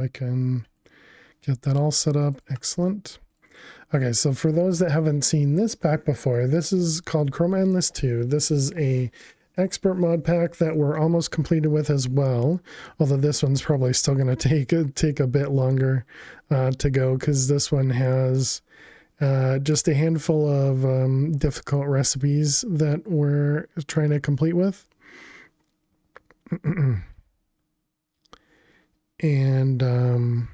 I can get that all set up. Excellent. Okay, so for those that haven't seen this pack before, this is called Chroma Endless 2. This is a expert mod pack that we're almost completed with as well, although this one's probably still going to take a bit longer to go, because this one has just a handful of difficult recipes that we're trying to complete with. And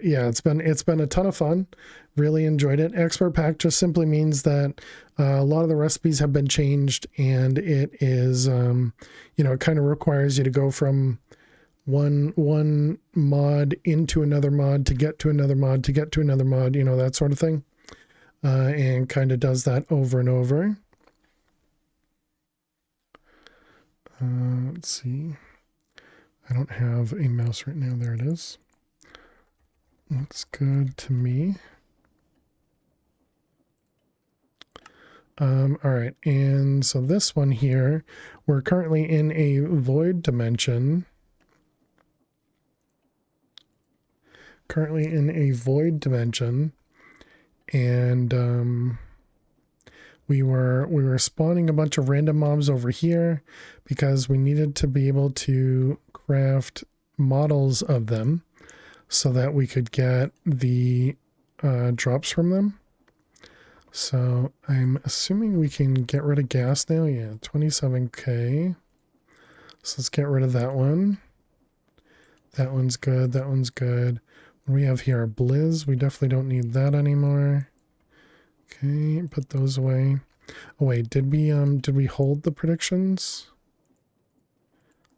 yeah, it's been a ton of fun. Really enjoyed it. Expert pack just simply means that a lot of the recipes have been changed, and it is it kind of requires you to go from one mod into another mod to get to another mod to get to another mod, that sort of thing, and kind of does that over and over. Let's see. I don't have a mouse right now. There it is. Looks good to me. All right, and so this one here, we're currently in a void dimension. And we were spawning a bunch of random mobs over here because we needed to be able to craft models of them so that we could get the drops from them. So I'm assuming we can get rid of gas now. Yeah, 27k. So let's get rid of that one. That one's good. That one's good. What do we have here? Blizz. We definitely don't need that anymore. Okay, put those away. Oh wait, did we hold the predictions?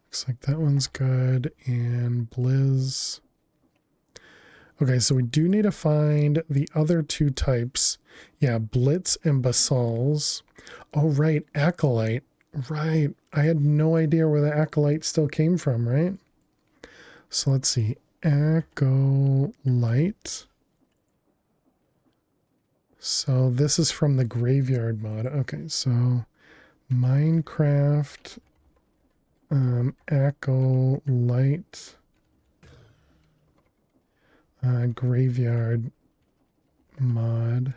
Looks like that one's good. And Blizz. Okay, so we do need to find the other two types. Yeah, Blitz and Basals. Oh, right, Acolyte. Right, I had no idea where the Acolyte still came from, right? So let's see. Acolyte. So this is from the Graveyard mod. Okay, so Minecraft Acolyte. Graveyard mod,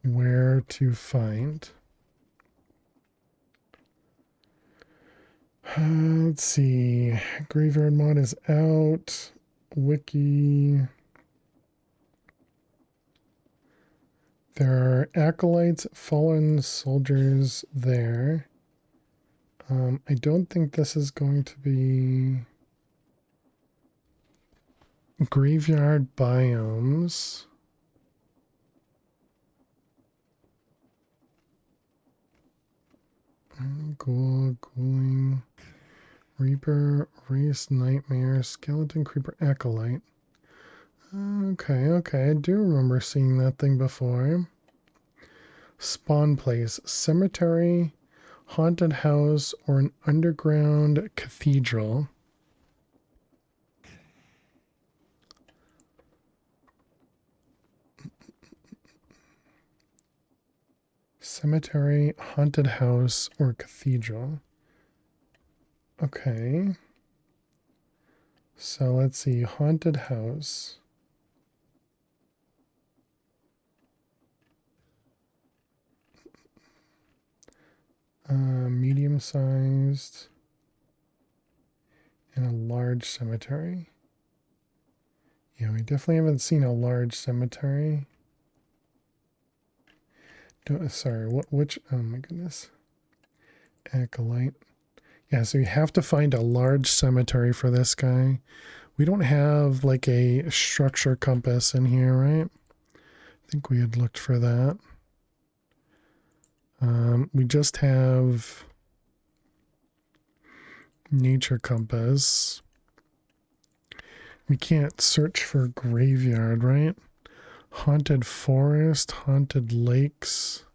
where to find. Let's see, Graveyard mod is out. Wiki. There are acolytes, fallen soldiers there. I don't think this is going to be graveyard biomes. Ghoul, ghouling, reaper, race, nightmare, skeleton, creeper, acolyte. Okay, I do remember seeing that thing before. Spawn place, cemetery, haunted house, or an underground cathedral. Cemetery, haunted house, or cathedral. Okay. So let's see, haunted house. Medium-sized and a large cemetery. Yeah, we definitely haven't seen a large cemetery. Sorry, which, oh my goodness. Acolyte. Yeah, so you have to find a large cemetery for this guy. We don't have like a structure compass in here, right? I think we had looked for that. We just have nature compass. We can't search for graveyard, right? Haunted forest, haunted lakes.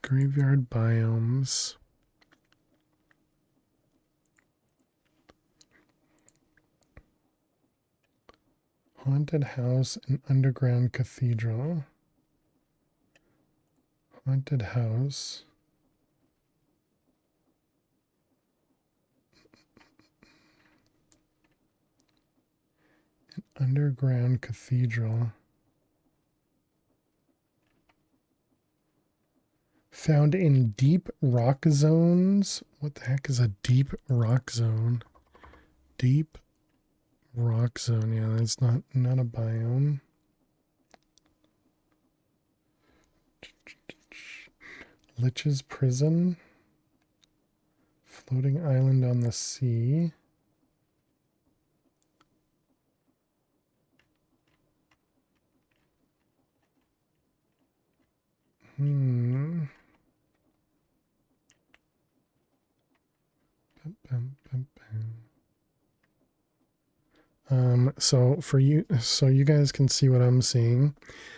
Graveyard biomes. Haunted house and underground cathedral. Haunted house. Underground cathedral. Found in deep rock zones. What the heck is a deep rock zone? Deep rock zone. Yeah, that's not a biome. Lich's prison. Floating island on the sea. So for you, so you guys can see what I'm seeing.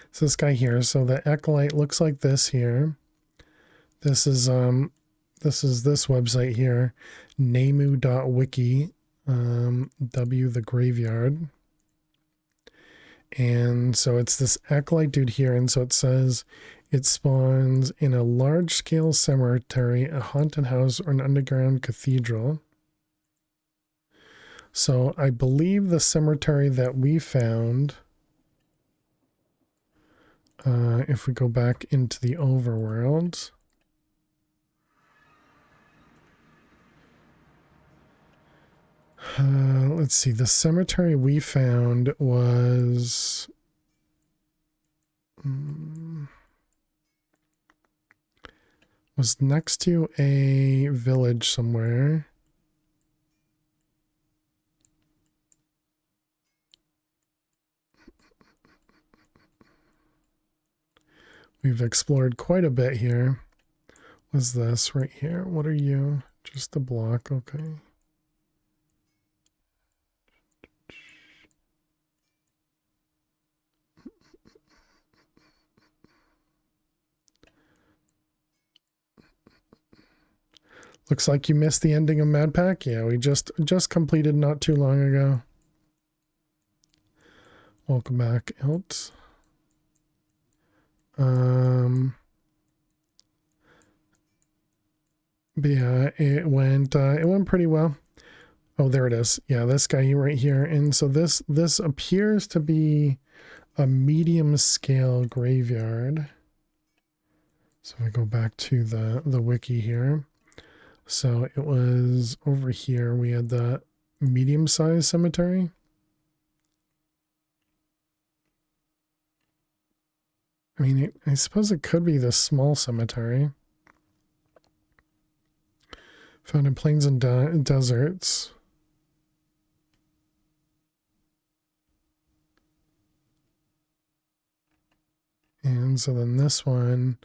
It's this guy here. So the acolyte looks like this here. This is this website here, namu.wiki, W the graveyard. And so it's this acolyte dude here, and so it says it spawns in a large-scale cemetery, a haunted house, or an underground cathedral. So I believe the cemetery that we found, if we go back into the overworld, let's see, the cemetery we found was next to a village somewhere. We've explored quite a bit here. What's this right here? What are you? Just the block, okay. Looks like you missed the ending of Mad Pack. Yeah, we just completed not too long ago. Welcome back, Ilt. But yeah, it went pretty well. Oh, there it is. Yeah, this guy right here. And so this appears to be a medium scale graveyard. So we go back to the wiki here. So it was over here. We had the medium sized cemetery. I mean, I suppose it could be the small cemetery. Found in plains and deserts. And so then this one,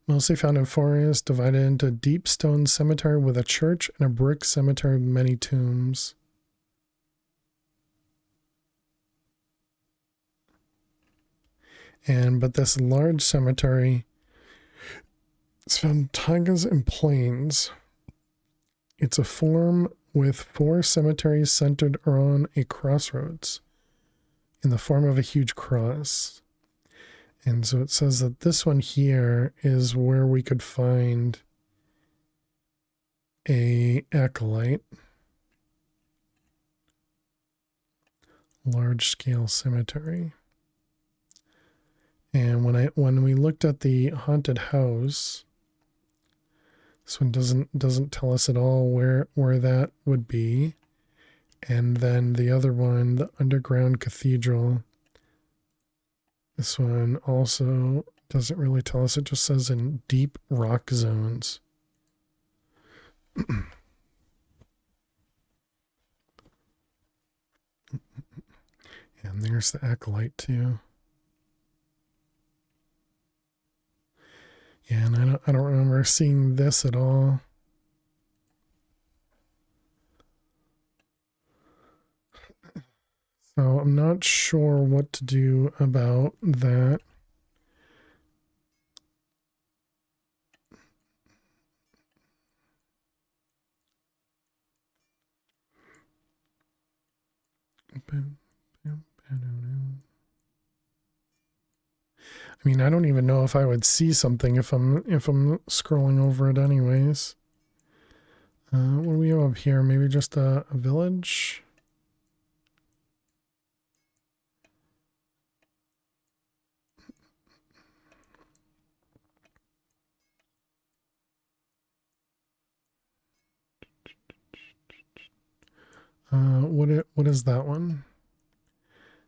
mostly found in forest, divided into a deep stone cemetery with a church and a brick cemetery with many tombs. But this large cemetery, it's found in taigas and plains. It's a form with 4 cemeteries centered around a crossroads in the form of a huge cross. And so it says that this one here is where we could find a acolyte. Large scale cemetery. And when we looked at the haunted house, this one doesn't tell us at all where that would be. And then the other one, the underground cathedral, this one also doesn't really tell us. It just says in deep rock zones. And there's the acolyte too. Yeah, and I don't remember seeing this at all. So I'm not sure what to do about that. I mean, I don't even know if I would see something if I'm scrolling over it anyways. What do we have up here? Maybe just a village? What is that one?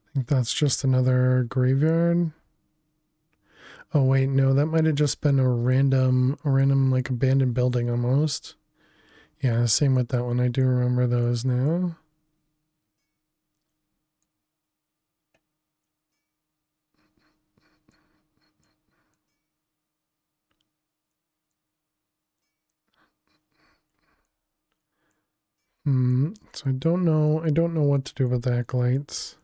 I think that's just another graveyard. Oh wait, no, that might have just been a random like abandoned building almost. Yeah, same with that one. I do remember those now. So I don't know what to do with the acolytes.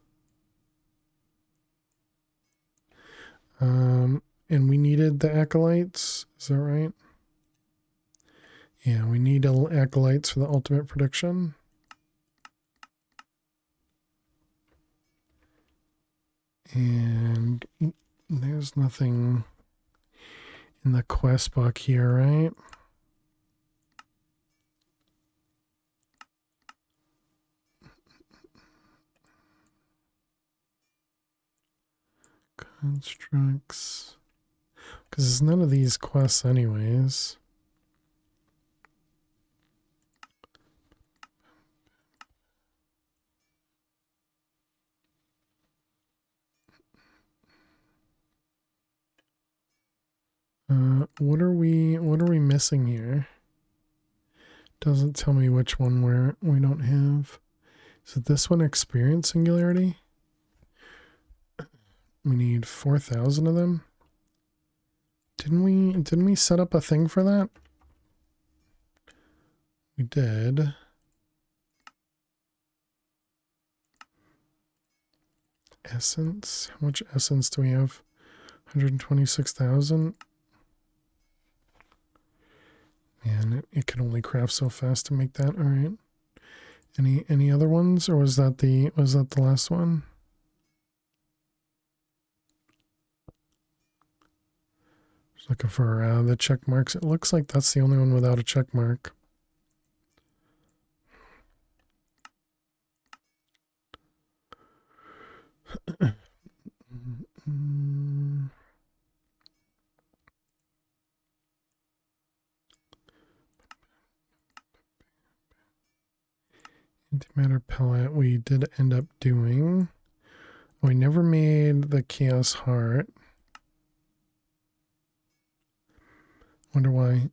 And we needed the acolytes, is that right? Yeah, we need acolytes for the ultimate prediction. And there's nothing in the quest book here, right? Constructs. Because there's none of these quests anyways. What are we missing here? Doesn't tell me which one we don't have. Is it this one, experience singularity? We need 4,000 of them. Didn't we set up a thing for that? We did. Essence. How much essence do we have? 126,000. Man, it can only craft so fast to make that. All right. Any other ones, or was that the last one? Just looking for the check marks. It looks like that's the only one without a check mark. Antimatter pellet we did end up doing. We never made the chaos heart. Wonder why.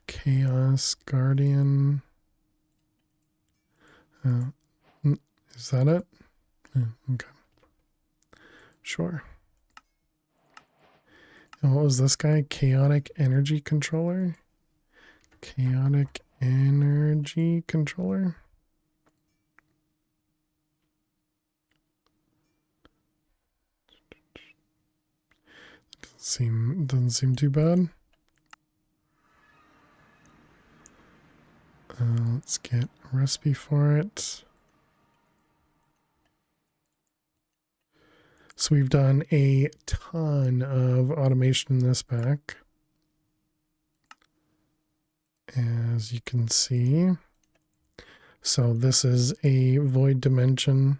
Chaos guardian. Is that it? Yeah, okay. Sure. And what was this guy? Chaotic energy controller? Chaotic energy controller? Doesn't seem too bad. Let's get a recipe for it. So we've done a ton of automation in this pack, as you can see. So this is a void dimension,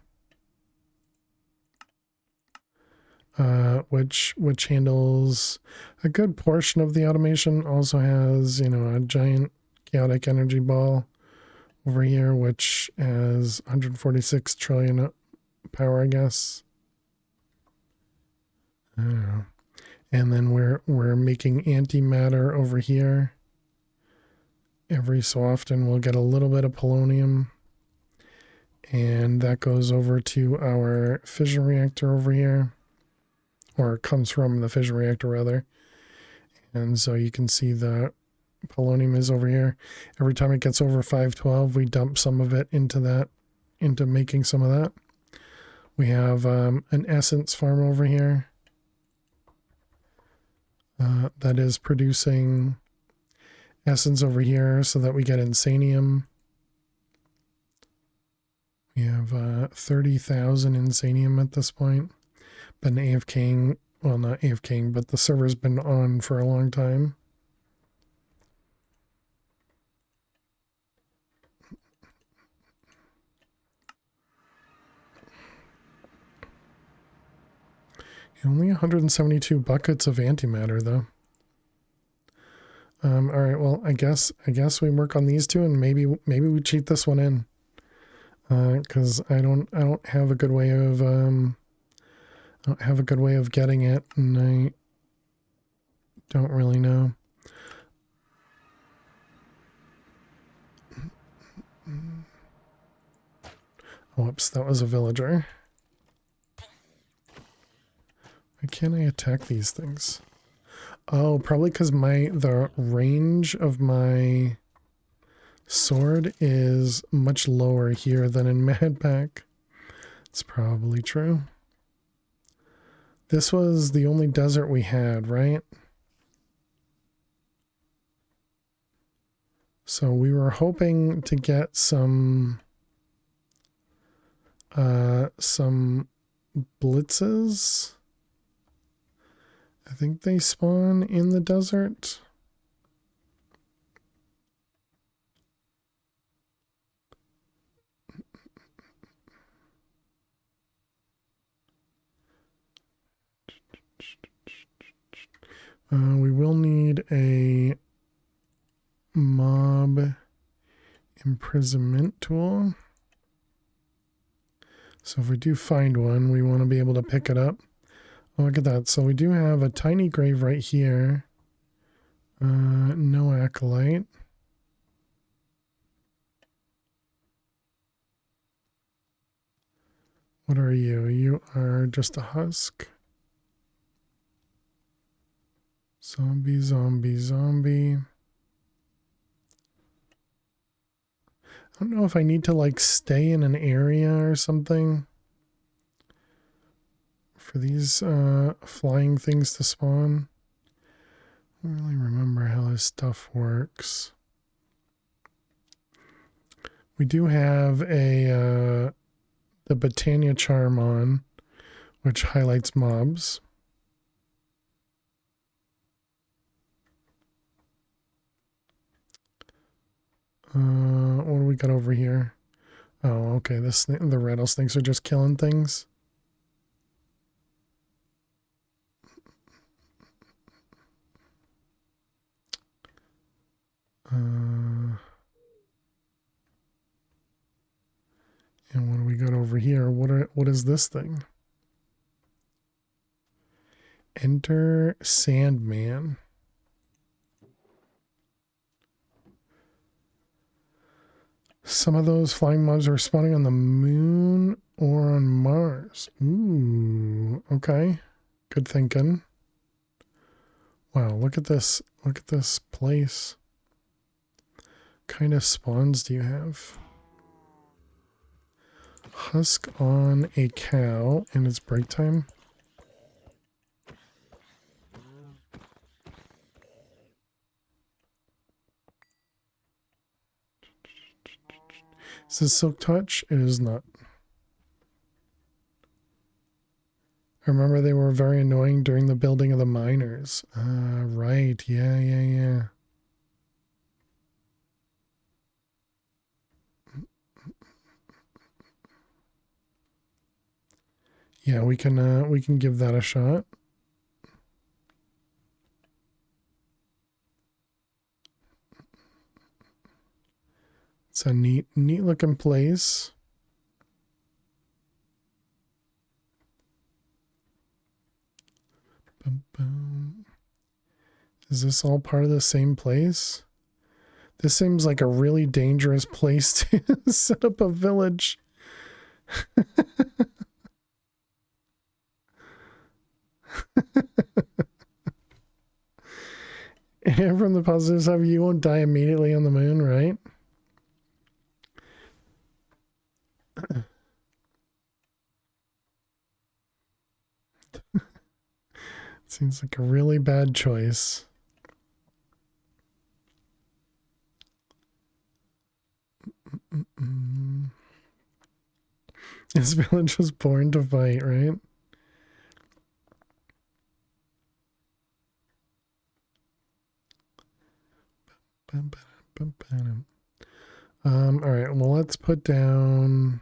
which handles a good portion of the automation. Also has, a giant chaotic energy ball over here, which has 146 trillion power, I guess. I don't know. And then we're making antimatter over here. Every so often we'll get a little bit of polonium, and that goes over to our fission reactor over here, or comes from the fission reactor rather. And so you can see the polonium is over here. Every time it gets over 512, we dump some of it into making some of that. We have an essence farm over here that is producing essence over here so that we get insanium. We have 30,000 insanium at this point. Been AFKing, well, not AFKing, but the server's been on for a long time. Only 172 buckets of antimatter, though. All right, well, I guess we work on these two, and maybe we cheat this one in. Because I don't have a good way of getting it, and I don't really know. Whoops, that was a villager. Why can't I attack these things? Oh, probably because the range of my sword is much lower here than in Madpack. It's probably true. This was the only desert we had, right? So we were hoping to get some blitzes. I think they spawn in the desert. We will need a mob imprisonment tool. So if we do find one, we want to be able to pick it up. Oh, look at that. So we do have a tiny grave right here. No acolyte. What are you? You are just a husk. Zombie, zombie, zombie. I don't know if I need to like stay in an area or something for these flying things to spawn. I don't really remember how this stuff works. We do have the Botania charm on, which highlights mobs. What do we got over here? Oh, okay. The rattlesnakes are just killing things. And what do we got over here? What is this thing? Enter Sandman. Some of those flying mobs are spawning on the moon or on Mars. Ooh, okay. Good thinking. Wow, look at this. Look at this place. What kind of spawns do you have? Husk on a cow and it's break time. Is this Silk Touch? It is not. I remember they were very annoying during the building of the miners. Right. Yeah. Yeah, we can give that a shot. It's a neat looking place. Boom, boom. Is this all part of the same place? This seems like a really dangerous place to set up a village. And from the positive side, you won't die immediately on the moon, right? Seems like a really bad choice. This village was born to fight, right? All right, well, let's put down...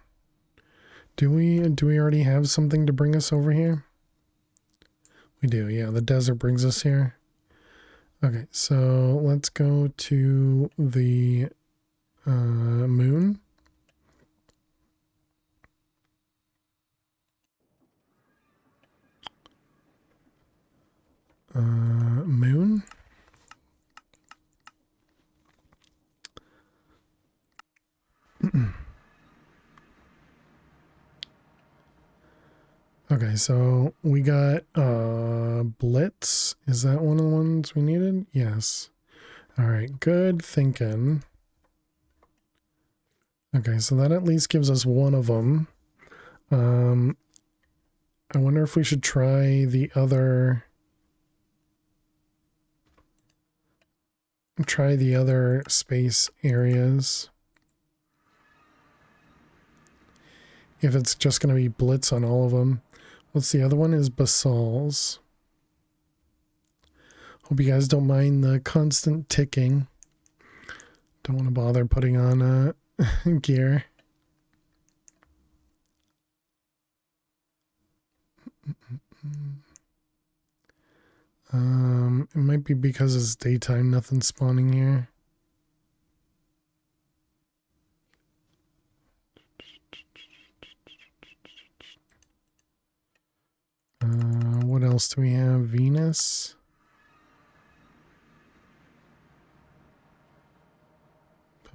Do we already have something to bring us over here? We do, yeah. The desert brings us here. Okay, so let's go to the moon. Moon. Okay, so we got Blitz. Is that one of the ones we needed? Yes. All right, good thinking. Okay, so that at least gives us one of them. I wonder if we should try the other. Try the other space areas. If it's just going to be Blitz on all of them. What's the other one? Is Basal's. Hope you guys don't mind the constant ticking. Don't want to bother putting on gear. It might be because it's daytime, nothing's spawning here. What else do we have? Venus. I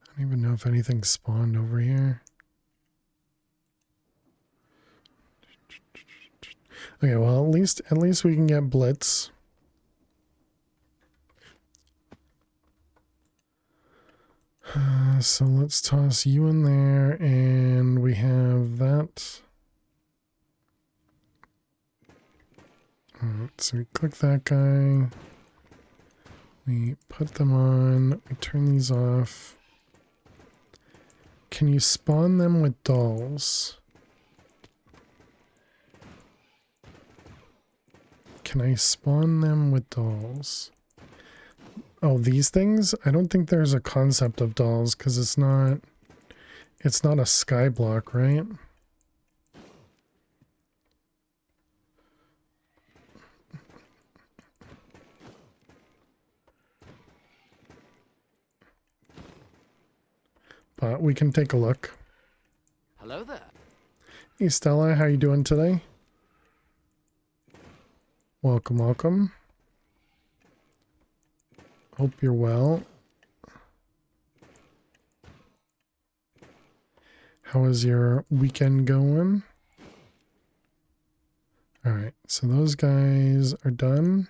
don't even know if anything spawned over here. Okay, well at least we can get Blitz. So let's toss you in there, and we have that. Alright, so we click that guy. We put them on. We turn these off. Can you spawn them with dolls? Can I spawn them with dolls? Oh, these things? I don't think there's a concept of dolls because it's not a sky block, right? But we can take a look. Hello there. Hey Stella, how you doing today? Welcome, welcome. Hope you're well. How is your weekend going? Alright, so those guys are done.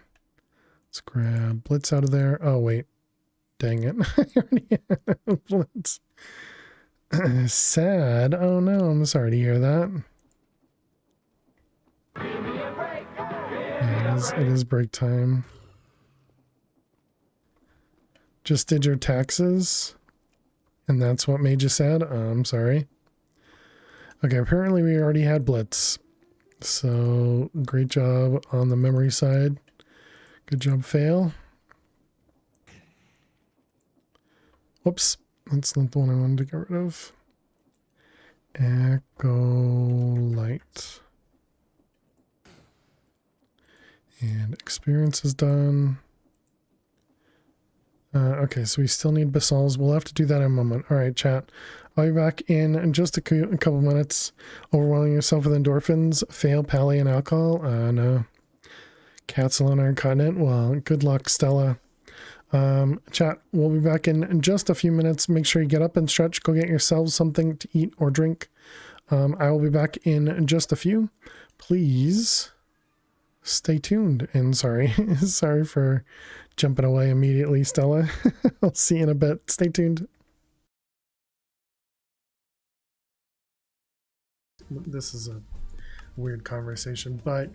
Let's grab Blitz out of there. Oh, wait. Dang it. I already have Blitz. Sad. Oh no, I'm sorry to hear that. Yeah, it is break time. Just did your taxes? And that's what made you sad? Oh, I'm sorry. Okay, apparently we already had Blitz. So, great job on the memory side. Good job, fail. Whoops. That's not the one I wanted to get rid of. Echo light. And experience is done. Okay, so we still need basalts. We'll have to do that in a moment. All right, chat. I'll be back in just a couple minutes. Overwhelming yourself with endorphins. Fail, pally, and alcohol. No. Cancel on our continent. Well, good luck, Stella. Chat, we'll be back in just a few minutes. Make sure you get up and stretch. Go get yourselves something to eat or drink. I will be back in just a few. Please stay tuned. And sorry, sorry for jumping away immediately, Stella. I'll see you in a bit. Stay tuned. This is a weird conversation, but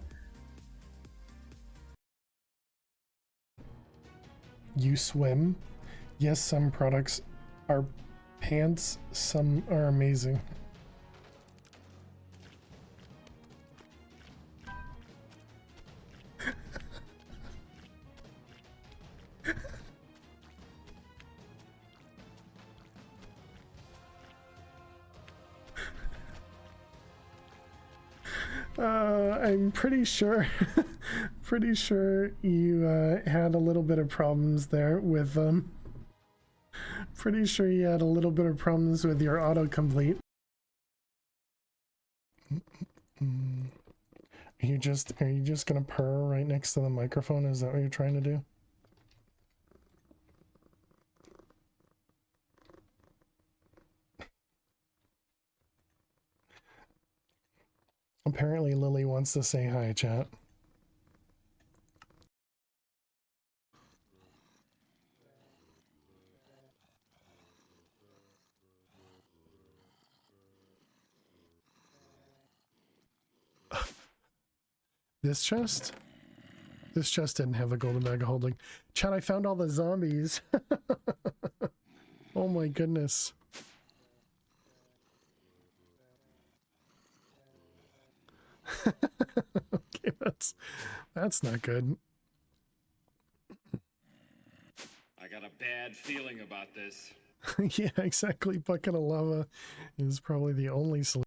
you swim. Yes, some products are pants, some are amazing. I'm pretty sure, pretty sure you had a little bit of problems there with pretty sure you had a little bit of problems with your autocomplete. Are you just gonna purr right next to the microphone? Is that what you're trying to do? Apparently Lily wants to say hi, chat. This chest? This chest didn't have a golden bag of holding. Chat, I found all the zombies. Oh my goodness. Okay, that's not good. I got a bad feeling about this. Yeah, exactly. Bucket of lava is probably the only solution.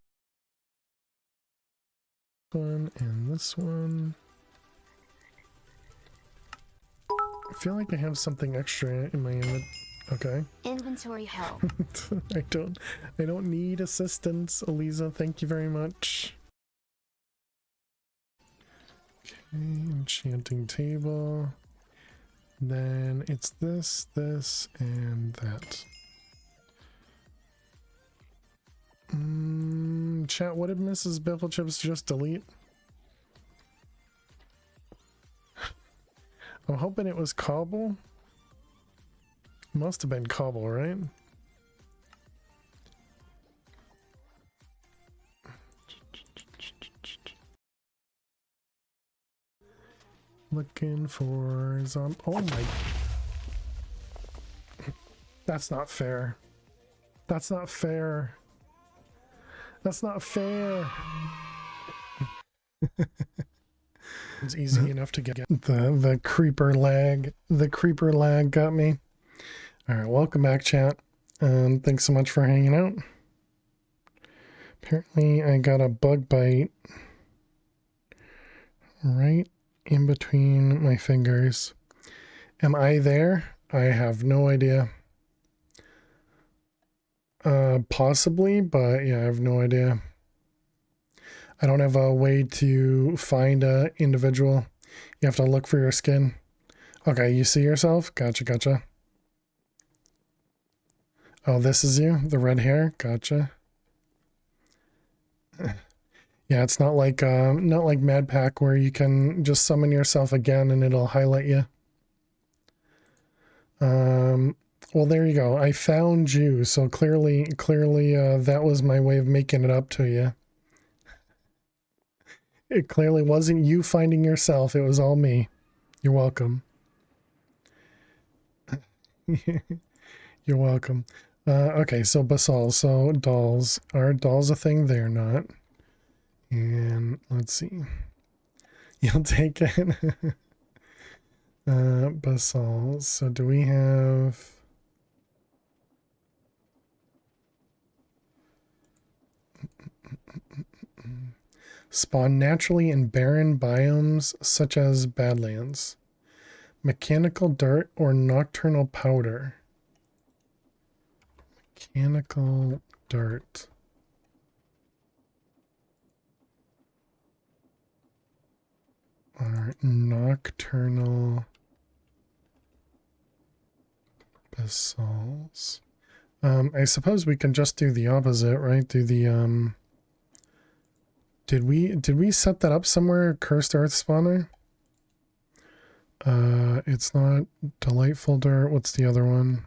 One and this one. I feel like I have something extra in my inventory. Okay. Inventory help. I don't need assistance, Eliza. Thank you very much. Okay, enchanting table. Then it's this, and that. Chat, what did Mrs. Bifflechips just delete? I'm hoping it was cobble. Must have been cobble, right? Looking for zombie. Oh my. That's not fair. That's not fair. That's not fair. It's easy enough to get the creeper lag. The creeper lag got me. All right, welcome back, chat. Thanks so much for hanging out. Apparently, I got a bug bite right in between my fingers. Am I there? I have no idea. Possibly, but yeah, I have no idea. I don't have a way to find a individual. You have to look for your skin. Okay, you see yourself? Gotcha. Oh, this is you? The red hair? Gotcha. Yeah, it's not like Mad Pack where you can just summon yourself again and it'll highlight you. Well, there you go. I found you, so clearly, that was my way of making it up to you. It clearly wasn't you finding yourself. It was all me. You're welcome. You're welcome. Okay, so basalt. So dolls. Are dolls a thing? They're not. And let's see. You'll take it. Basalt. So do we have... Spawn naturally in barren biomes such as Badlands. Mechanical dirt or nocturnal powder. Mechanical dirt. Or nocturnal basalts. I suppose we can just do the opposite, right? Do the did we set that up somewhere? Cursed Earth spawner? It's not delightful dirt. What's the other one?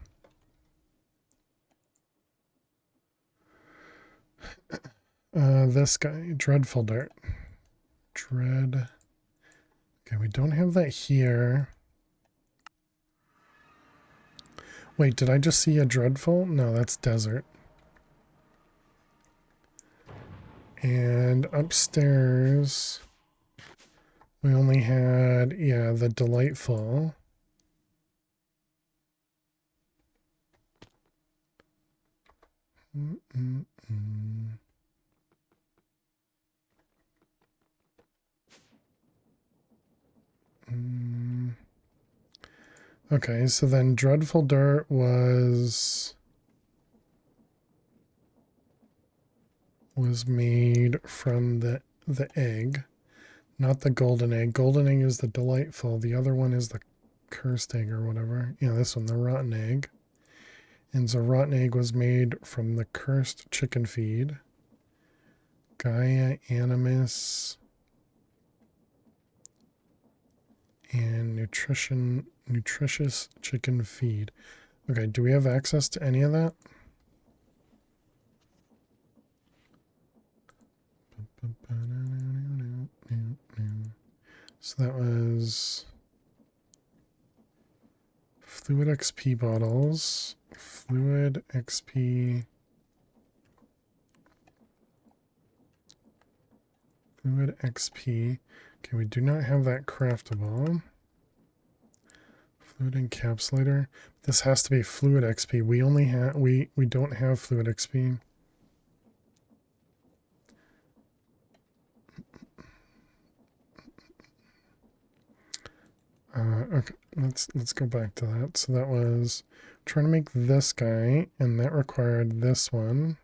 This guy, dreadful dirt. Dread. Okay, we don't have that here. Wait, did I just see a dreadful? No, that's desert. And upstairs, we only had, yeah, the delightful. Okay, so then Dreadful Dirt was made from the egg, not the golden egg. Golden egg is the delightful. The other one is the cursed egg or whatever. Yeah, this one, the rotten egg. And so rotten egg was made from the cursed chicken feed. Gaia Animus and nutritious chicken feed. Okay, do we have access to any of that? So that was Fluid XP bottles. Fluid XP. Fluid XP. Okay, we do not have that craftable. Fluid encapsulator. This has to be Fluid XP. We only have we don't have Fluid XP. Okay, let's go back to that. So that was trying to make this guy, and that required this one.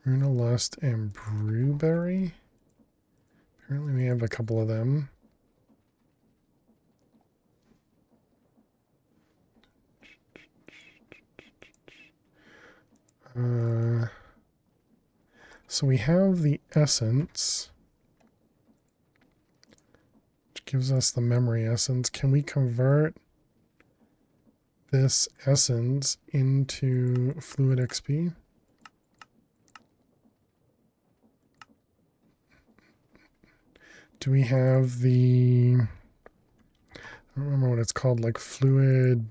Runa Lust and Brewberry. Apparently we have a couple of them. So we have the essence, which gives us the memory essence. Can we convert this essence into Fluid XP? Do we have the, I don't remember what it's called, like Fluid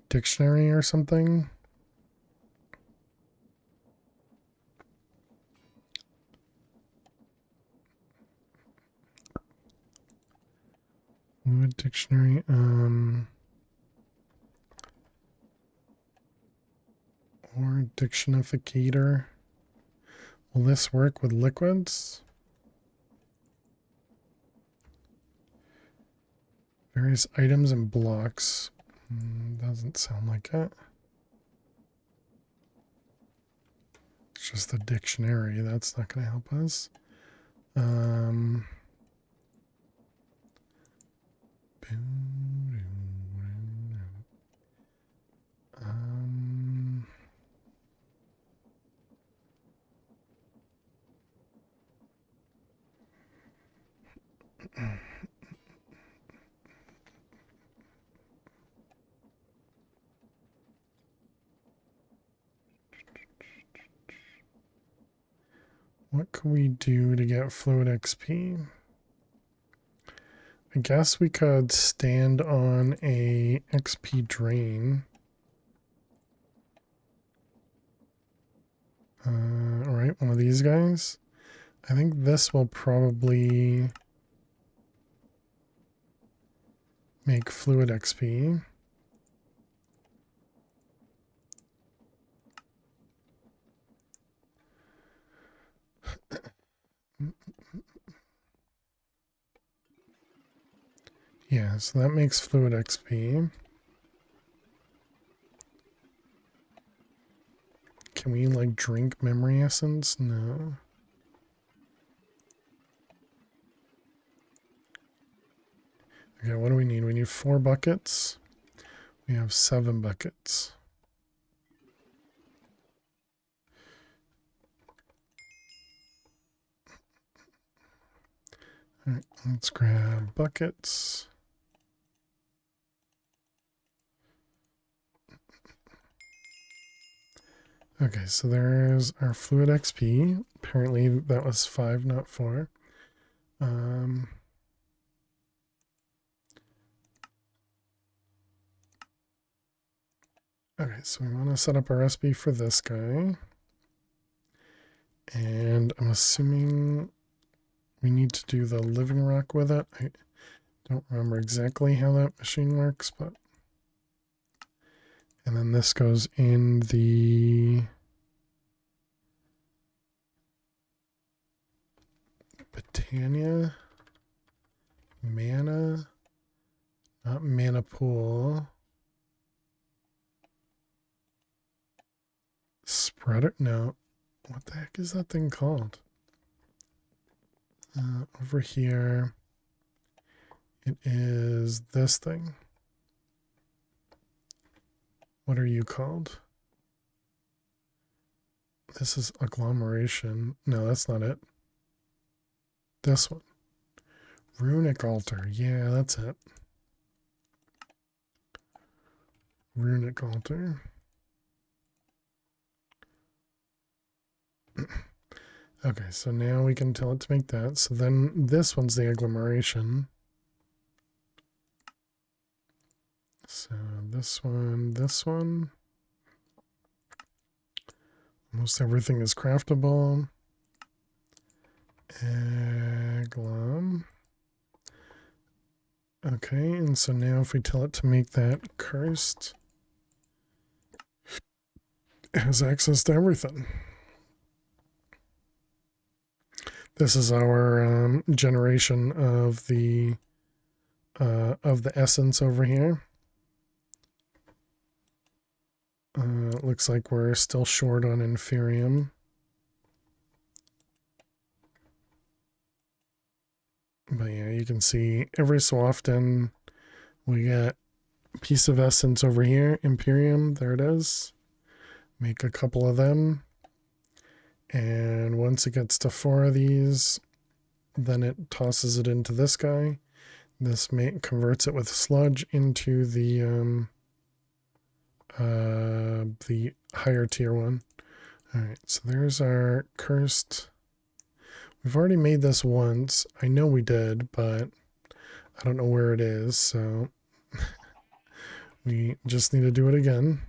Dictionary or something? Fluid Dictionary, or Dictionificator. Will this work with liquids? Various items and blocks. Doesn't sound like it. It's just the dictionary. That's not going to help us. What can we do to get Fluid XP? I guess we could stand on a XP drain. Alright, one of these guys. I think this will probably make Fluid XP. Yeah, so that makes Fluid XP. Can we like drink memory essence? No. Okay, what do we need? We need 4 buckets. We have 7 buckets. All right, let's grab buckets. Okay, so there's our Fluid XP. Apparently that was 5, not 4. Okay, so we want to set up a recipe for this guy. And I'm assuming we need to do the living rock with it. I don't remember exactly how that machine works, but... And then this goes in the... Britannia Mana, not mana pool. Spreader? No. What the heck is that thing called? Over here, it is this thing. What are you called? This is agglomeration. No, that's not it. This one. Runic altar. Yeah, that's it. Runic altar. Okay, so now we can tell it to make that. So then this one's the agglomeration. So this one. Almost everything is craftable. Agglom. Okay, and so now if we tell it to make that cursed, it has access to everything. This is our generation of the essence over here. Looks like we're still short on inferium. But yeah, you can see every so often we get a piece of essence over here, Imperium, there it is. Make a couple of them. And once it gets to 4 of these, then it tosses it into this guy. This converts it with sludge into the higher tier one. All right, so there's our cursed. We've already made this once. I know we did, but I don't know where it is, so we just need to do it again.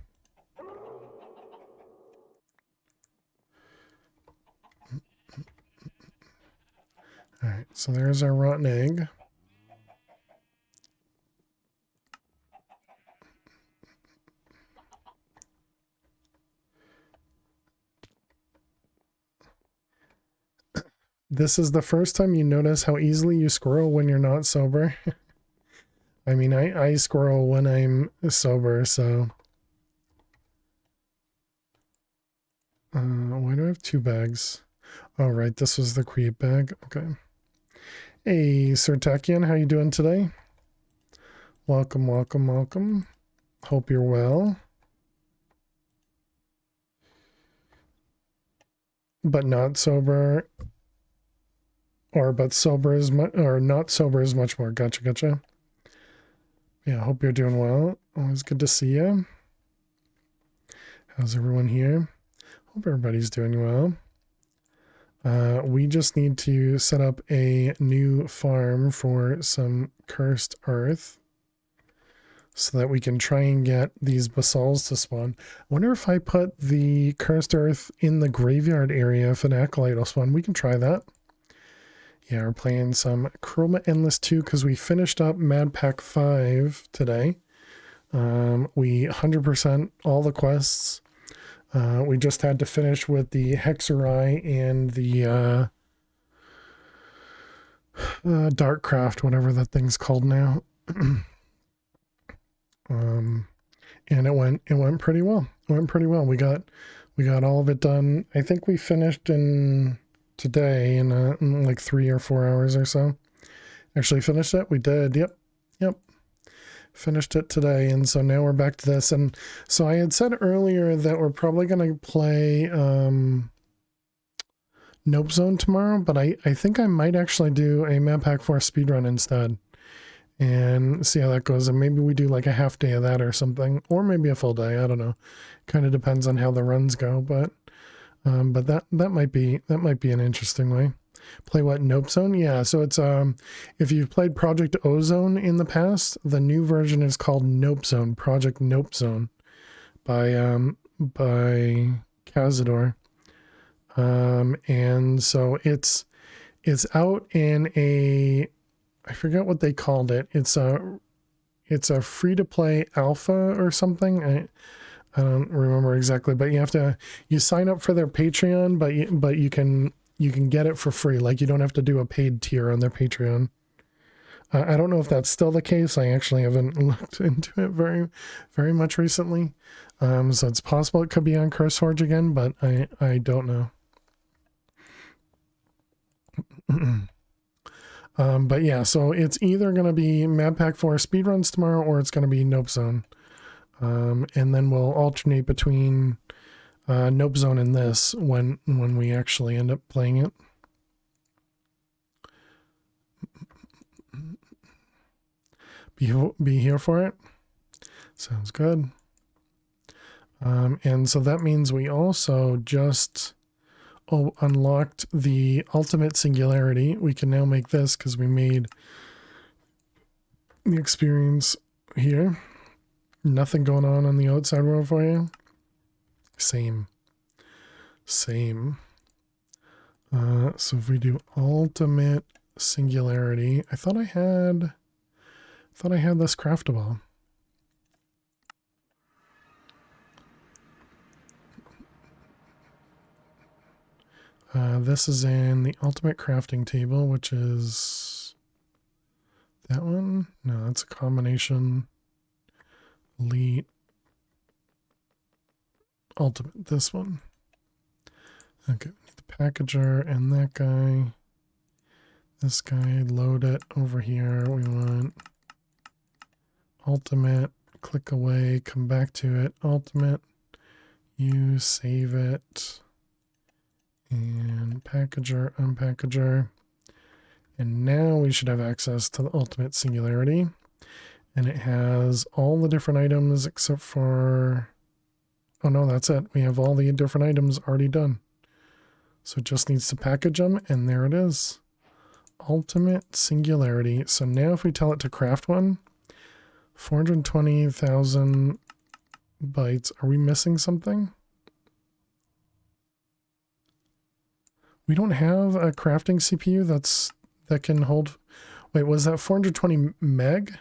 All right, so there's our rotten egg. This is the first time you notice how easily you squirrel when you're not sober. I mean, I squirrel when I'm sober, so. Why do I have 2 bags? Oh, right, this was the create bag. Okay. Hey, Sir Takian, how you doing today? Welcome, welcome, welcome. Hope you're well. But not sober. But sober is not sober is much more. Gotcha, gotcha. Yeah, hope you're doing well. Always good to see you. How's everyone here? Hope everybody's doing well. We just need to set up a new farm for some cursed earth so that we can try and get these basals to spawn. I wonder if I put the cursed earth in the graveyard area if an acolyte will spawn. We can try that. Yeah, we're playing some Chroma Endless 2 because we finished up Mad Pack 5 today. We 100% all the quests. We just had to finish with the Hexerai and the Darkcraft, whatever that thing's called now. And it went pretty well. It went pretty well. We got all of it done. I think we finished today in like 3 or 4 hours or so. Actually finished it. We did. Yep. Finished it today, and so now we're back to this. And so I had said earlier that we're probably going to play Nope Zone tomorrow, but I think I might actually do a Map Pack 4 speedrun instead and see how that goes. And maybe we do like a half day of that or something, or maybe a full day. I don't know. Kind of depends on how the runs go, but that might be an interesting way. Play what? Nope Zone? Yeah, so it's if you've played Project Ozone in the past, the new version is called Nope Zone, Project Nope Zone by Cazador. And so it's out in a, I forget what they called it. It's a free-to-play alpha or something. I don't remember exactly, but you sign up for their Patreon, but you can get it for free. Like, you don't have to do a paid tier on their Patreon. I don't know if that's still the case. I actually haven't looked into it very much recently. So it's possible it could be on CurseForge again, but I don't know. But yeah, so it's either going to be Map Pack 4 speedruns tomorrow, or it's going to be Nope Zone. And then we'll alternate between Nope Zone and this when we actually end up playing it. Be here for it. Sounds good. And so that means we also just unlocked the ultimate singularity. We can now make this because we made the experience here. Nothing going on the outside world for you. Same. So if we do ultimate singularity, I thought I had this craftable. This is in the ultimate crafting table, which is that one. No, that's a combination. Elite, ultimate. This one. Okay, we need the packager and that guy. This guy, load it over here. We want ultimate. Click away. Come back to it. Ultimate. You save it. And packager, unpackager. And now we should have access to the ultimate singularity. And it has all the different items except for... Oh no, that's it. We have all the different items already done. So it just needs to package them, and there it is. Ultimate singularity. So now if we tell it to craft one, 420,000 bytes. Are we missing something? We don't have a crafting CPU that can hold... Wait, was that 420 meg?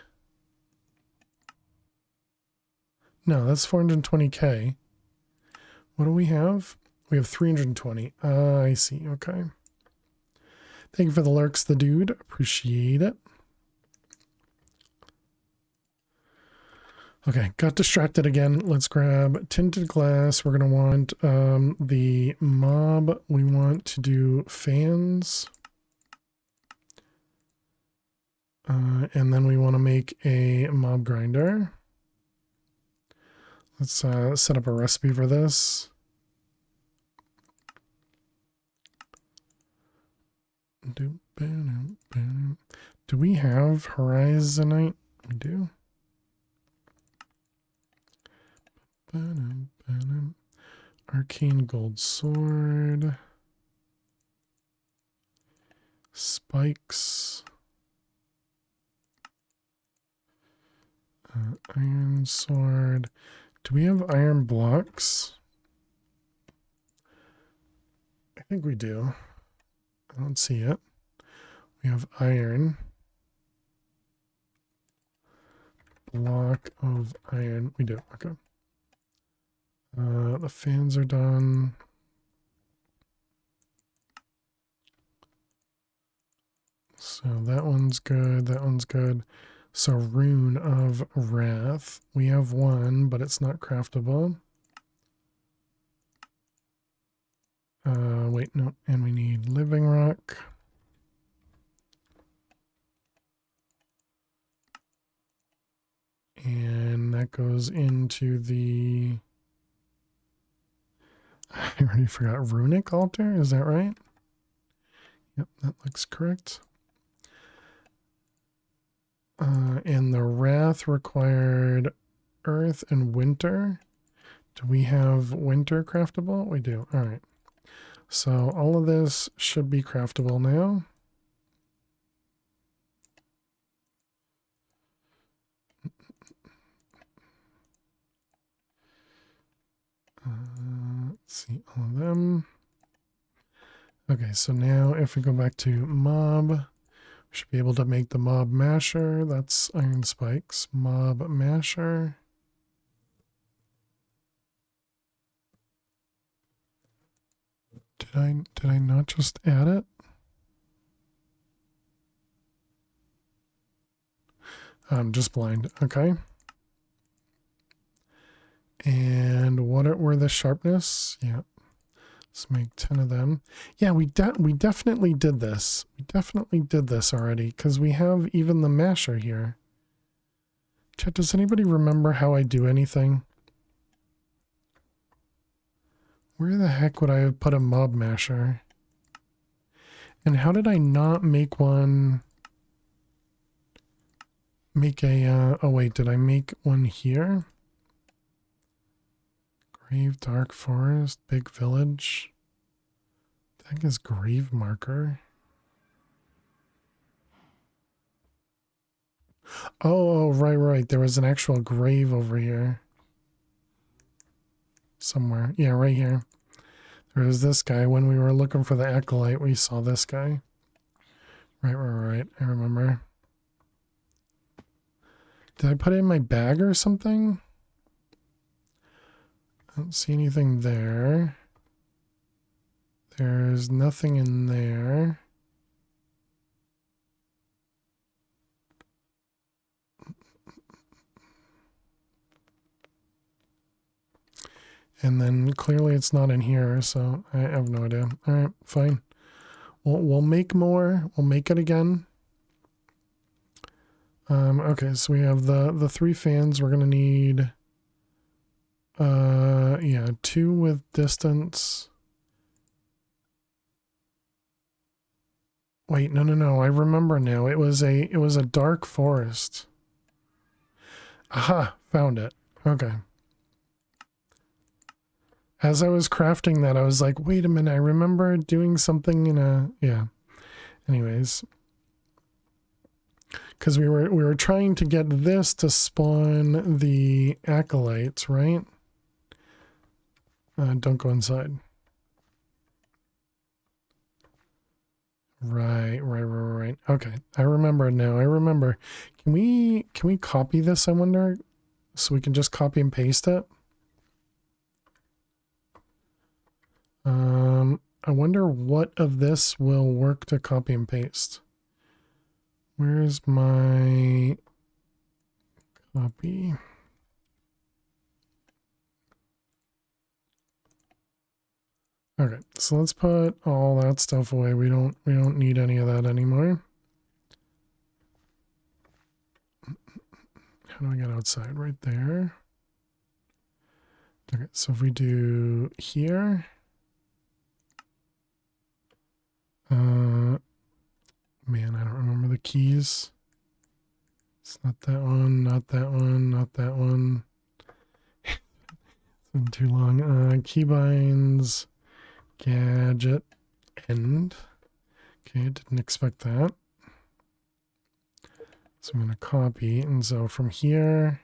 No, that's 420K. What do we have? We have 320. I see. Okay. Thank you for the lurks, the dude. Appreciate it. Okay, got distracted again. Let's grab tinted glass. We're going to want the mob. We want to do fans. And then we want to make a mob grinder. Let's set up a recipe for this. Do we have horizonite? We do. Arcane gold sword. Spikes. Iron sword. Do we have iron blocks? I think we do. I don't see it. We have iron. Block of iron. We do. Okay. The fans are done. So that one's good. That one's good. So Rune of Wrath. We have one, but it's not craftable. Wait, no. And we need Living Rock. And that goes into the... I already forgot. Runic altar? Is that right? Yep, that looks correct. And the Wrath required Earth and Winter. Do we have Winter craftable? We do. All right. So all of this should be craftable now. Let's see all of them. Okay, so now if we go back to mob, we should be able to make the mob masher. That's iron spikes. Mob masher. Did I not just add it? I'm just blind. Okay. And what were the sharpness? Yeah. Let's make 10 of them. Yeah, we definitely did this. We definitely did this already because we have even the masher here. Chat, does anybody remember how I do anything? Where the heck would I have put a mob masher? And how did I not make one? Make a, oh wait, did I make one here? Grave, Dark Forest, Big Village. I think is grave marker. Oh, right. There was an actual grave over here. Somewhere. Yeah, right here. There was this guy. When we were looking for the acolyte, we saw this guy. Right. I remember. Did I put it in my bag or something? I don't see anything there. There's nothing in there. And then clearly it's not in here, so I have no idea. All right, fine. We'll make more. We'll make it again. Okay, so we have the 3 fans. We're gonna need yeah, 2 with distance. Wait, no. I remember now. It was a dark forest. Aha, found it. Okay. As I was crafting that, I was like, wait a minute, I remember doing something in a, yeah. Anyways. Because we were trying to get this to spawn the acolytes, right? Don't go inside. Right. Okay, I remember now. I remember. Can we copy this, I wonder? So we can just copy and paste it? I wonder what of this will work to copy and paste. Where's my copy? Okay, so let's put all that stuff away. We don't need any of that anymore. How do I get outside? Right there. Okay, so if we do here, man, I don't remember the keys. It's not that one, not that one, not that one. It's been too long. Keybinds, gadget, end. Okay, didn't expect that. So I'm going to copy, and so from here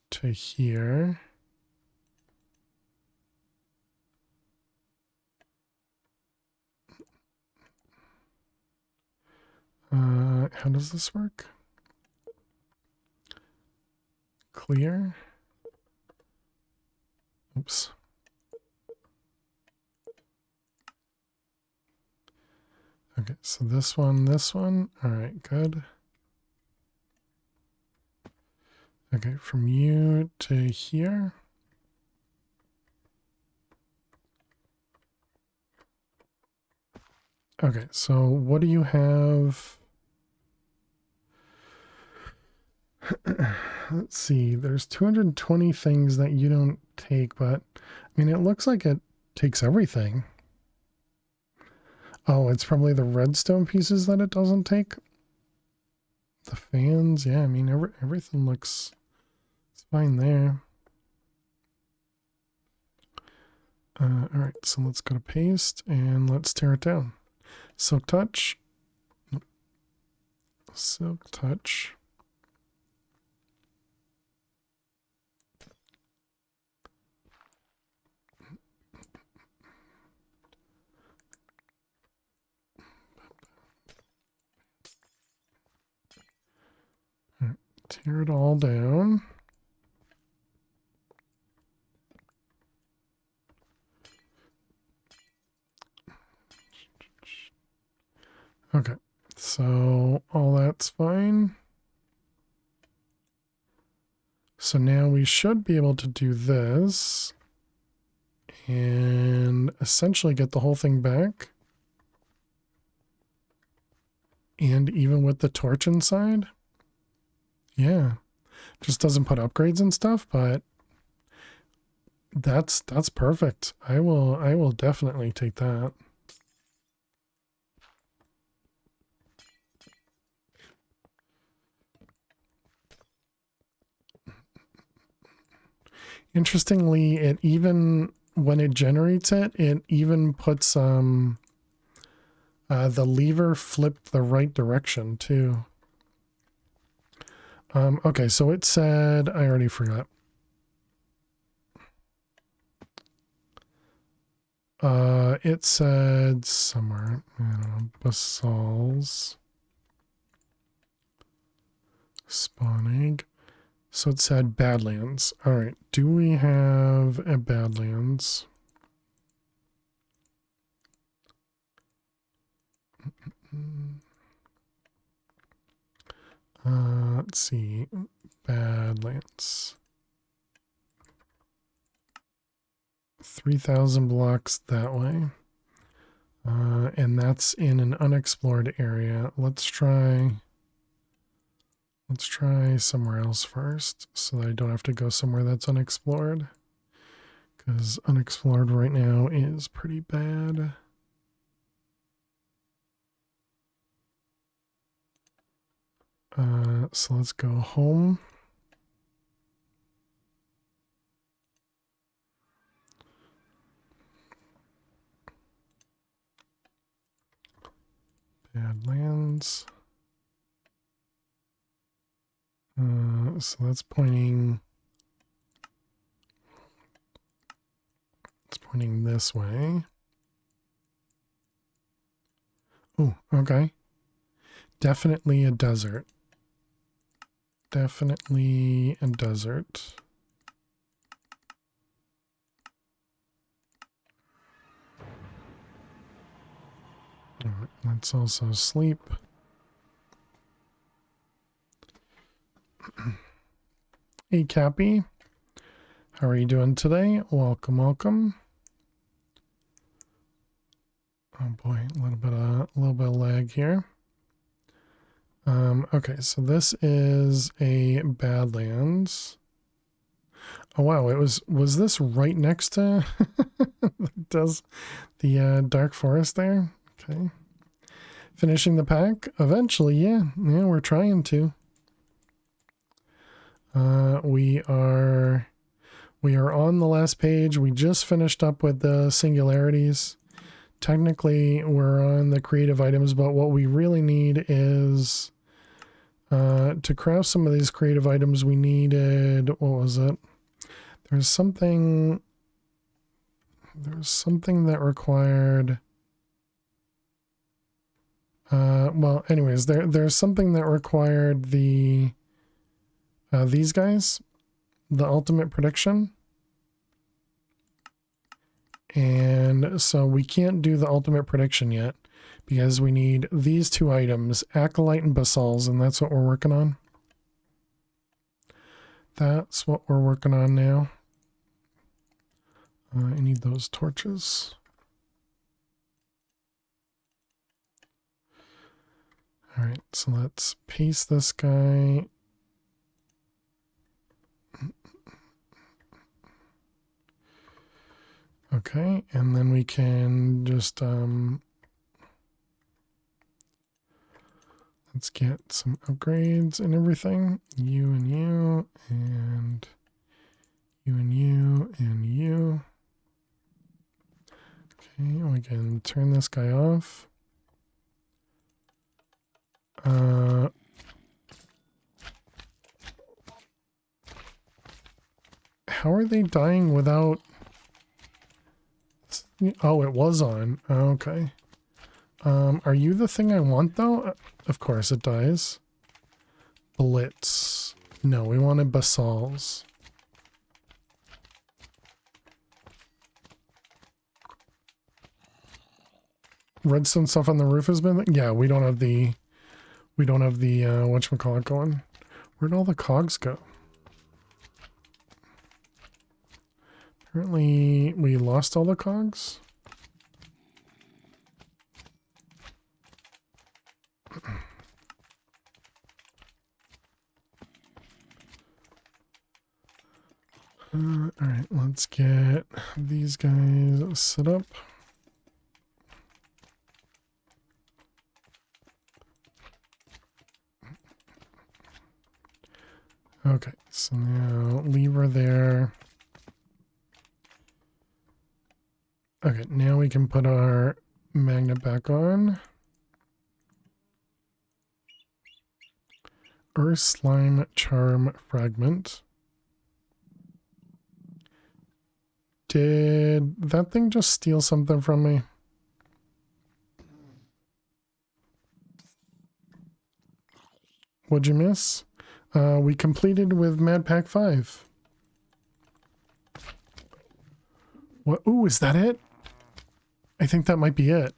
to here. How does this work? Clear. Oops. Okay, so this one. All right, good. Okay, from you to here. Okay, so what do you have? Let's see, there's 220 things that you don't take, but I mean, it looks like it takes everything. Oh, it's probably the redstone pieces that it doesn't take. The fans, yeah, I mean, everything looks it's fine there. All right, so let's go to paste and let's tear it down. Silk touch. Nope. Silk touch. Tear it all down. Okay, So all that's fine. So now we should be able to do this and essentially get the whole thing back. And even with the torch inside. Yeah. Just doesn't put upgrades and stuff, but that's perfect. I will definitely take that. Interestingly, it even when it generates it, it even puts the lever flipped the right direction too. Okay, so it said, I already forgot. It said somewhere, I don't know, basalts, spawn egg. So it said Badlands. All right, do we have a Badlands? Let's see, Badlands. 3,000 blocks that way. And that's in an unexplored area. Let's try somewhere else first so that I don't have to go somewhere that's unexplored. Because unexplored right now is pretty bad. So let's go home. Badlands. So that's pointing. It's pointing this way. Oh, okay. Definitely a desert. Definitely a desert. All right, let's also sleep. Hey, Cappy. How are you doing today? Welcome, welcome. Oh boy, a little bit of lag here. Okay, so this is a Badlands. Oh wow, was this right next to does the dark forest there? Okay. Finishing the pack? Eventually, yeah, we're trying to. We are on the last page. We just finished up with the singularities. Technically, we're on the creative items, but what we really need is to craft some of these creative items. We needed, what was it? There's something that required. Well, anyways, there's something that required the these guys, the ultimate prediction. And so we can't do the ultimate prediction yet because we need these two items, Acolyte and Basalts, and that's what we're working on. That's what we're working on now. I need those torches. All right, so let's paste this guy. Okay, and then we can just let's get some upgrades and everything. You and you and you and you and you. Okay, we can turn this guy off. How are they dying without... Oh, it was on. Okay. Are you the thing I want, though? Of course it dies. Blitz. No, we wanted basalts. Redstone stuff on the roof has been... Yeah, we don't have the we don't have the whatchamacallit going. Where'd all the cogs go? Apparently we lost all the cogs. Alright, let's get these guys set up. Okay, so now lever there. Okay, now we can put our magnet back on. Earth slime charm fragment. Did that thing just steal something from me? What'd you miss? We completed with Mad Pack 5. What? Ooh, is that it? I think that might be it.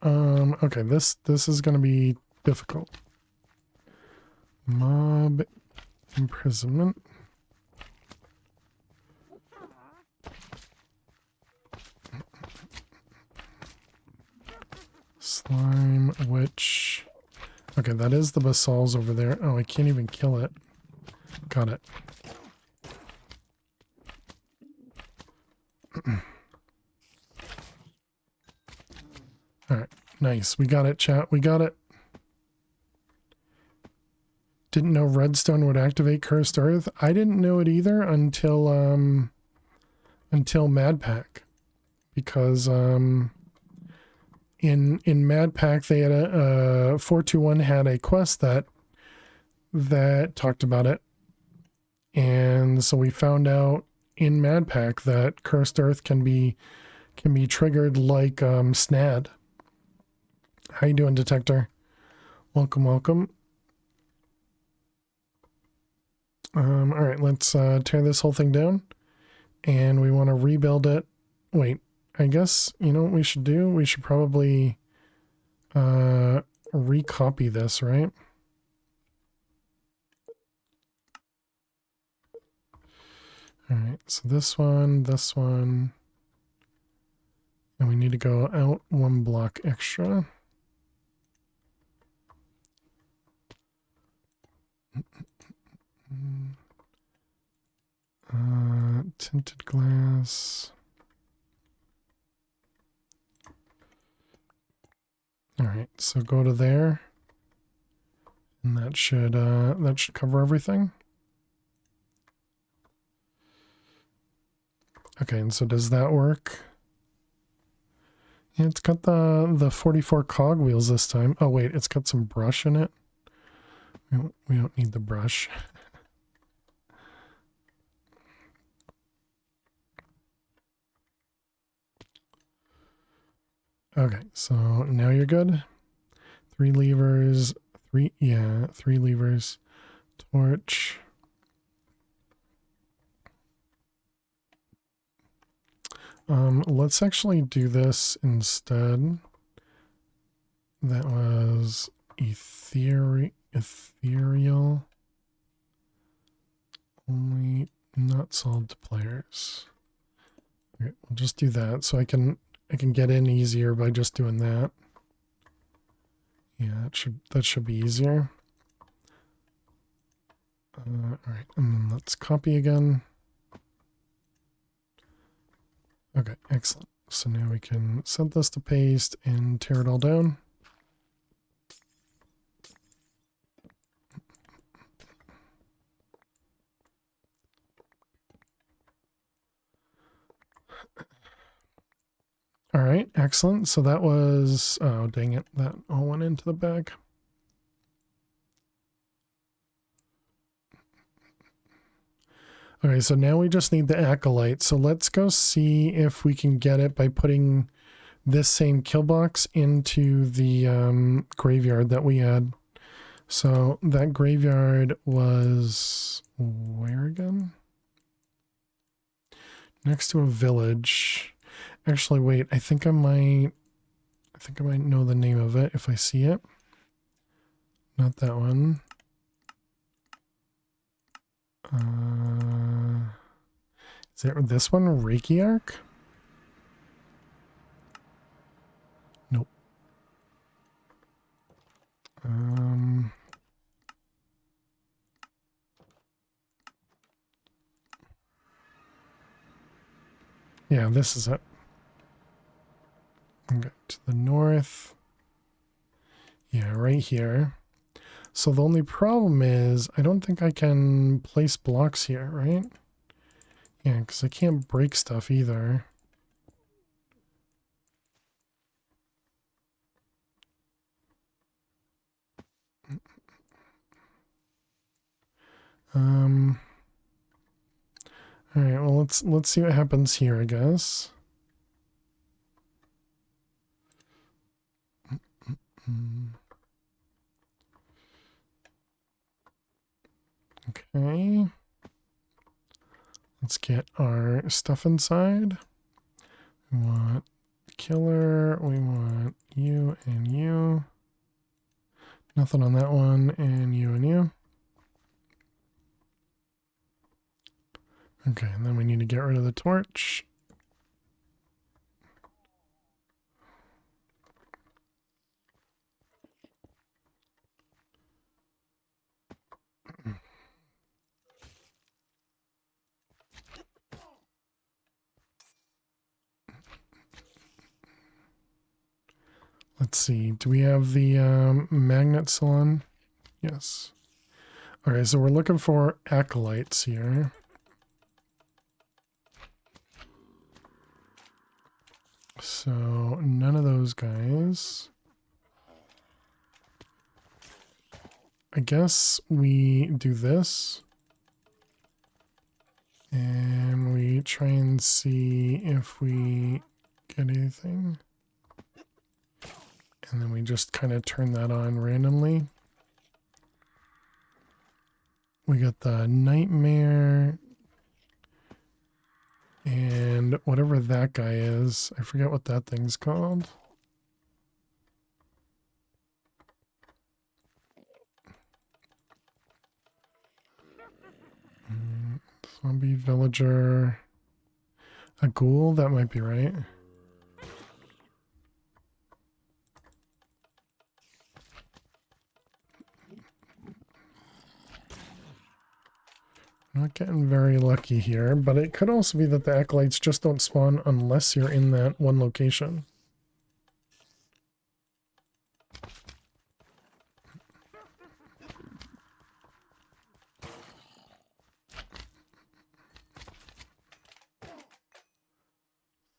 Okay, this is gonna be difficult. Mob imprisonment. Slime witch. Okay, that is the basal's over there. Oh, I can't even kill it. Got it. Alright, nice. We got it, chat. We got it. Didn't know redstone would activate cursed earth. I didn't know it either until Mad Pack. Because in Mad Pack they had a 421 had a quest that talked about it. And so we found out in Mad Pack that cursed earth can be triggered like SNAD. How you doing, Detector? Welcome, welcome. All right, let's tear this whole thing down, and we want to rebuild it. Wait, I guess you know what we should do? We should probably recopy this, right? All right, so this one, and we need to go out one block extra. Tinted glass. All right, so go to there, and that should cover everything. Okay, and so does that work? Yeah, it's got the 44 cog wheels this time. Oh wait, it's got some brush in it. We don't need the brush. Okay, so now you're good. 3 levers, 3 levers. Torch. Let's actually do this instead. That was ethereal. Only not sold to players. Okay, we'll just do that so I can get in easier by just doing that. Yeah, that should be easier. All right, and then let's copy again. Okay, excellent. So now we can set this to paste and tear it all down. All right, excellent. So that was, oh, dang it. That all went into the bag. Okay, so now we just need the acolyte. So let's go see if we can get it by putting this same kill box into the graveyard that we had. So that graveyard was where again? Next to a village. Actually, wait, I think I think I might know the name of it if I see it. Not that one. Is it this one? Reiki? Nope. Yeah, this is it. Okay, to the north. Yeah, right here. So the only problem is I don't think I can place blocks here, right? Yeah, because I can't break stuff either. All right, well let's see what happens here, I guess. Okay. Let's get our stuff inside. We want killer, we want you and you. Nothing on that one, and you and you. Okay, and then we need to get rid of the torch. Let's see, do we have the magnet salon? Yes. Okay, so we're looking for acolytes here. So none of those guys. I guess we do this. And we try and see if we get anything. And then we just kind of turn that on randomly. We got the nightmare. And whatever that guy is. I forget what that thing's called. Zombie villager. A ghoul? That might be right. Not getting very lucky here, but it could also be that the acolytes just don't spawn unless you're in that one location.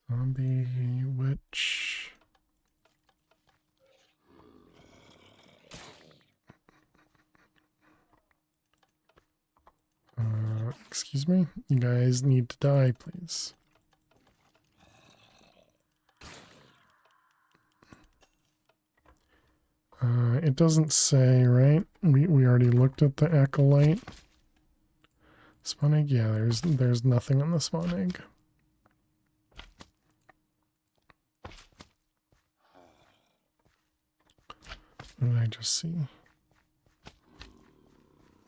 Zombie witch. Excuse me? You guys need to die, please. It doesn't say, right? We already looked at the acolyte. Spawn egg? Yeah, there's nothing on the spawn egg. What did I just see?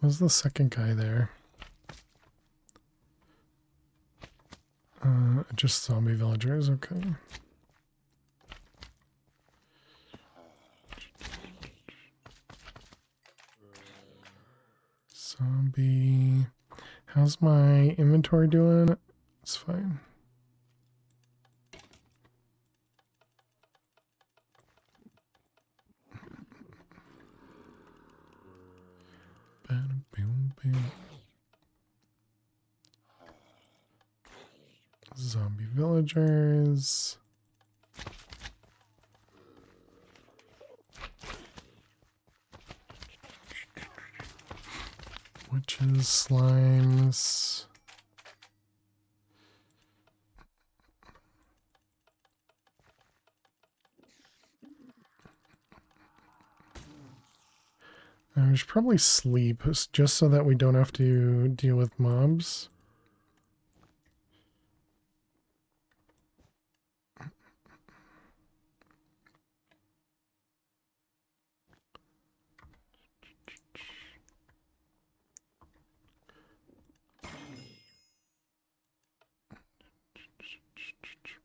Was the second guy there? Just zombie villagers, okay. Zombie. How's my inventory doing? It's fine. Zombie villagers. Witches, slimes. We should probably sleep just so that we don't have to deal with mobs.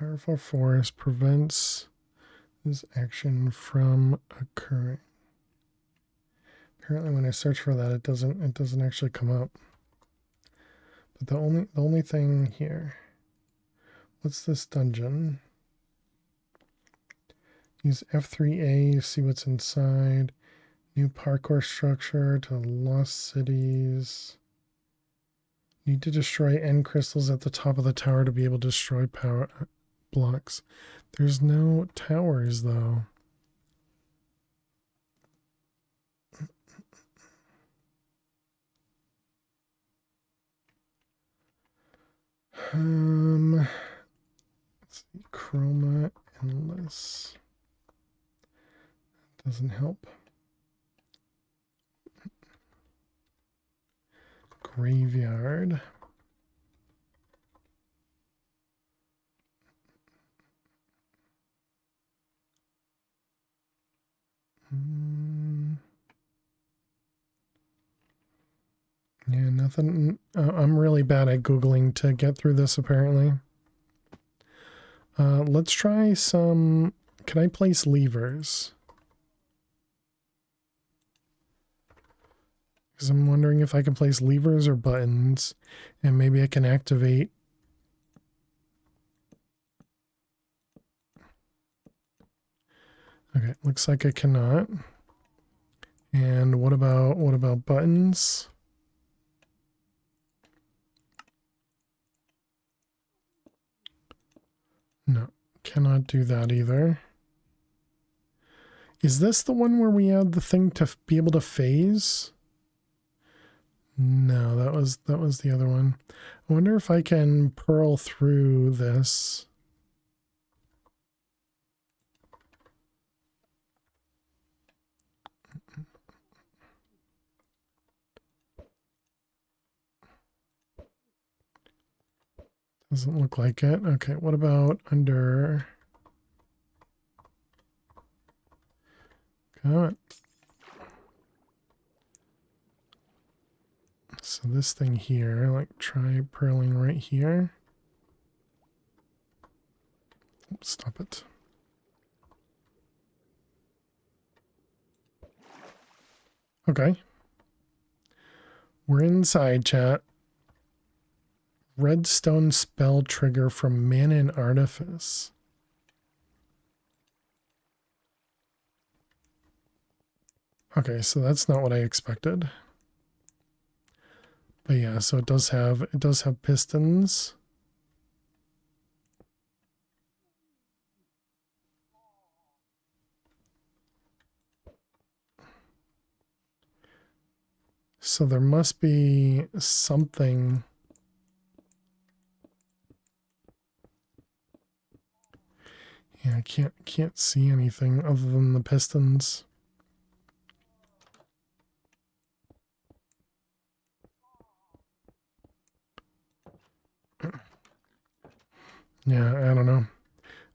Powerful force prevents this action from occurring. Apparently when I search for that it doesn't actually come up. But the only thing here. What's this dungeon? Use F3A, see what's inside. New parkour structure to lost cities. Need to destroy end crystals at the top of the tower to be able to destroy power blocks. There's no towers though. Let's see, Chroma Endless. Doesn't help. Graveyard. Yeah, nothing. I'm really bad at Googling to get through this, apparently. Let's try some... Can I place levers? Because I'm wondering if I can place levers or buttons, and maybe I can activate... Okay, looks like I cannot. And what about buttons? No, cannot do that either. Is this the one where we add the thing to be able to phase? No, that was the other one. I wonder if I can purl through this. Doesn't look like it. Okay, what about under... Come on. So this thing here, like try purling right here. Oops, stop it. Okay. We're inside, chat. Redstone spell trigger from Mana and Artifice. Okay, so that's not what I expected. But yeah, so it does have pistons. So there must be something. Yeah, I can't see anything other than the pistons. Yeah, I don't know.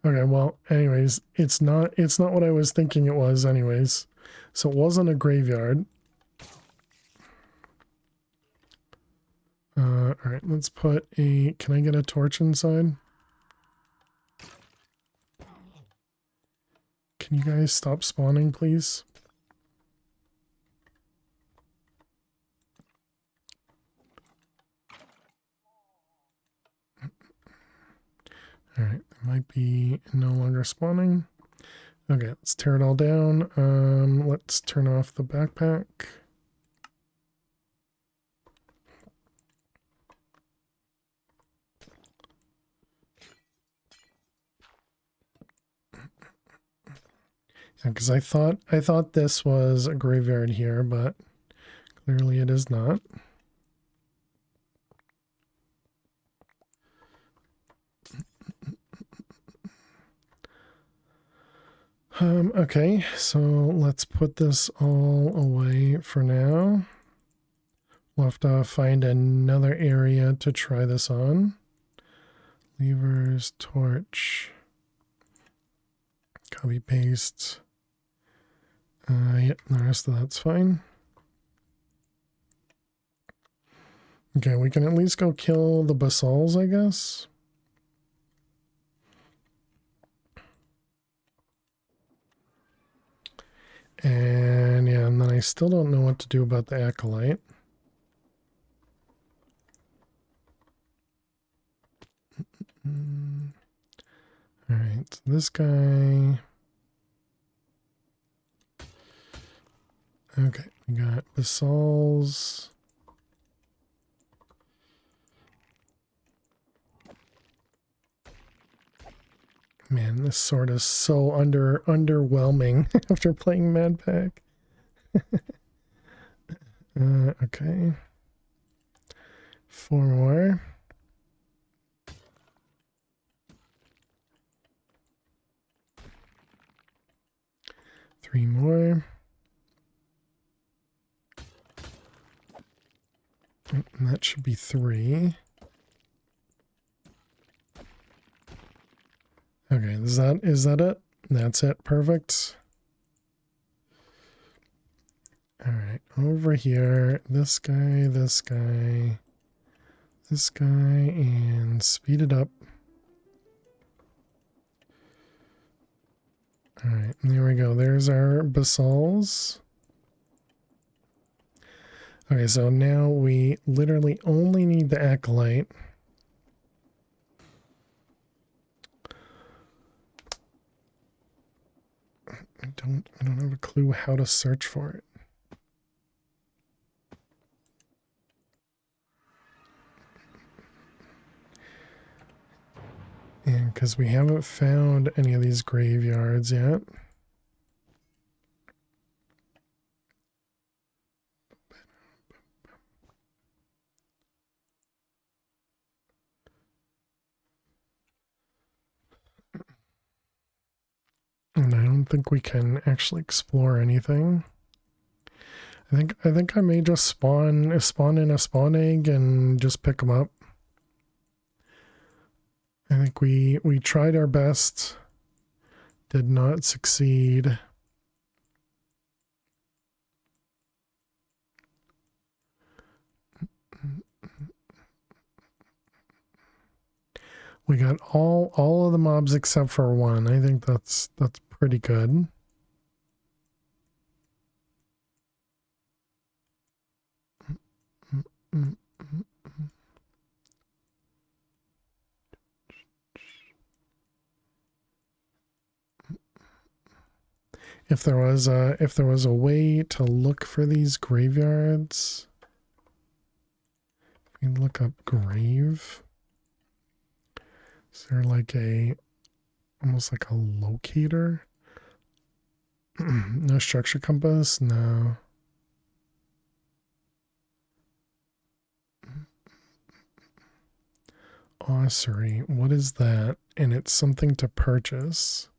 Okay, well, anyways, it's not what I was thinking it was anyways. So it wasn't a graveyard. All right, let's put a... Can I get a torch inside? Can you guys stop spawning, please? All right, it might be no longer spawning. Okay, let's tear it all down. Let's turn off the backpack. Yeah, because I thought this was a graveyard here, but clearly it is not. Okay, so let's put this all away for now. We'll have to find another area to try this on. Levers, torch, copy paste. Yep, the rest of that's fine. Okay, we can at least go kill the basals, I guess. And yeah, and then I still don't know what to do about the acolyte. All right, so this guy. Okay, we got basalts. Man, this sword is so underwhelming after playing Mad Pack. Okay. 4 more. Three more. Oh, and that should be 3. Okay, is that it? That's it. Perfect. All right, over here, this guy, this guy, this guy, and speed it up. All right, and there we go. There's our basalts. Okay, so now we literally only need the acolyte. I don't have a clue how to search for it. And because we haven't found any of these graveyards yet. And I don't think we can actually explore anything. I think I may just spawn in a spawn egg and just pick them up. I think we tried our best, did not succeed. We got all of the mobs except for one. I think that's pretty good. If there was a way to look for these graveyards, we can look up grave. Is there like almost like a locator? No structure compass? No. Ossuary. What is that? And it's something to purchase.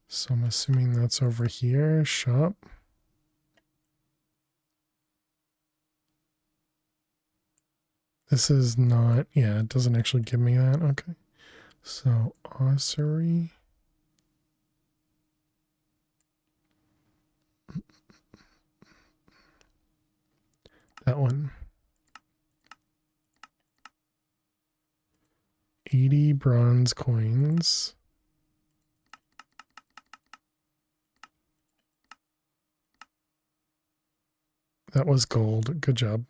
So I'm assuming that's over here. Shop. This is not, yeah, it doesn't actually give me that. Okay. So ossuary. That one. 80 bronze coins. That was gold. Good job.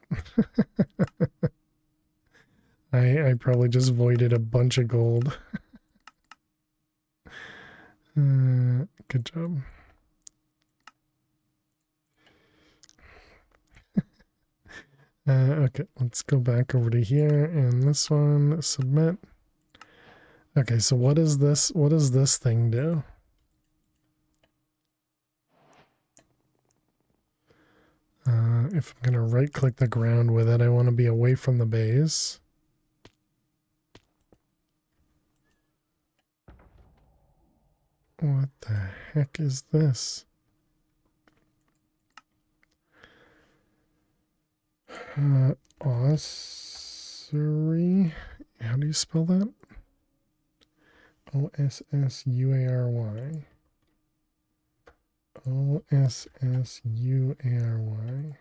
I probably just voided a bunch of gold. Good job. Okay, let's go back over to here and this one, submit. Okay, so what is this? What does this thing do? If I'm gonna right click the ground with it, I want to be away from the base. What the heck is this? Ossuary? How do you spell that? Ossuary. Ossuary.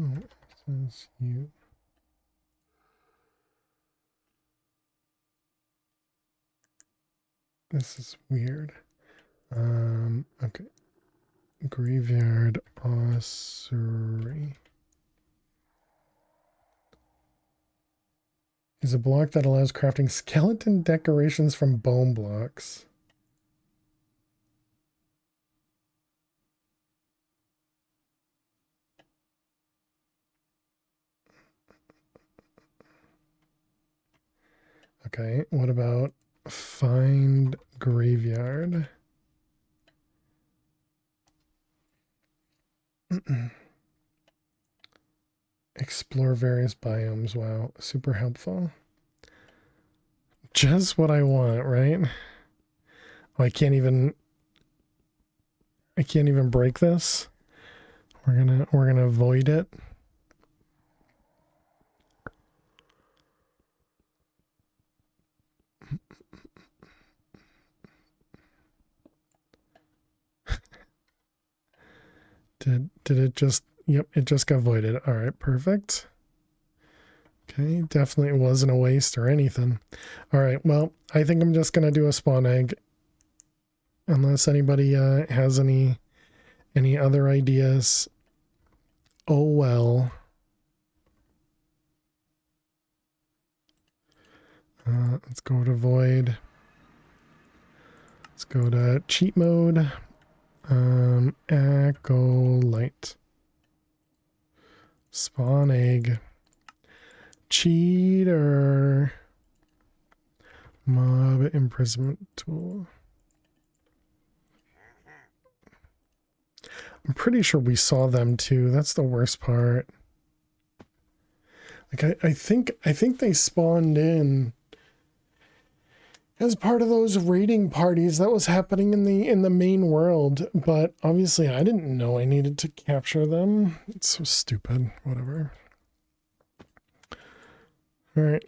Oh, it says you. This is weird. Okay. Graveyard ossuary is a block that allows crafting skeleton decorations from bone blocks. Okay, what about find graveyard? Explore various biomes. Wow, super helpful. Just what I want, right? Oh, I can't even break this. We're gonna avoid it. Did it just, yep, it just got voided. All right, perfect. Okay, definitely wasn't a waste or anything. All right, well, I think I'm just gonna do a spawn egg unless anybody has any other ideas. Oh well. Let's go to void. Let's go to cheat mode. Acolyte. Spawn egg. Cheater. Mob imprisonment tool. I'm pretty sure we saw them too. That's the worst part. Like I think they spawned in as part of those raiding parties that was happening in the main world, but obviously I didn't know I needed to capture them. It's so stupid. Whatever. All right,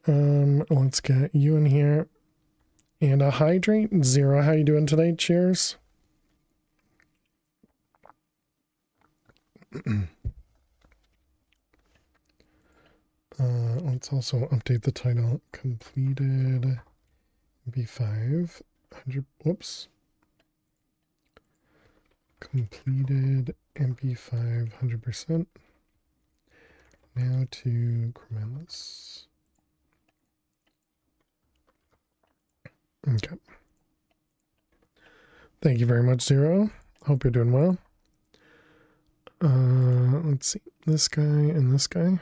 let's get you in here. And a hydrate. Zero, how you doing today? Cheers. Let's also update the title. Completed B5 100. Whoops. Completed MP5 100%. Now to Chroma Endless. Okay. Thank you very much, Zero. Hope you're doing well. Let's see. This guy and this guy.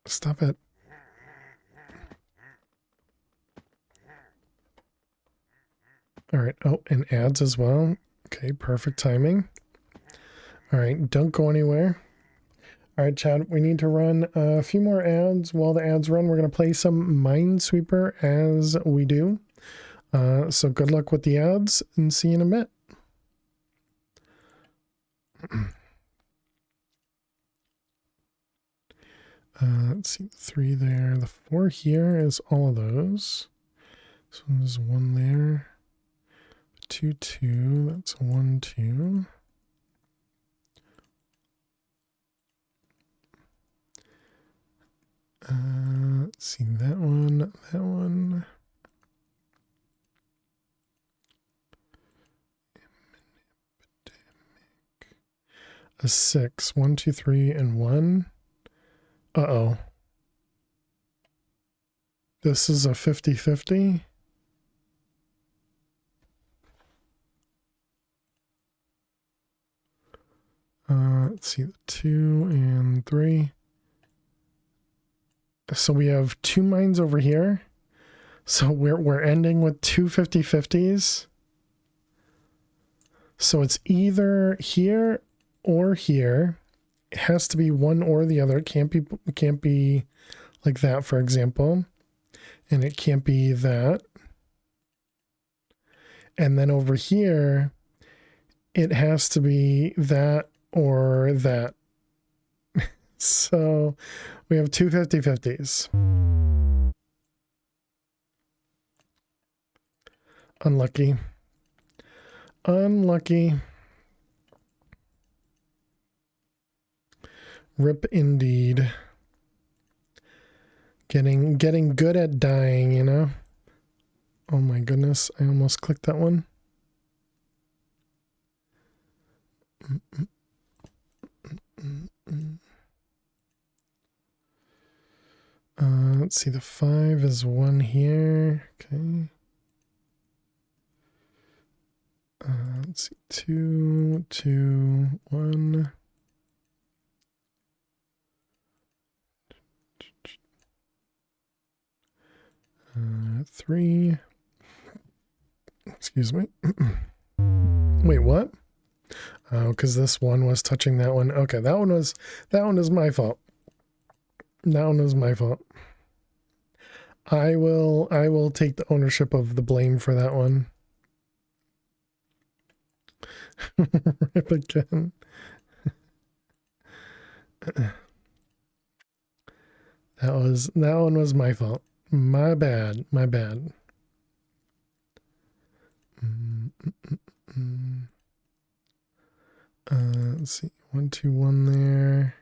Stop it. All right. Oh, and ads as well. Okay, perfect timing. All right, don't go anywhere. All right, Chad, we need to run a few more ads. While the ads run, we're going to play some Minesweeper as we do. So good luck with the ads and see you in a bit. Let's see, 3 there. The 4 here is all of those. So there's 1 there. 2, 2. That's 1, 2. Let's see, that one, that one. A 6. 1, 2, 3, and 1. Uh-oh. This is a 50-50. Let's see, 2 and 3. So we have 2 mines over here. So we're ending with 2 50-50s. So it's either here or here. It has to be one or the other. It can't be like that, for example. And it can't be that. And then over here, it has to be that or that. So we have 2 50-50s. Unlucky. Unlucky. Rip indeed. Getting good at dying, you know? Oh my goodness, I almost clicked that one. Let's see, the 5 is 1 here. Okay. Let's see, 2, 2, 1. Three. Excuse me. Wait, what? Oh, because this one was touching that one. Okay, that one is my fault. That one was my fault. I will take the ownership of the blame for that one. Rip again. That one was my fault. My bad. My bad. Let's see. 1, 2, 1 there.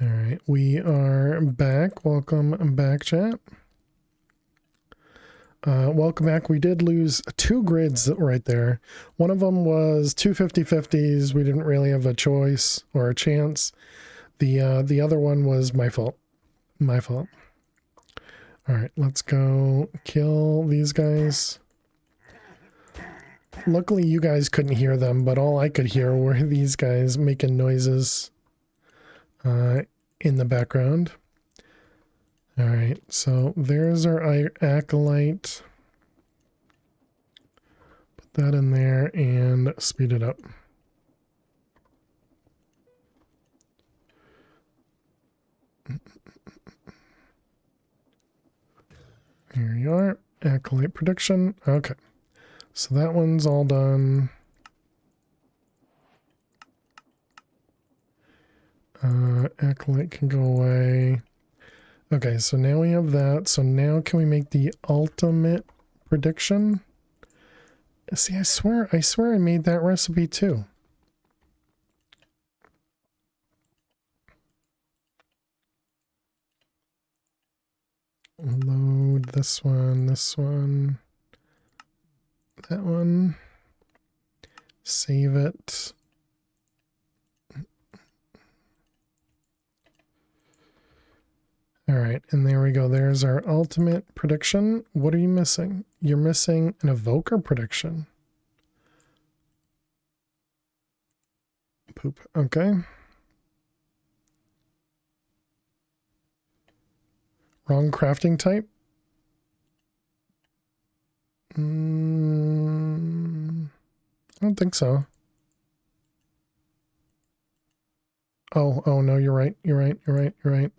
All right, we are back. Welcome back, chat. Welcome back. We did lose 2 grids right there. One of them was 2 50/50s. We didn't really have a choice or a chance. The other one was my fault. My fault. All right, let's go kill these guys. Luckily, you guys couldn't hear them, but all I could hear were these guys making noises in the background. All right, so there's our acolyte. Put that in there and speed it up. Here you are, acolyte prediction. Okay, so that one's all done. Acolyte can go away. Okay, so now we have that. So now can we make the ultimate prediction? See, I swear I made that recipe too. Load this one, that one. Save it. All right, and there we go. There's our ultimate prediction. What are you missing? You're missing an evoker prediction. Poop. Okay. Wrong crafting type. I don't think so. Oh no, you're right. You're right.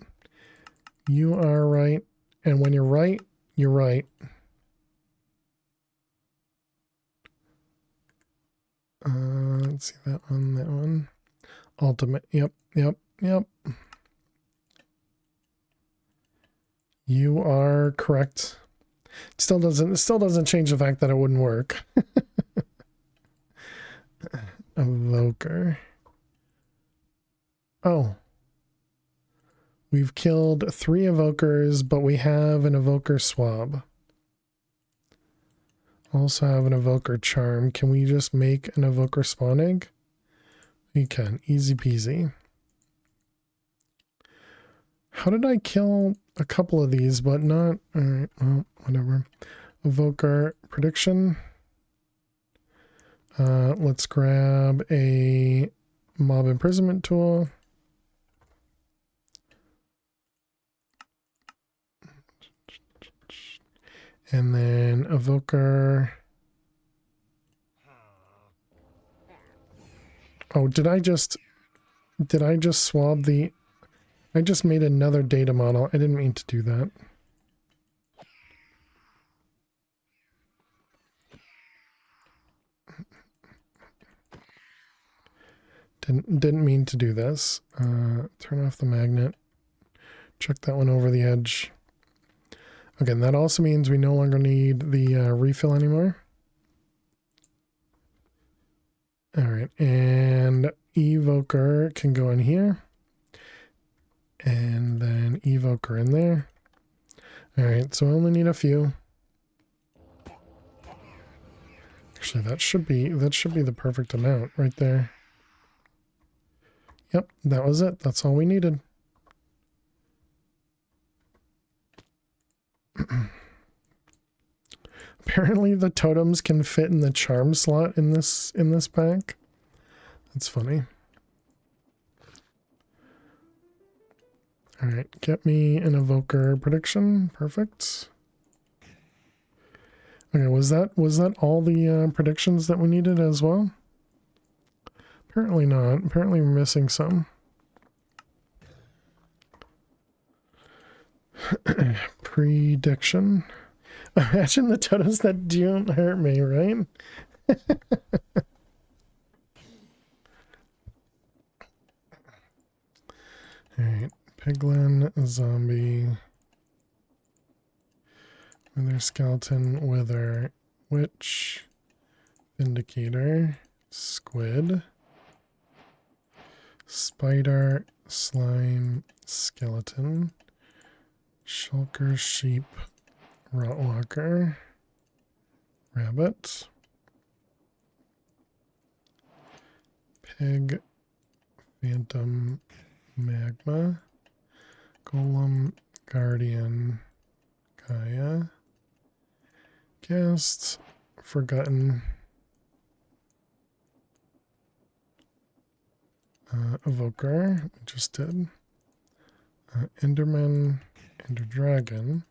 You are right. And when you're right, you're right. Let's see that one. Ultimate. Yep. You are correct. It still doesn't change the fact that it wouldn't work. Evoker. Oh. We've killed 3 evokers, but we have an evoker swab. Also have an evoker charm. Can we just make an evoker spawn egg? We can. Easy peasy. How did I kill a couple of these, but not... Alright, well, whatever. Evoker prediction. Let's grab a mob imprisonment tool. And then evoker. Oh, did I just swab the... I just made another data model. I didn't mean to do that. Didn't mean to do this. Turn off the magnet. Check that one over the edge. Okay, and that also means we no longer need the refill anymore. All right, and evoker can go in here. And then evoker in there. All right, so I only need a few. Actually, that should be the perfect amount right there. Yep, that was it. That's all we needed. Apparently the totems can fit in the charm slot in this pack. That's funny. All right, get me an evoker prediction. Perfect. Okay, was that all the predictions that we needed as well? Apparently not. Apparently we're missing some. Prediction. Imagine the totems that don't hurt me, right? Alright. Piglin, zombie. Wither skeleton, wither, witch, vindicator, squid, spider, slime, skeleton, shulker, sheep, rotwalker, rabbit, pig, phantom, magma, golem, guardian, Gaia, guest, forgotten, evoker, we just did, enderman, ender dragon,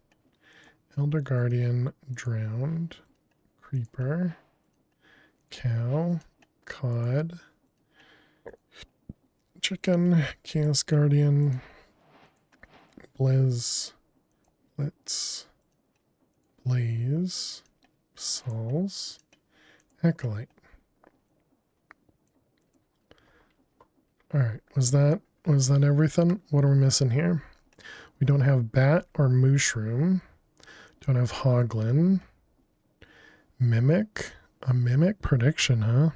elder guardian, drowned, creeper, cow, cod, chicken, chaos guardian, blizz, blitz, blaze, souls, acolyte. All right, was that everything? What are we missing here? We don't have bat or mushroom. Don't have hoglin. Mimic. A mimic prediction, huh?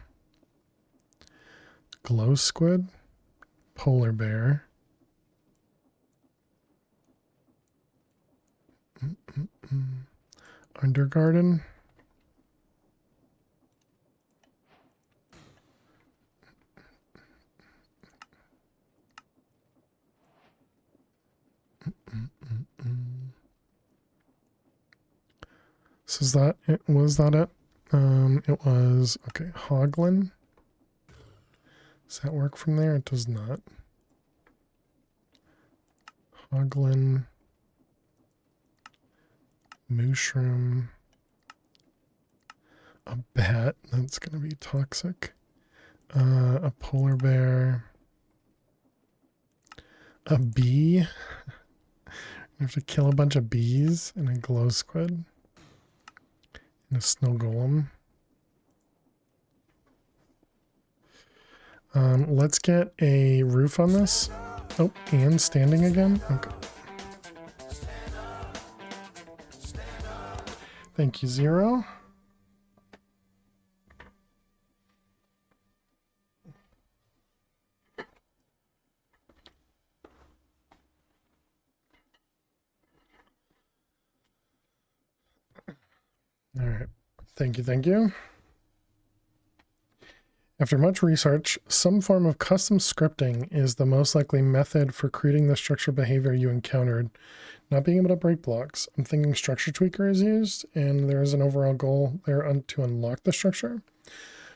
Glow squid. Polar bear. Undergarden. So is that it? Was that it? It was, okay, hoglin. Does that work from there? It does not. Hoglin. Mushroom. A bat. That's going to be toxic. A polar bear. A bee. We have to kill a bunch of bees and a glow squid. And a snow golem. Let's get a roof on this. Oh, and standing again? Okay. Thank you, Zero. All right. Thank you, thank you. After much research, some form of custom scripting is the most likely method for creating the structure behavior you encountered. Not being able to break blocks. I'm thinking structure tweaker is used, and there is an overall goal there to unlock the structure.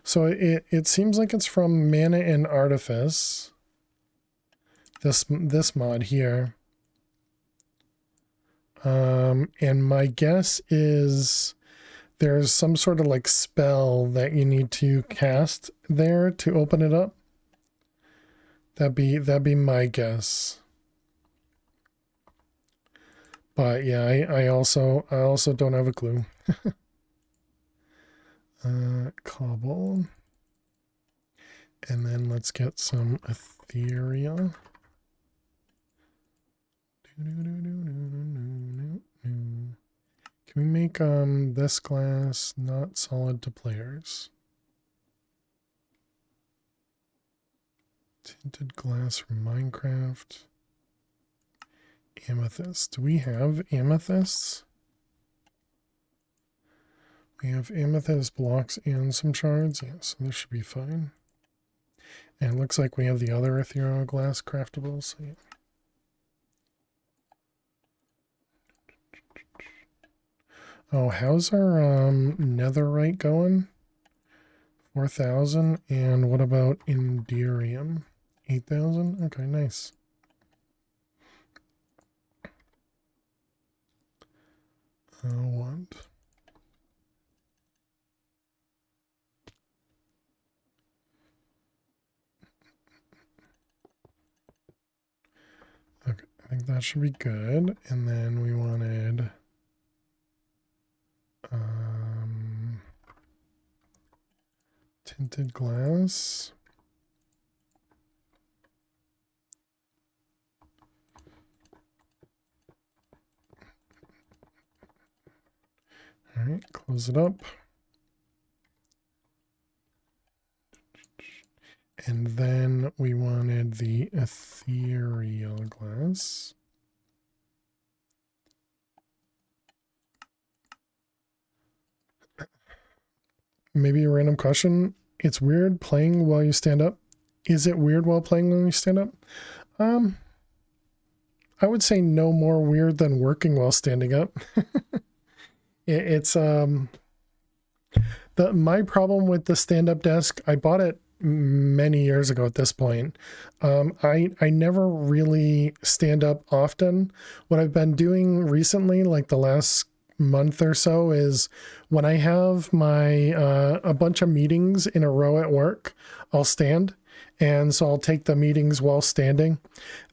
So it seems like it's from Mana and Artifice. This mod here. And my guess is there's some sort of like spell that you need to cast there to open it up. That'd be my guess. But yeah, I also don't have a clue. Cobble. And then let's get some ethereal. Can we make this glass not solid to players? Tinted glass from Minecraft. Amethyst. Do we have amethysts? We have amethyst blocks and some shards. Yeah, so this should be fine. And it looks like we have the other ethereal glass craftables. So yeah. Oh, how's our netherite going? 4,000. And what about Enderium? 8,000? Okay, nice. What? Okay, I think that should be good. And then we wanted tinted glass. All right, close it up. And then we wanted the ethereal glass. Maybe a random question. It's weird playing while you stand up. Is it weird while playing when you stand up? I would say no more weird than working while standing up. It's my problem with the stand-up desk, I bought it many years ago at this point. I never really stand up often. What I've been doing recently, like the last month or so, is when I have my a bunch of meetings in a row at work, I'll stand. And so I'll take the meetings while standing.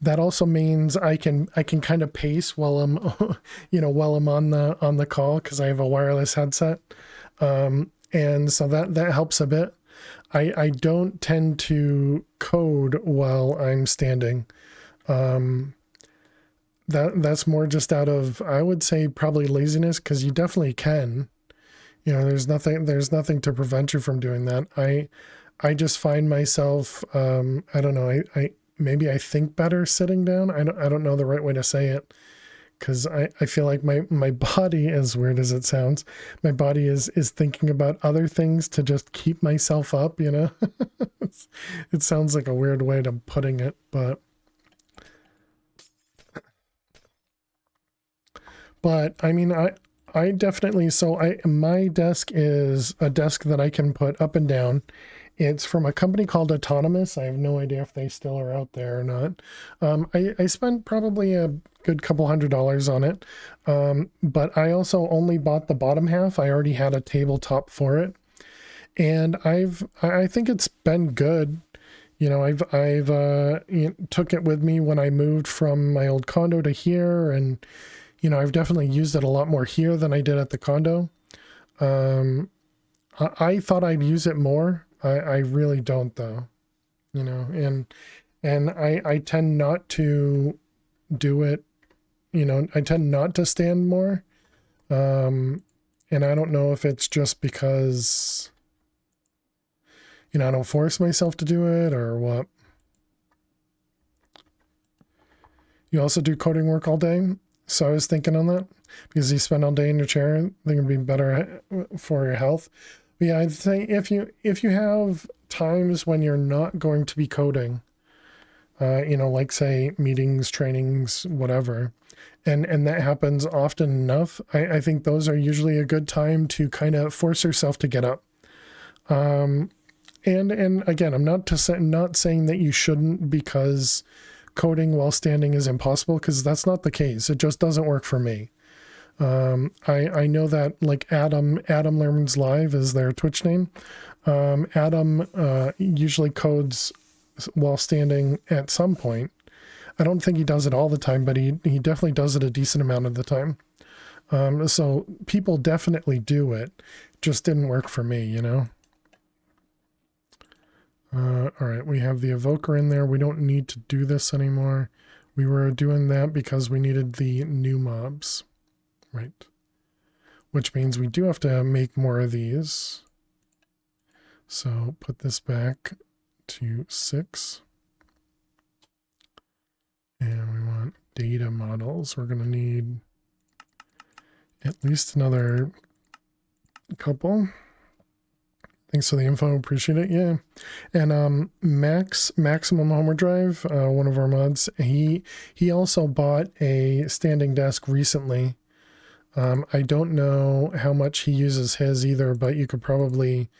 That also means I can kind of pace while I'm while I'm on the call, because I have a wireless headset. And so that helps a bit. I don't tend to code while I'm standing. That's more just out of, I would say, probably laziness, because you definitely can. There's nothing to prevent you from doing that. I just find myself, I don't know, I maybe I think better sitting down. I don't know the right way to say it, because I feel like my body, as weird as it sounds, my body is thinking about other things to just keep myself up, It sounds like a weird way to putting it, but I mean, I definitely, my desk is a desk that I can put up and down. It's from a company called Autonomous. I have no idea if they still are out there or not. I spent probably a good couple $100 on it. But I also only bought the bottom half. I already had a tabletop for it. And I think it's been good. I've took it with me when I moved from my old condo to here, and I've definitely used it a lot more here than I did at the condo. I thought I'd use it more. I really don't, though, and I tend not to do it. I tend not to stand more. And I don't know if it's just because, I don't force myself to do it or what. You also do coding work all day. So I was thinking on that, because you spend all day in your chair, I think it'd be better for your health. But yeah, I'd say if you have times when you're not going to be coding, like say meetings, trainings, whatever, and that happens often enough, I think those are usually a good time to kind of force yourself to get up. And again, I'm not saying that you shouldn't, because coding while standing is impossible, because that's not the case. It just doesn't work for me. I know that, like, Adam Learns Live is their Twitch name. Adam usually codes while standing at some point. I don't think he does it all the time, but he definitely does it a decent amount of the time. So people definitely do it. Just didn't work for me, All right, we have the evoker in there. We don't need to do this anymore. We were doing that because we needed the new mobs. Right. which means we do have to make more of these. So put this back to 6. And we want data models. We're going to need at least another couple. Thanks for the info. Appreciate it. Yeah. And Maximum Homer Drive, one of our mods, he also bought a standing desk recently. I don't know how much he uses his either, but you could probably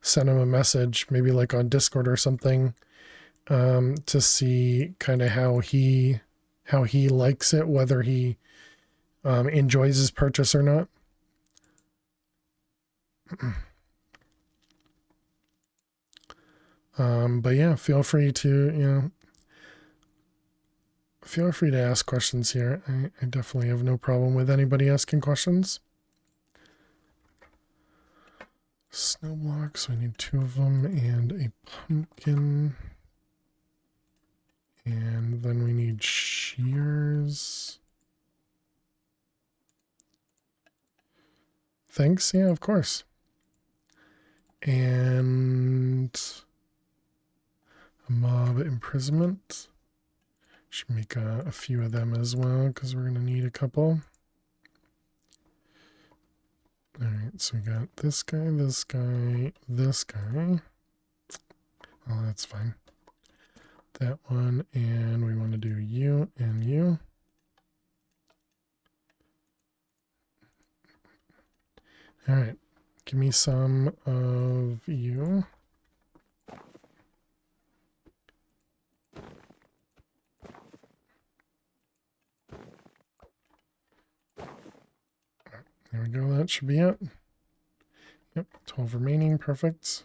send him a message, maybe like on Discord or something, to see kind of how he likes it, whether he enjoys his purchase or not. But yeah, feel free to ask questions here. I definitely have no problem with anybody asking questions. Snow blocks, we need 2 of them, and a pumpkin. And then we need shears. Thanks, yeah, of course. And a mob imprisonment. Should make a few of them as well, because we're going to need a couple. Alright, so we got this guy, this guy, this guy. Oh, that's fine. That one, and we want to do you and you. Alright, give me some of you. There we go, that should be it. Yep, 12 remaining, perfect.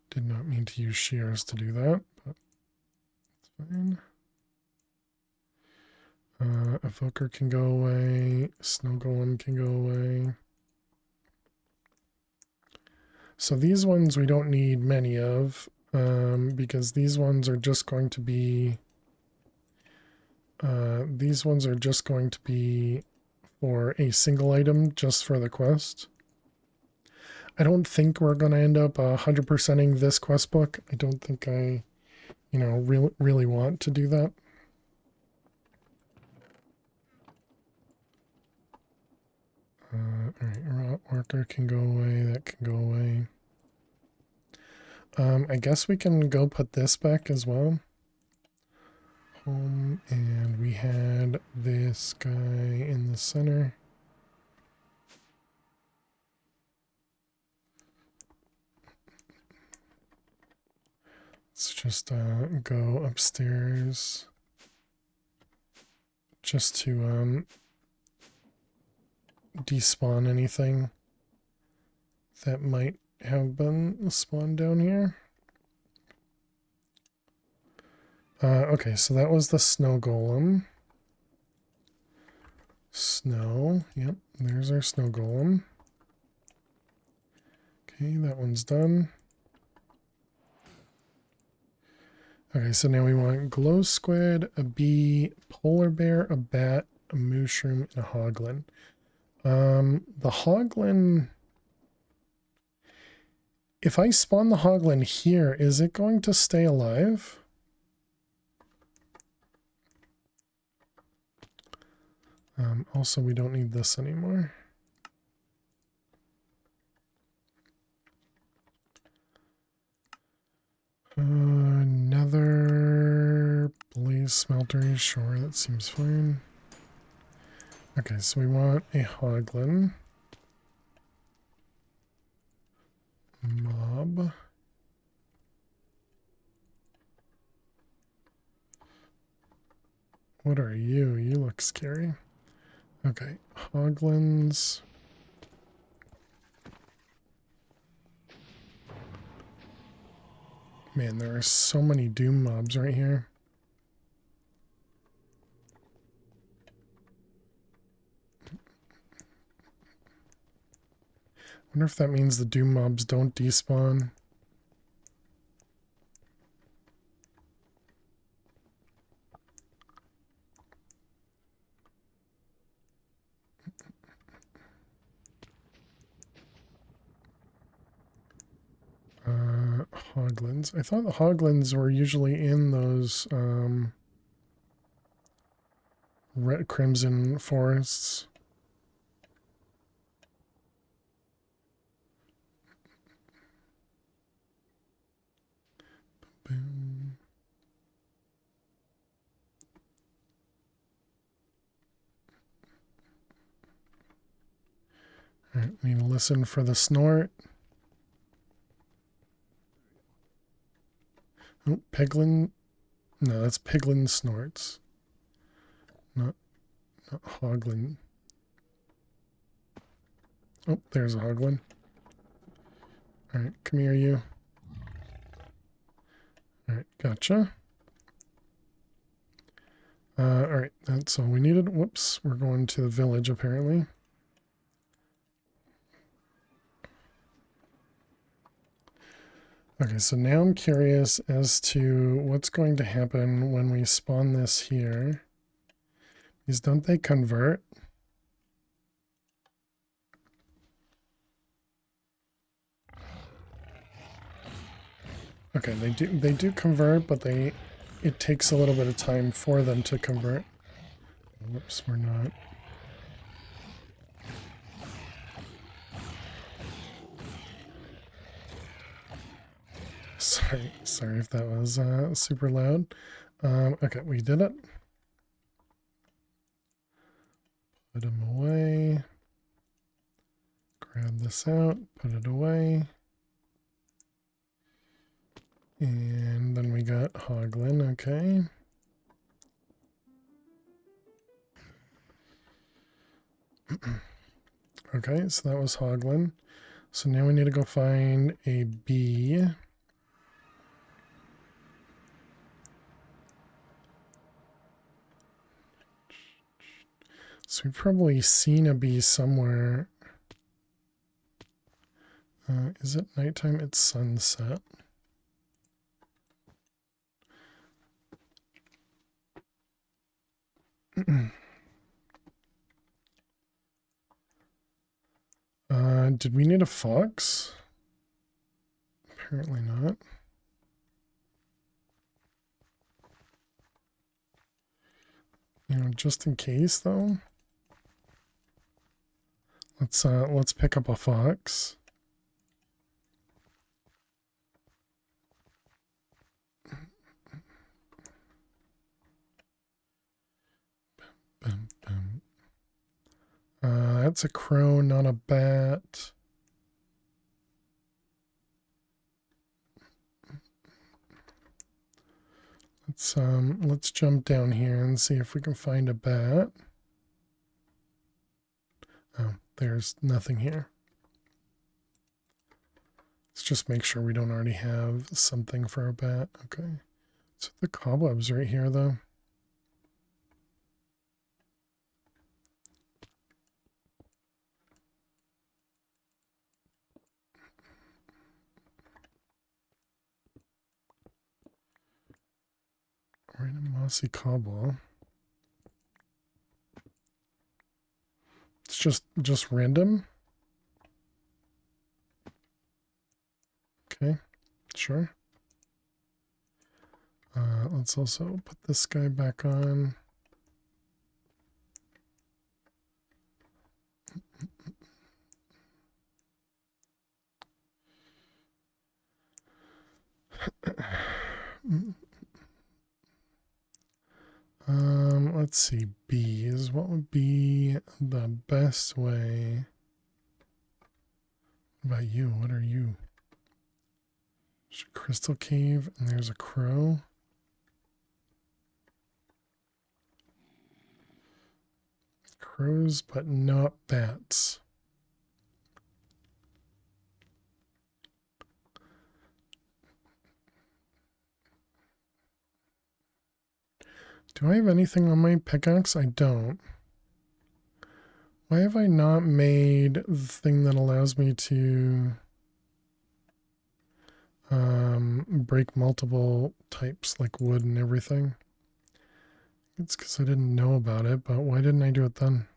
Did not mean to use shears to do that, but it's fine. Evoker can go away, Snow Golem can go away. So these ones we don't need many of, because these ones are just going to be for a single item, just for the quest. I don't think we're going to end up 100%ing this quest book. I don't think I, really want to do that. Alright, Rot Worker can go away, that can go away. I guess we can go put this back as well. Home, and we had this guy in the center. Let's just go upstairs just to despawn anything that might have been spawned down here. Okay, so that was the snow golem. Snow, yep, there's our snow golem. Okay, that one's done. Okay, so now we want glow squid, a bee, polar bear, a bat, a mushroom, and a hoglin. The hoglin, if I spawn the hoglin here, is it going to stay alive? Also, we don't need this anymore. Nether blaze smeltery, sure, that seems fine. Okay, so we want a hoglin. Mob. What are you? You look scary. Okay, hoglins. Man, there are so many doom mobs right here. Wonder if that means the doom mobs don't despawn. Hoglins. I thought the Hoglins were usually in those red crimson forests. Boom. All right, we need to listen for the snort. Oh, Peglin. No, that's Piglin snorts. Not Hoglin. Oh, there's a Hoglin. All right, come here, you. All right, gotcha. All right, that's all we needed. Whoops, we're going to the village apparently. Okay, so now I'm curious as to what's going to happen when we spawn this here. Because don't they convert? Okay, they do convert, but it takes a little bit of time for them to convert. Whoops, we're not. Sorry if that was super loud. Okay, we did it. Put them away. Grab this out, put it away. And then we got Hoglin, okay. Okay, so that was Hoglin. So now we need to go find a bee. So we've probably seen a bee somewhere. Is it nighttime? It's sunset. Did we need a fox? Apparently not. You know, just in case though. Let's pick up a fox. Bum, bum. That's a crow, not a bat. Let's jump down here and see if we can find a bat. Oh, there's nothing here. Let's just make sure we don't already have something for a bat. Okay. So the cobwebs right here though. Random mossy cobble. It's just random. Okay, sure. Let's also put this guy back on. Let's see, bees. What would be the best way? What about you? What are you? There's a crystal cave and there's a crow. Crows, but not bats. Do I have anything on my pickaxe? I don't. Why have I not made the thing that allows me to break multiple types like wood and everything? It's because I didn't know about it, but why didn't I do it then?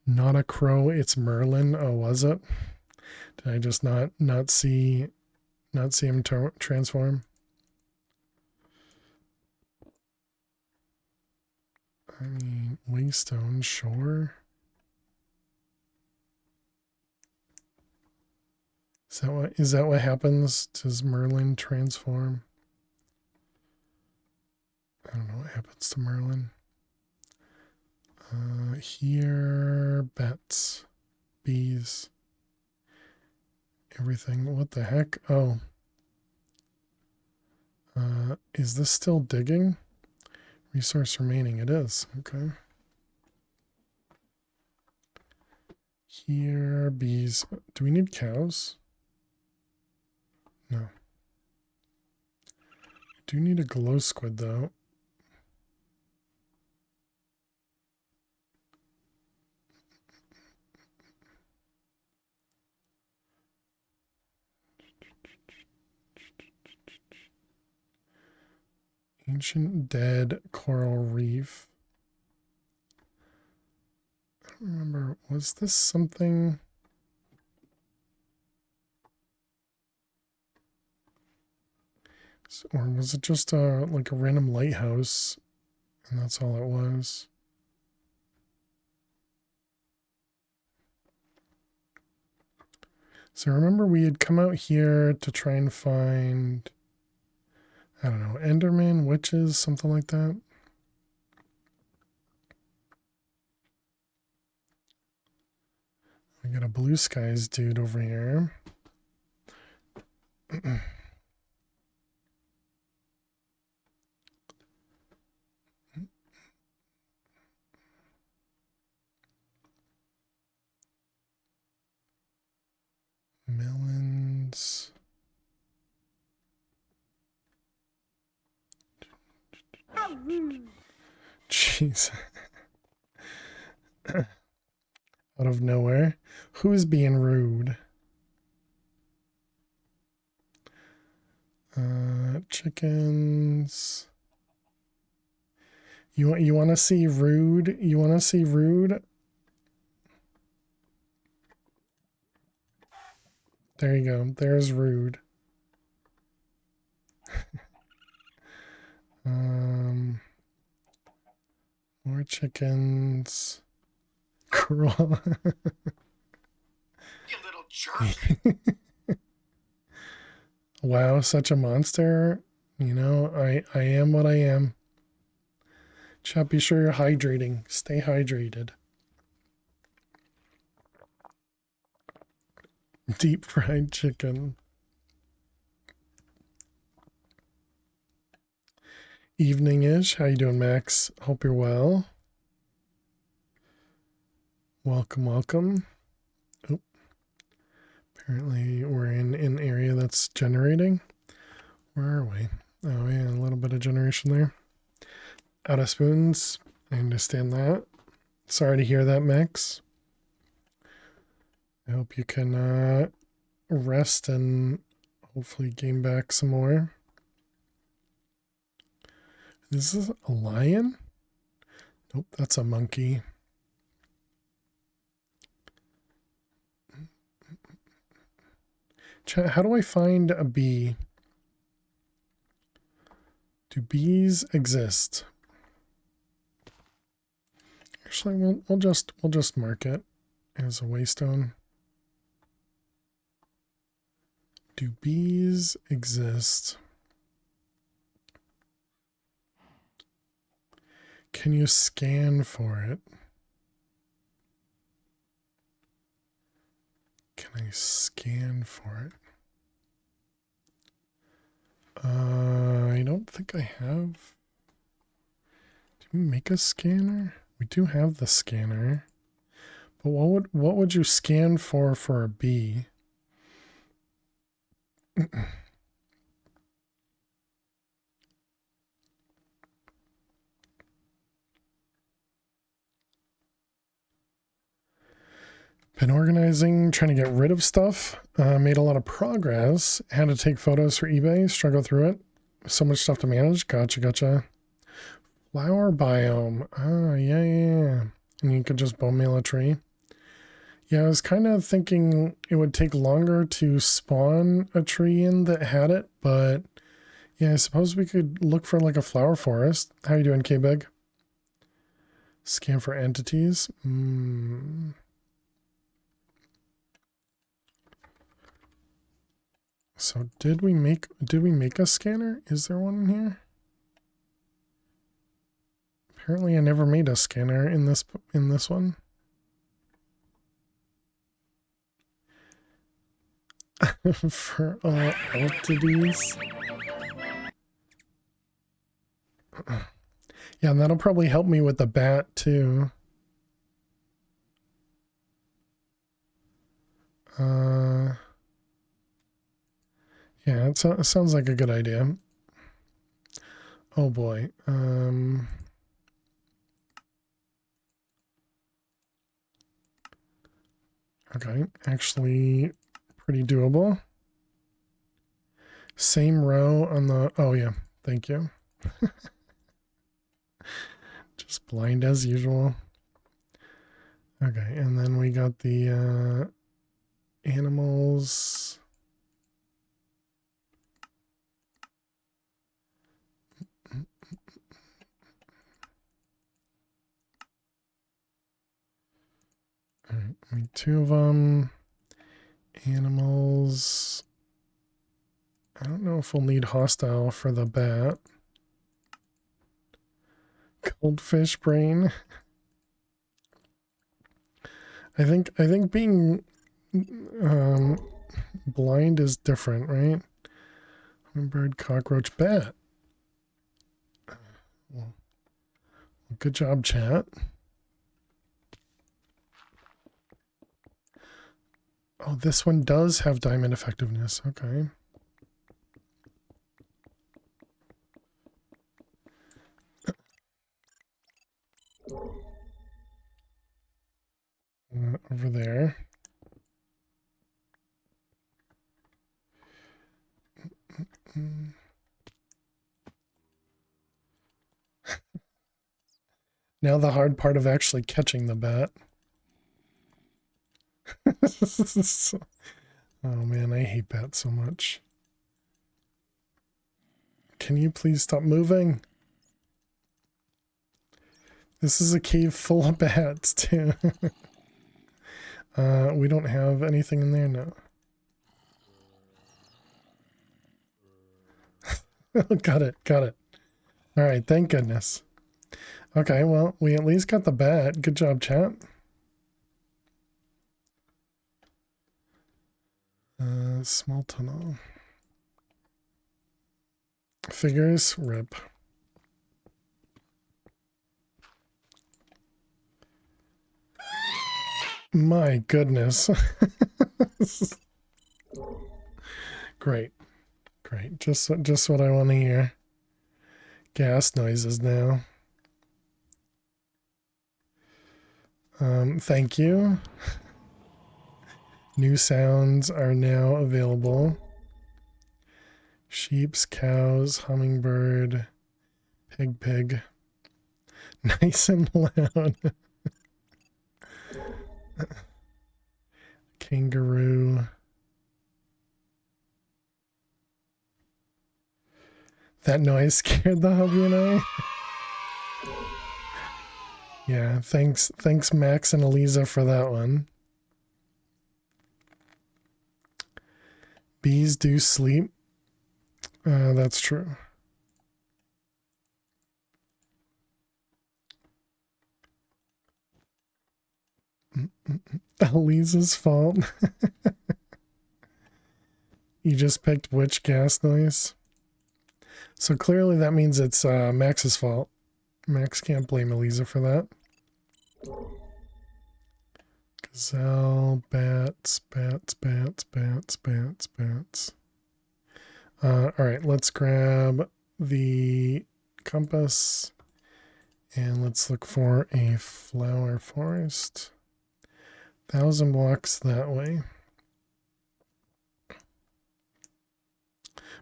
Not a crow, it's Merlin. Oh, was it? Did I just not see not see him transform. I mean, Wingstone, sure. Is that what happens? Does Merlin transform? I don't know what happens to Merlin. Here, bats, bees, everything. What the heck? Oh. Is this still digging? Resource remaining. It is. Okay. Here, bees. Do we need cows? No. Do need a glow squid though. Ancient dead coral reef. I don't remember. Was this something? Or was it just like a random lighthouse and that's all it was? So I remember we had come out here to try and find, I don't know, Enderman, witches, something like that. We got a blue skies dude over here. Melons. Jeez. Out of nowhere. Who's being rude? Chickens. You want to see rude? You want to see rude? There you go. There's rude. More chickens. Crawl. You little jerk. Wow, such a monster. You know, I am what I am. Chat, be sure you're hydrating. Stay hydrated. Deep fried chicken. Evening-ish. How you doing, Max? Hope you're well. Welcome, welcome. Oh, apparently we're in an area that's generating. Where are we? Oh yeah, a little bit of generation there. Out of spoons. I understand that. Sorry to hear that, Max. I hope you can rest and hopefully gain back some more. Is this a lion? Nope, that's a monkey. Chat, how do I find a bee? Do bees exist? Actually, we'll just mark it as a waystone. Do bees exist? Can you scan for it? Can I scan for it? I don't think I have. Do we make a scanner? We do have the scanner. But what would you scan for a bee? Been organizing, trying to get rid of stuff. Made a lot of progress. Had to take photos for eBay, struggle through it. So much stuff to manage. Gotcha. Flower biome. Ah, yeah. And you could just bone meal a tree. Yeah, I was kind of thinking it would take longer to spawn a tree in that had it, but yeah, I suppose we could look for like a flower forest. How you doing, K-Beg? Scan for entities. So did we make a scanner? Is there one in here? Apparently I never made a scanner in this one. For all entities. Yeah, and that'll probably help me with the bat too. Yeah, it sounds like a good idea. Oh boy. Okay, actually pretty doable. Same row on the, oh yeah, thank you. Just blind as usual. Okay, and then we got the animals. All right, we need 2 of them. Animals. I don't know if we'll need hostile for the bat. Goldfish brain. I think being blind is different, right? Bird, cockroach, bat. Well, good job, chat. Oh, this one does have diamond effectiveness. Okay. Over there. Now the hard part of actually catching the bat. Oh man, I hate bats so much. Can you please stop moving? This is a cave full of bats too. We don't have anything in there now. Got it. All right, thank goodness. Okay, well, we at least got the bat. Good job, chat. Small tunnel. Figures, rip. My goodness. Great. Just what I want to hear. Gas noises now. Thank you. New sounds are now available. Sheeps, cows, hummingbird, pig. Nice and loud. Kangaroo. That noise scared the hubby and I. Yeah, thanks Max and Eliza for that one. Bees do sleep. That's true. Eliza's fault. You just picked which gas noise? So clearly that means it's Max's fault. Max can't blame Eliza for that. Gazelle, bats. Alright, let's grab the compass and let's look for a flower forest. 1,000 blocks that way.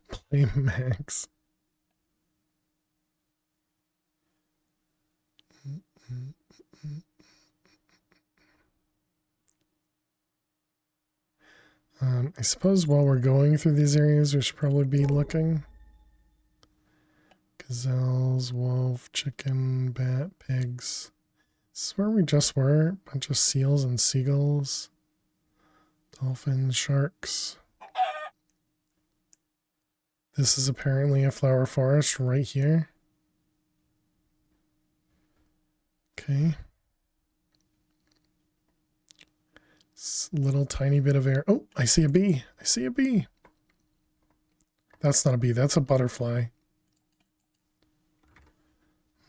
Play Max. I suppose while we're going through these areas, we should probably be looking. Gazelles, wolf, chicken, bat, pigs. This is where we just were. Bunch of seals and seagulls. Dolphins, sharks. This is apparently a flower forest right here. Okay. Little tiny bit of air. Oh, I see a bee. I see a bee. That's not a bee. That's a butterfly.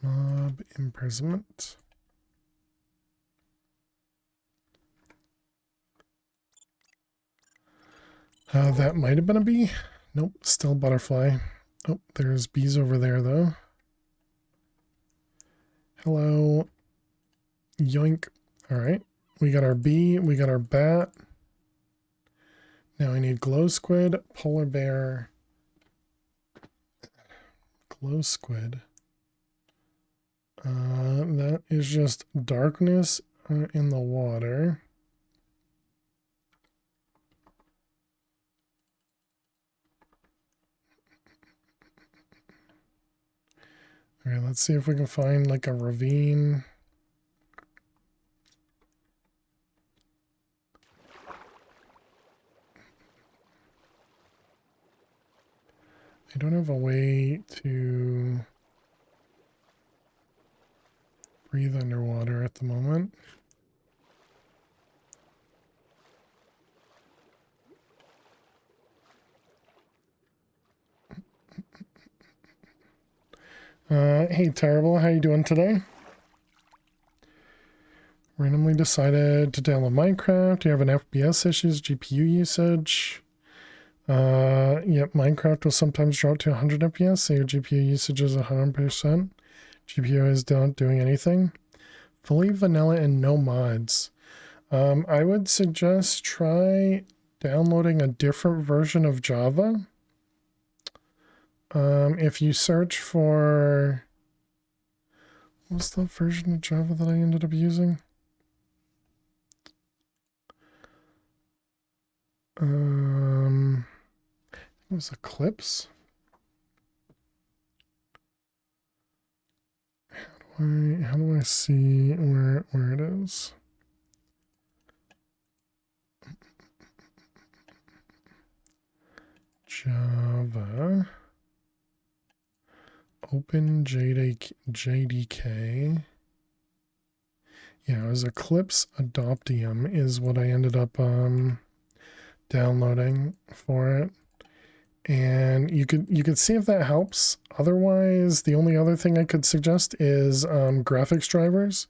Mob imprisonment. That might have been a bee. Nope, still butterfly. Oh, there's bees over there, though. Hello. Yoink. All right. We got our bee. We got our bat. Now I need glow squid, polar bear. Glow squid. That is just darkness in the water. Okay, let's see if we can find like a ravine. I don't have a way to breathe underwater at the moment. Hey, Terrible, how you doing today? Randomly decided to download Minecraft. Do you have an FPS issues, GPU usage? Yep, Minecraft will sometimes drop to 100 FPS, so your GPU usage is 100%. GPU is not doing anything. Fully vanilla and no mods. I would suggest try downloading a different version of Java. If you search for... What's the version of Java that I ended up using? It was Eclipse. How do I see where it is? Java. Open JDK. Yeah, it was Eclipse Adoptium is what I ended up downloading for it. And you could see if that helps. Otherwise, the only other thing I could suggest is graphics drivers.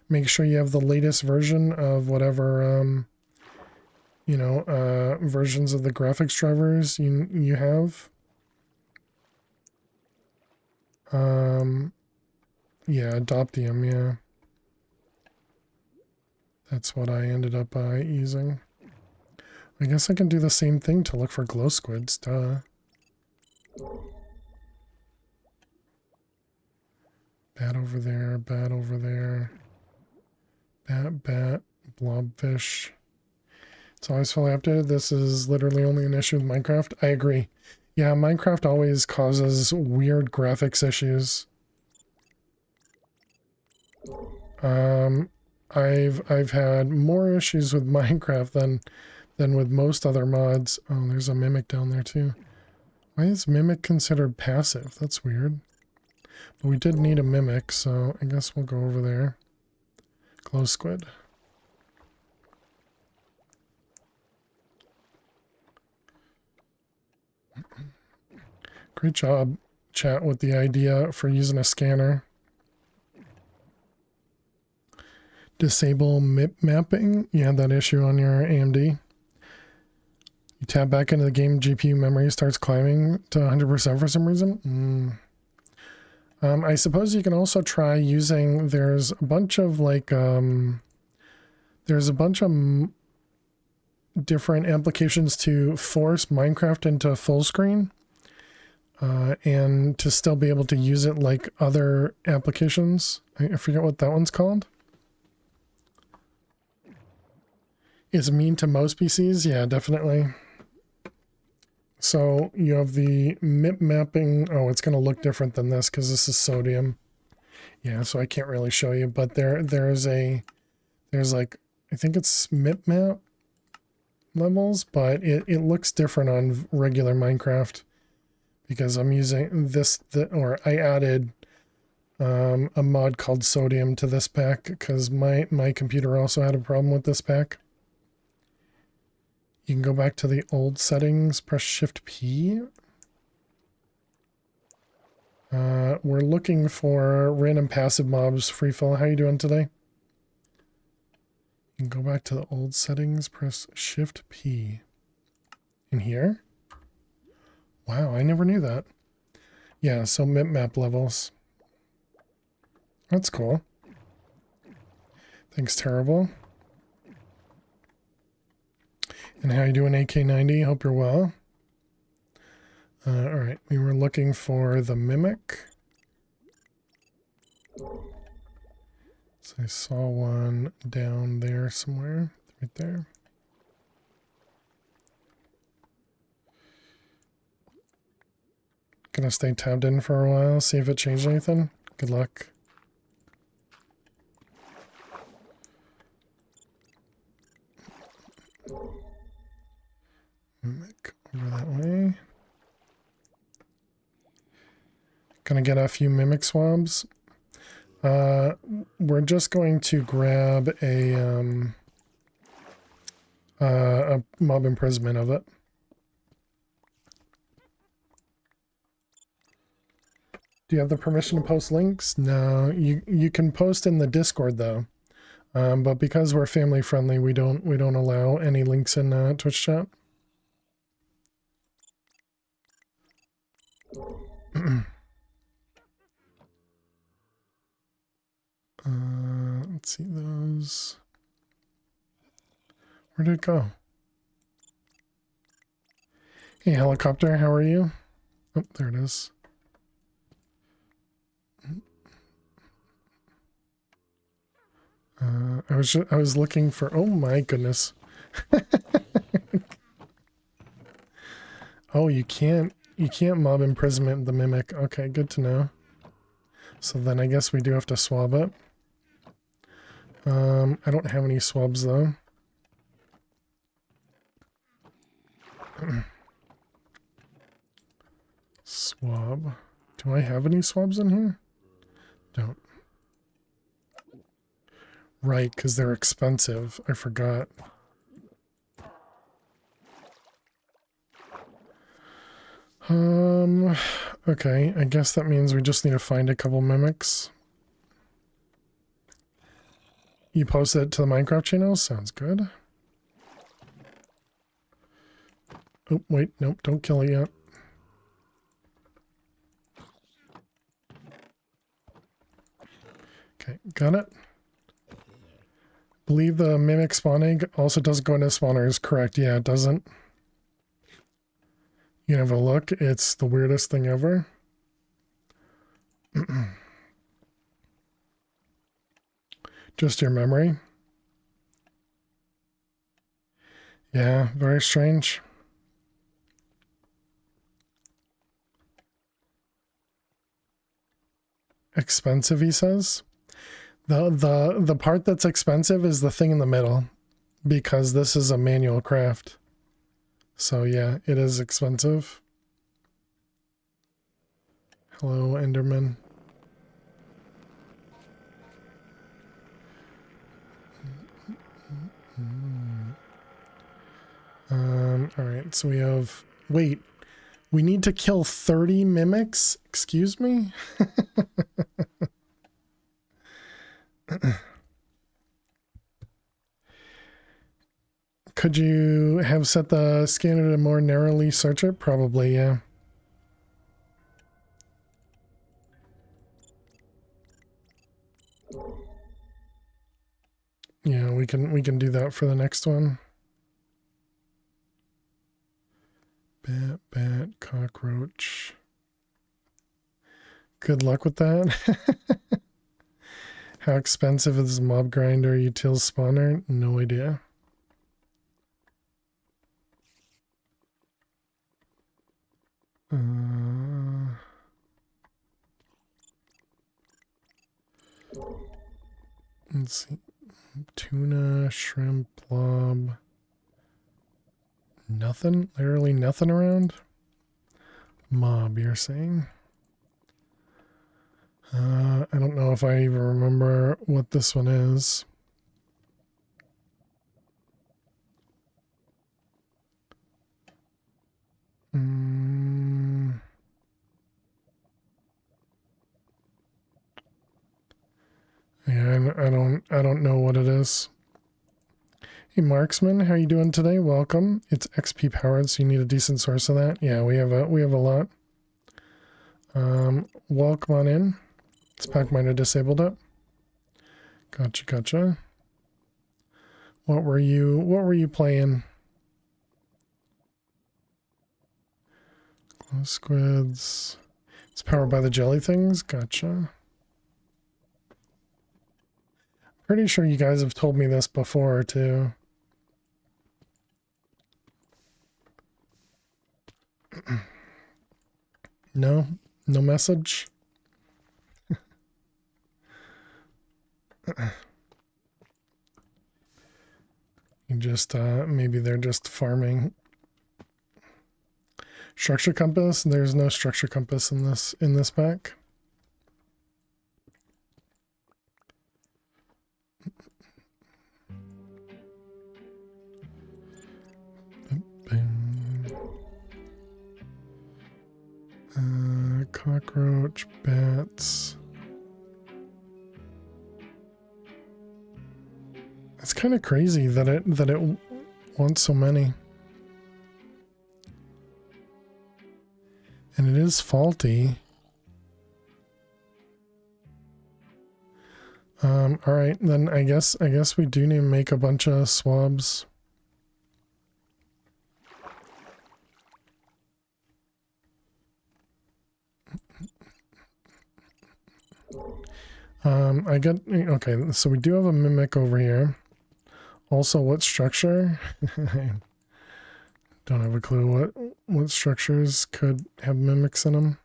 Make sure you have the latest version of whatever versions of the graphics drivers you have. Yeah, Adoptium, yeah. That's what I ended up using. I guess I can do the same thing to look for glow squids, duh. Bat over there, bat over there. Bat, blobfish. It's always fully updated. This is literally only an issue with Minecraft. I agree. Yeah, Minecraft always causes weird graphics issues. I've had more issues with Minecraft than with most other mods. Oh, there's a mimic down there too. Why is mimic considered passive? That's weird. But we did need a mimic, so I guess we'll go over there. Glow squid. Great job, chat, with the idea for using a scanner. Disable MIP mapping. You had that issue on your AMD. You tap back into the game, GPU memory starts climbing to 100% for some reason. I suppose you can also try using, there's a bunch of different applications to force Minecraft into full screen. And to still be able to use it like other applications. I forget what that one's called. Is mean to most PCs? Yeah, definitely. So you have the MIP mapping. Oh, it's going to look different than this because this is sodium. Yeah, so I can't really show you, but there's like, I think it's MIP map levels, but it looks different on regular Minecraft because I'm using or I added a mod called sodium to this pack because my computer also had a problem with this pack. You can go back to the old settings, press Shift P. We're looking for random passive mobs. Free fill. How you doing today? You can go back to the old settings, press Shift P. In here? Wow, I never knew that. Yeah, so map levels. That's cool. Thanks, Terrible. And how you doing, AK90? Hope you're well. Alright, we were looking for the Mimic. So I saw one down there somewhere. Right there. Gonna stay tabbed in for a while, see if it changed anything. Good luck. Mimic over that way. Gonna get a few mimic swabs. We're just going to grab a mob imprisonment of it. Do you have the permission to post links? No, you can post in the Discord though. But because we're family friendly, we don't allow any links in Twitch chat. Let's see those. Where did it go? Hey, helicopter, how are you? Oh, there it is. I was looking for. Oh my goodness. Oh, you can't mob imprisonment the mimic. Okay, good to know. So then I guess we do have to swab it. I don't have any swabs though. Swab. Do I have any swabs in here? Don't. Right, because they're expensive. I forgot. Okay, I guess that means we just need to find a couple mimics. You posted it to the Minecraft channel? Sounds good. Oh, wait, nope, don't kill it yet. Okay, got it. Believe the mimic spawn egg also doesn't go into spawners. Correct, yeah, it doesn't. You have a look, it's the weirdest thing ever. Just your memory. Yeah, very strange. Expensive, he says. The part that's expensive is the thing in the middle, because this is a manual craft. So yeah, it is expensive. Hello, Enderman. Alright, so we have... Wait, we need to kill 30 mimics? Excuse me? Could you have set the scanner to more narrowly search it? Probably, yeah. Yeah, we can do that for the next one. Bat, cockroach. Good luck with that. How expensive is mob grinder util spawner? No idea. let's see. Tuna, shrimp, blob. Nothing? Literally nothing around? Mob, you're saying? I don't know if I even remember what this one is. Yeah, I don't know what it is. Hey Marksman, how you doing today? Welcome. It's XP powered, so you need a decent source of that. Yeah, we have a lot. Welcome on in. It's Packminer disabled it. Gotcha. What were you playing? Glow squids. It's powered by the jelly things. Gotcha. Pretty sure you guys have told me this before too. No message. You just maybe they're just farming. Structure compass. There's no structure compass in this pack. Cockroach, bats. It's kind of crazy that it wants so many. And it is faulty. All right, then I guess we do need to make a bunch of swabs. Okay, so we do have a mimic over here. Also, what structure? I don't have a clue what structures could have mimics in them.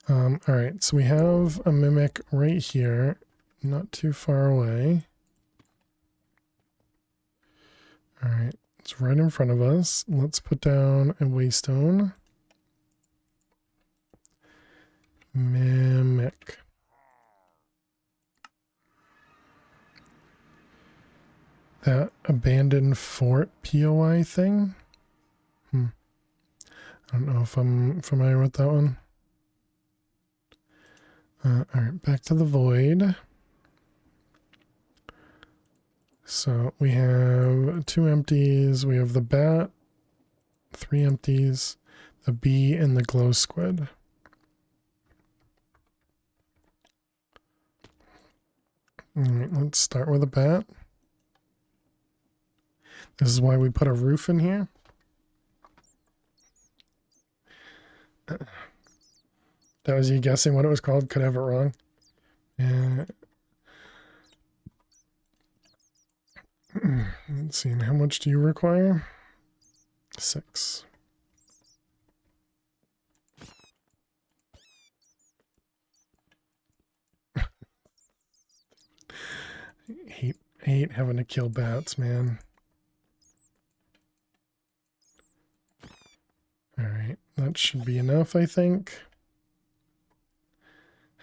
All right, so we have a mimic right here, not too far away. All right, it's right in front of us. Let's put down a waystone. Mimic. That abandoned fort POI thing? I don't know if I'm familiar with that one. Alright, back to the void. So we have 2 empties. We have the bat, 3 empties, the bee, and the glow squid. Alright, let's start with a bat. This is why we put a roof in here. That was you guessing what it was called. Could have it wrong. Yeah. Let's see. How much do you require? 6. I hate having to kill bats, man. Alright, that should be enough, I think.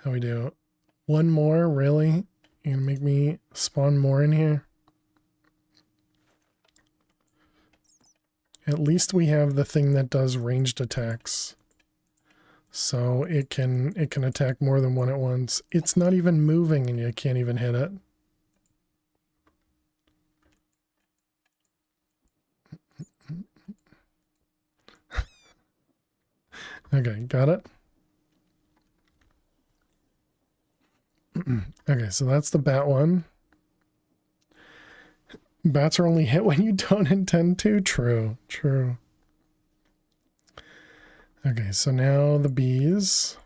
How we do? 1 more, really? You're gonna make me spawn more in here? At least we have the thing that does ranged attacks. So it can attack more than one at once. It's not even moving and you can't even hit it. Okay, got it. Okay, so that's the bat one. Bats are only hit when you don't intend to. True. Okay, so now the bees.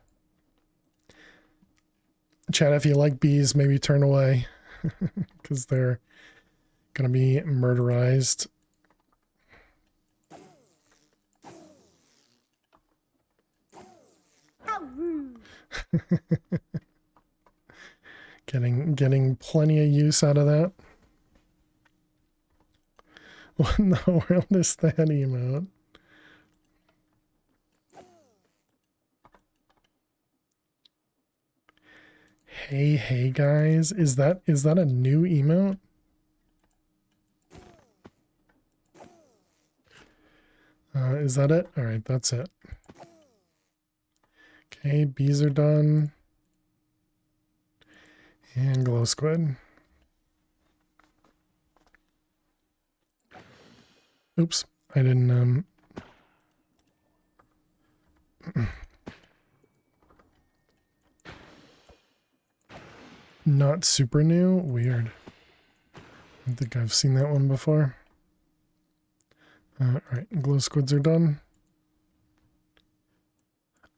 Chat, if you like bees, maybe turn away. Because they're going to be murderized. Getting plenty of use out of that. What in the world is that emote? Hey guys, is that a new emote? Is that it? All right, that's it. Okay, bees are done. And glow squid. Oops, I didn't not super new. Weird. I don't think I've seen that one before. All right, glow squids are done.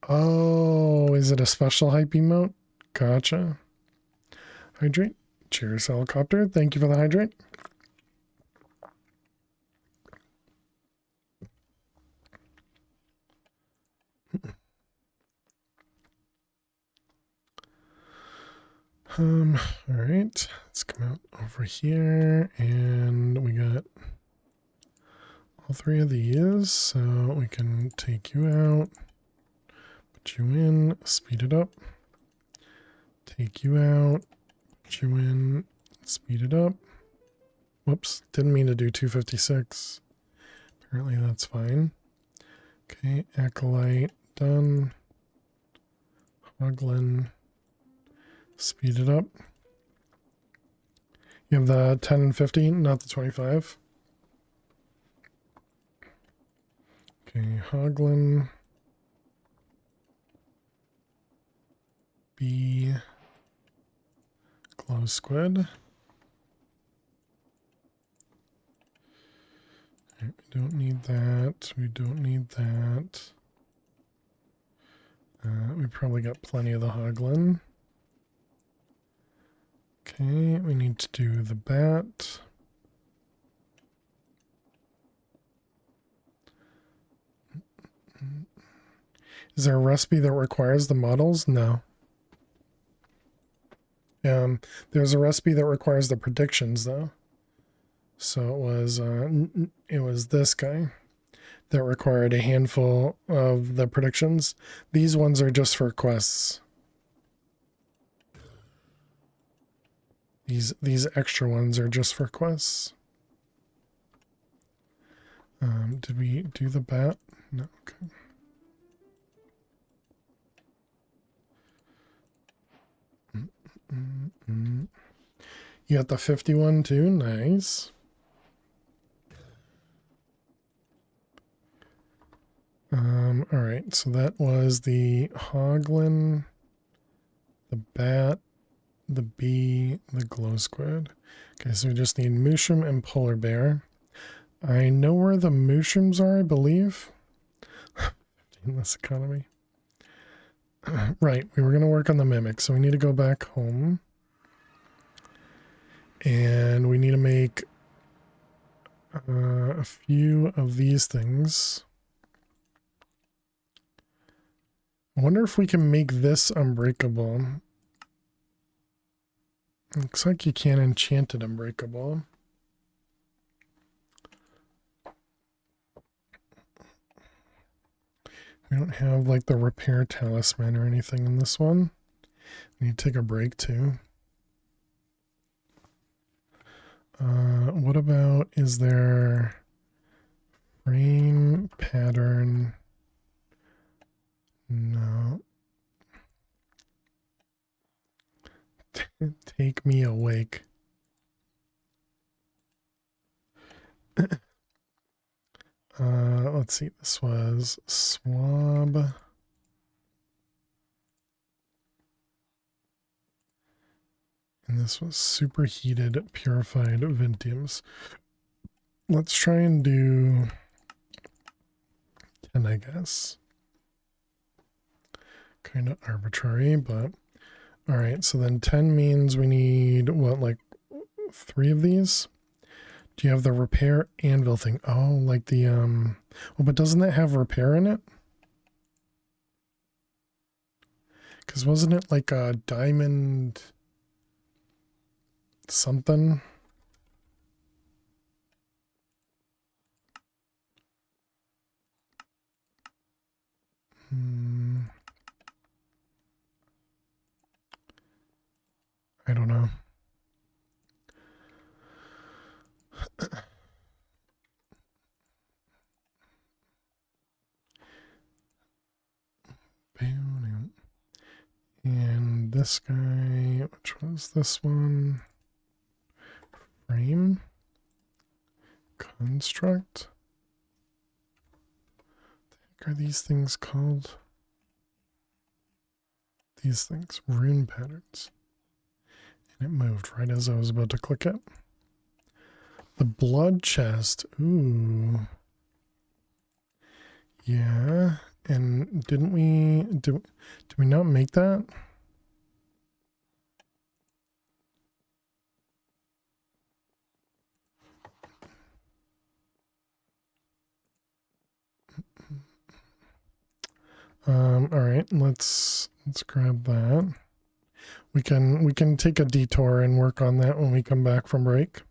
Oh, is it a special hype emote? Gotcha. Hydrate. Cheers, helicopter. Thank you for the hydrate. All right, let's come out over here, and we got all three of these, so we can take you out, put you in, speed it up, take you out, put you in, speed it up. Whoops, didn't mean to do 256. Apparently that's fine. Okay, Acolyte, done. Hoglin, speed it up. You have the 10 and 15, not the 25. Okay, Hoglin. B. Glow squid. Okay, we don't need that. We don't need that. We probably got plenty of the Hoglin. Okay, we need to do the bat. Is there a recipe that requires the models? No. There's a recipe that requires the predictions though. So it was this guy that required a handful of the predictions. These ones are just for quests. These extra ones are just for quests. Did we do the bat? No, okay. You got the 51 too, nice. All right, so that was the Hoglin, the bat, the bee, the glow squid. Okay, so we just need mushroom and polar bear. I know where the mushrooms are, I believe. In this economy. Right, we were going to work on the mimic, so we need to go back home. And we need to make a few of these things. I wonder if we can make this unbreakable. Looks like you can't enchant it unbreakable. We don't have like the repair talisman or anything in this one. We need to take a break too. What about, is there frame pattern? No. Take me awake. Let's see, this was swab. And this was superheated purified Vintiums. Let's try and do 10, I guess. Kind of arbitrary, but all right. So then 10 means we need what, like 3 of these? Do you have the repair anvil thing? Oh, like the well, but doesn't that have repair in it? Because wasn't it like a diamond? something. I don't know. And this guy, which was this one? Frame? Construct? What the heck are these things called? These things, rune patterns. And it moved right as I was about to click it. The blood chest, ooh. Yeah, and did we not make that? All right, let's grab that. We can take a detour and work on that when we come back from break.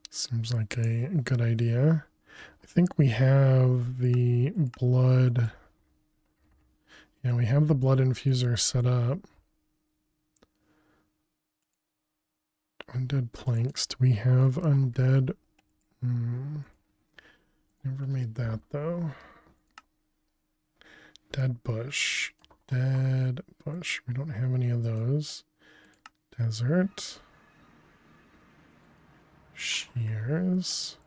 Seems like a good idea. I think we have the blood. Yeah, we have the blood infuser set up. Undead planks. Do we have undead? Never made that though. Dead bush. Dead bush. We don't have any of those. Desert. Shears.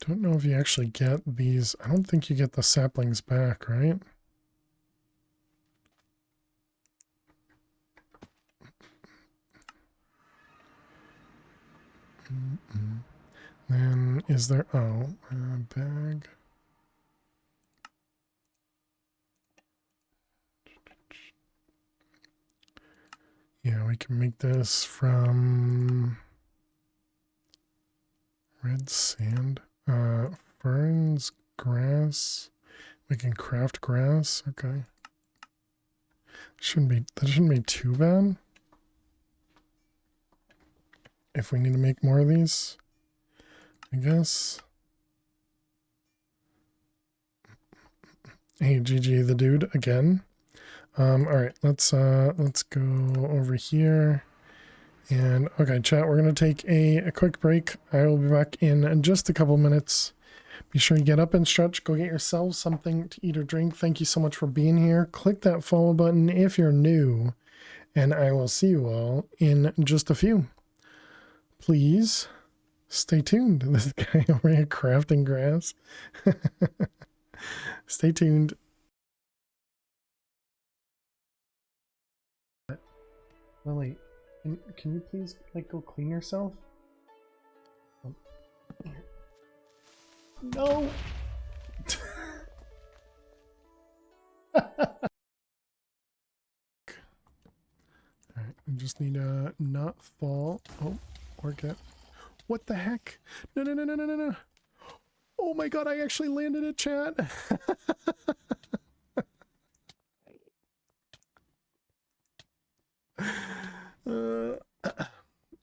Don't know if you actually get these. I don't think you get the saplings back, right? Then is there, bag. Yeah, we can make this from red sand. Ferns, grass. We can craft grass. Okay. That shouldn't be too bad. If we need to make more of these, I guess. Hey, GG the dude again. All right, let's go over here. And okay, chat, we're gonna take a quick break. I will be back in just a couple minutes. Be sure you get up and stretch. Go get yourselves something to eat or drink. Thank you so much for being here. Click that follow button if you're new, and I will see you all in just a few. Please stay tuned. This guy over here crafting grass. Stay tuned. Lily, can you please go clean yourself? No. Alright, we just need to not fall. Oh, or get. What the heck? No, no, no, no, no, no, no. Oh my god, I actually landed it, chat.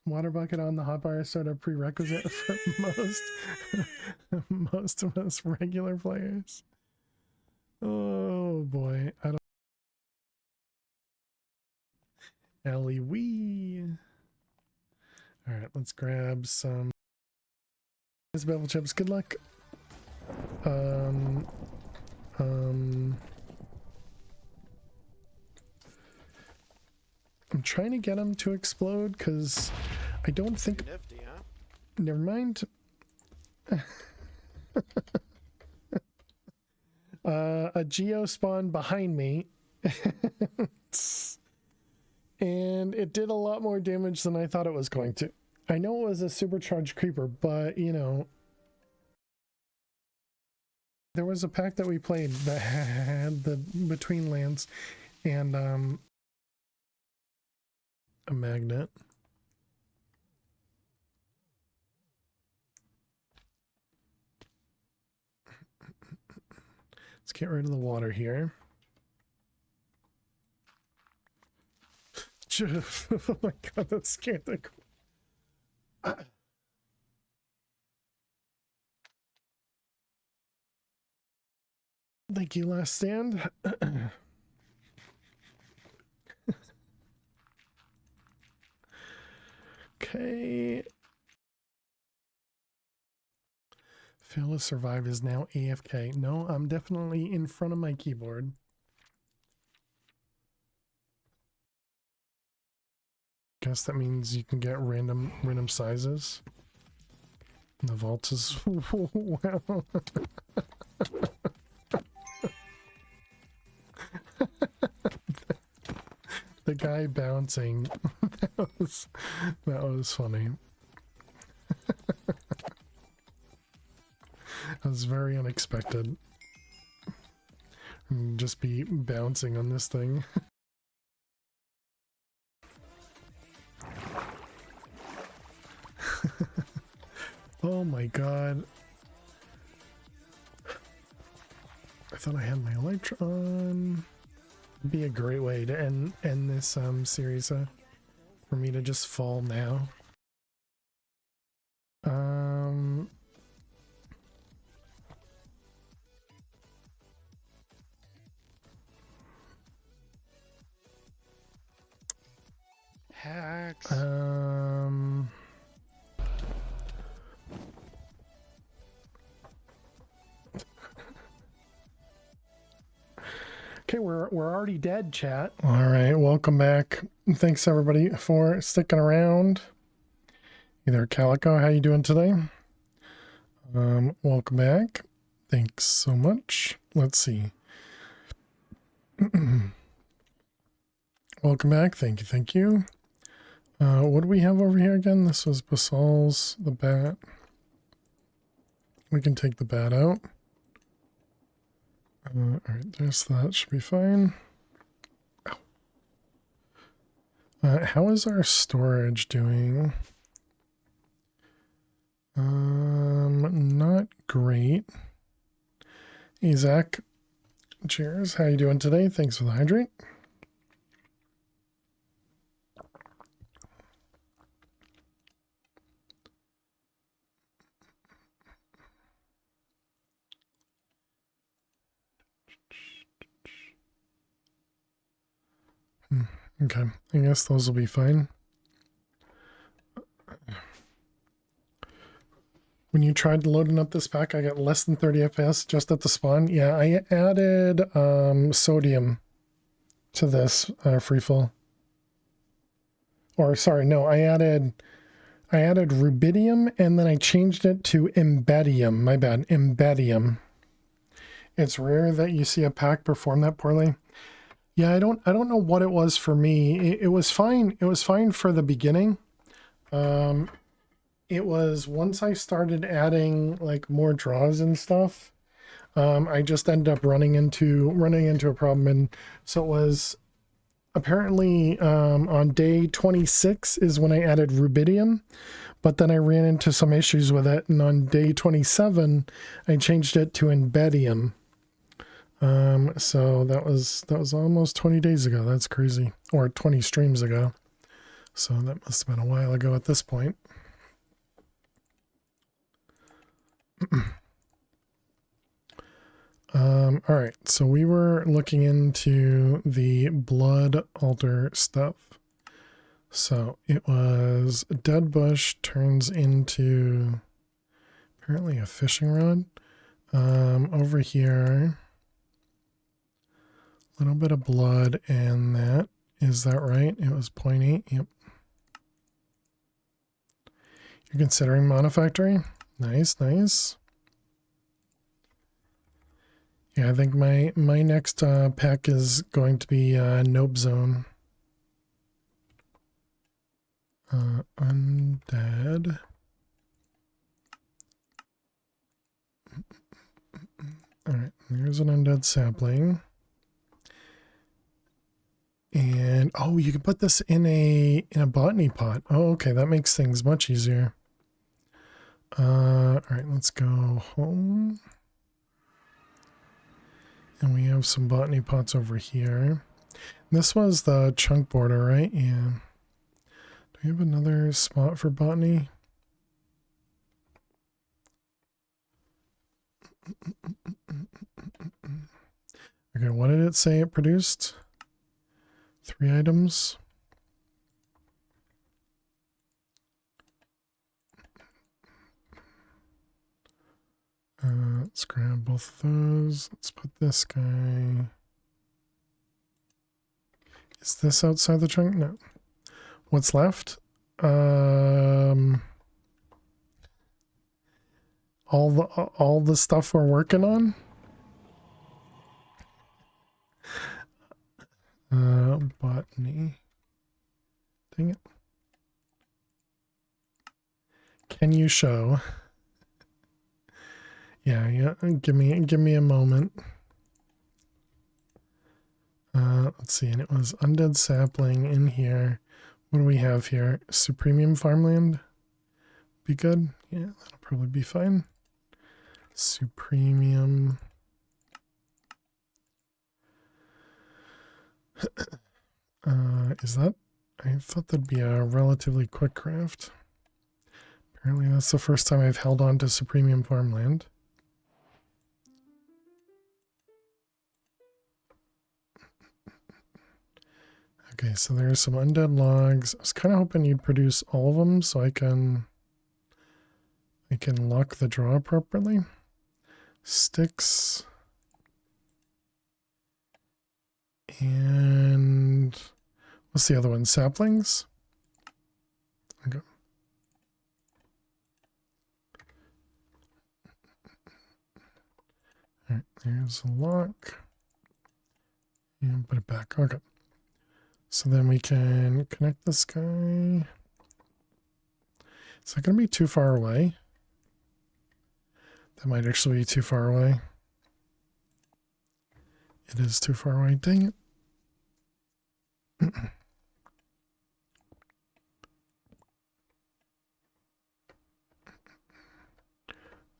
Water bucket on the hotbar is sort of prerequisite for most of us regular players. Oh boy, I don't. Ellie wee. All right, let's grab some bevel chips. Good luck. I'm trying to get them to explode because I don't think. Nifty, huh? Never mind. A geo spawned behind me. And it did a lot more damage than I thought it was going to. I know it was a supercharged creeper, but you know, there was a pack that we played that had the between lands and a magnet. Let's get rid of the water here. Oh my god, that scared the crap. Thank you, Last Stand. Okay. Fail to survive is now AFK. No, I'm definitely in front of my keyboard. Guess that means you can get random sizes. And the vault is wow. The guy bouncing. that was funny. That was very unexpected. And just be bouncing on this thing. Oh my god. I thought I had my light on. It'd be a great way to end this series for me to just fall now. Hacks. Okay, we're already dead, chat. All right, welcome back. Thanks everybody for sticking around. Either Calico, how you doing today? Welcome back. Thanks so much. Let's see. Welcome back. Thank you. Thank you. What do we have over here again? This was Basal's, the bat. We can take the bat out. All right, there's that. Should be fine. How is our storage doing? Not great. Hey, Zach. Cheers. How you doing today? Thanks for the hydrate. Okay, I guess those will be fine. When you tried loading up this pack, I got less than 30 FPS just at the spawn. Yeah, I added sodium to this freefall. Or sorry, no, I added rubidium and then I changed it to embedium. My bad, embedium. It's rare that you see a pack perform that poorly. Yeah, I don't know what it was for me. It was fine. It was fine for the beginning. It was once I started adding like more draws and stuff, I just ended up running into a problem. And so it was apparently on day 26 is when I added rubidium, but then I ran into some issues with it. And on day 27, I changed it to embedium. So that was almost 20 days ago. That's crazy. Or 20 streams ago. So that must have been a while ago at this point. All right. So we were looking into the blood altar stuff. So it was dead bush turns into apparently a fishing rod. Over here. Little bit of blood and that. Is that right? It was 0.8. Yep. You're considering Monofactory? Nice, nice. Yeah, I think my next pack is going to be Nope Zone. Undead. Alright, there's an undead sapling. And oh, you can put this in a botany pot. Oh, okay, that makes things much easier. All right, let's go home. And we have some botany pots over here. This was the chunk border, right? Yeah. Do we have another spot for botany? Okay, what did it say it produced? 3 items. Let's grab both of those. Let's put this guy. Is this outside the trunk? No. What's left? All the stuff we're working on. Botany. Dang it. Can you show? Yeah. Give me a moment. Let's see, and it was undead sapling in here. What do we have here? Supremium farmland? Be good? Yeah, that'll probably be fine. Supremium. Is that? I thought that'd be a relatively quick craft. Apparently that's the first time I've held on to Supremium farmland. Okay, so there's some undead logs. I was kind of hoping you'd produce all of them so I can lock the draw appropriately. Sticks. And what's the other one? Saplings? Okay. Alright, there's a lock. And put it back. Okay. So then we can connect this guy. Is that going to be too far away? That might actually be too far away. It is too far away. Dang it.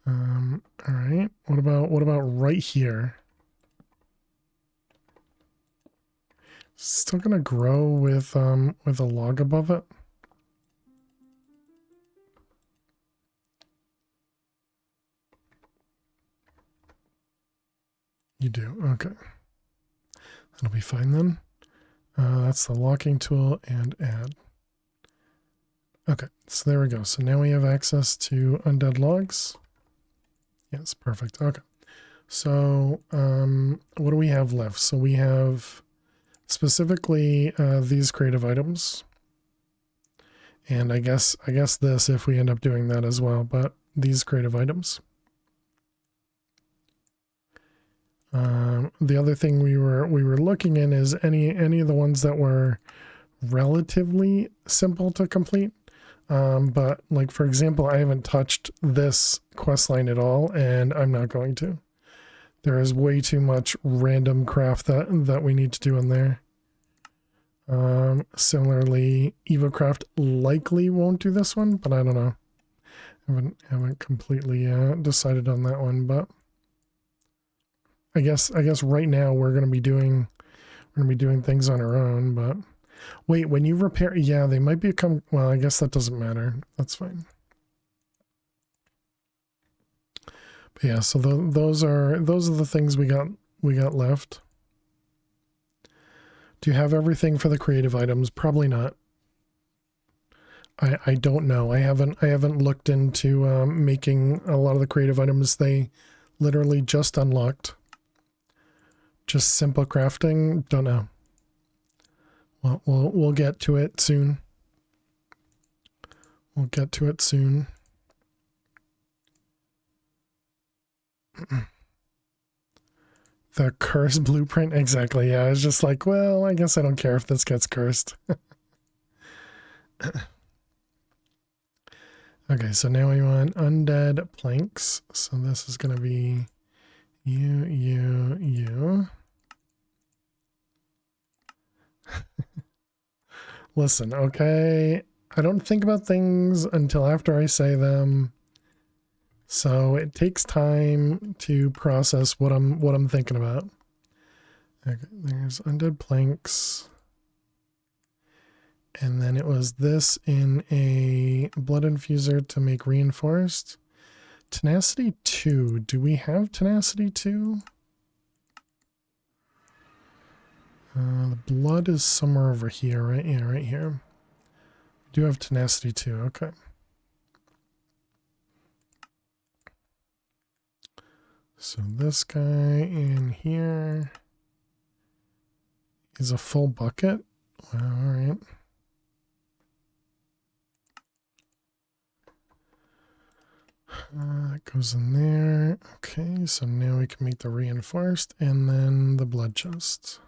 All right. What about right here? Still gonna grow with a log above it. You do, okay. That'll be fine then. That's the locking tool and add. Okay, so there we go. So now we have access to undead logs. Yes, perfect. Okay. So what do we have left? So we have specifically these creative items. And I guess this if we end up doing that as well, but these creative items. The other thing we were looking in is any of the ones that were relatively simple to complete. But like for example, I haven't touched this quest line at all, and I'm not going to. There is way too much random craft that we need to do in there. Similarly, EvoCraft likely won't do this one, but I don't know. Haven't completely decided on that one, but I guess right now we're gonna be doing things on our own. But wait, when you repair, yeah, they might become. Well, I guess that doesn't matter. That's fine. But yeah, so those are the things we got left. Do you have everything for the creative items? Probably not. I don't know. I haven't looked into making a lot of the creative items. They literally just unlocked. Just simple crafting. Don't know. Well, we'll get to it soon. We'll get to it soon. The curse blueprint, exactly. Yeah, I was just like, well, I guess I don't care if this gets cursed. Okay, so now we want undead planks. So this is going to be you. Listen, okay, I don't think about things until after I say them. So it takes time to process what I'm thinking about. Okay, there's undead planks. And then it was this in a blood infuser to make reinforced. Tenacity 2. Do we have tenacity 2? The blood is somewhere over here, right? Yeah, right here. We do have tenacity 2. Okay. So this guy in here is a full bucket. Wow, all right. That goes in there. Okay, so now we can make the reinforced and then the blood chest.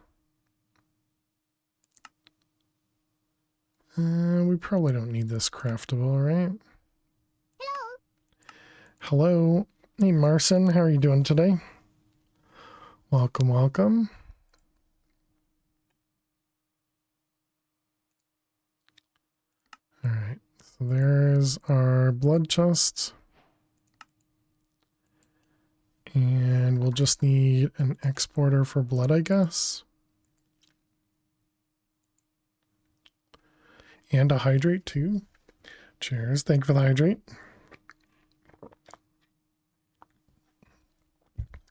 We probably don't need this craftable, right? Hello. Hey, Marcin, how are you doing today? Welcome, welcome. All right, so there's our blood chest. And we'll just need an exporter for blood, I guess. And a hydrate too. Cheers. Thank you for the hydrate.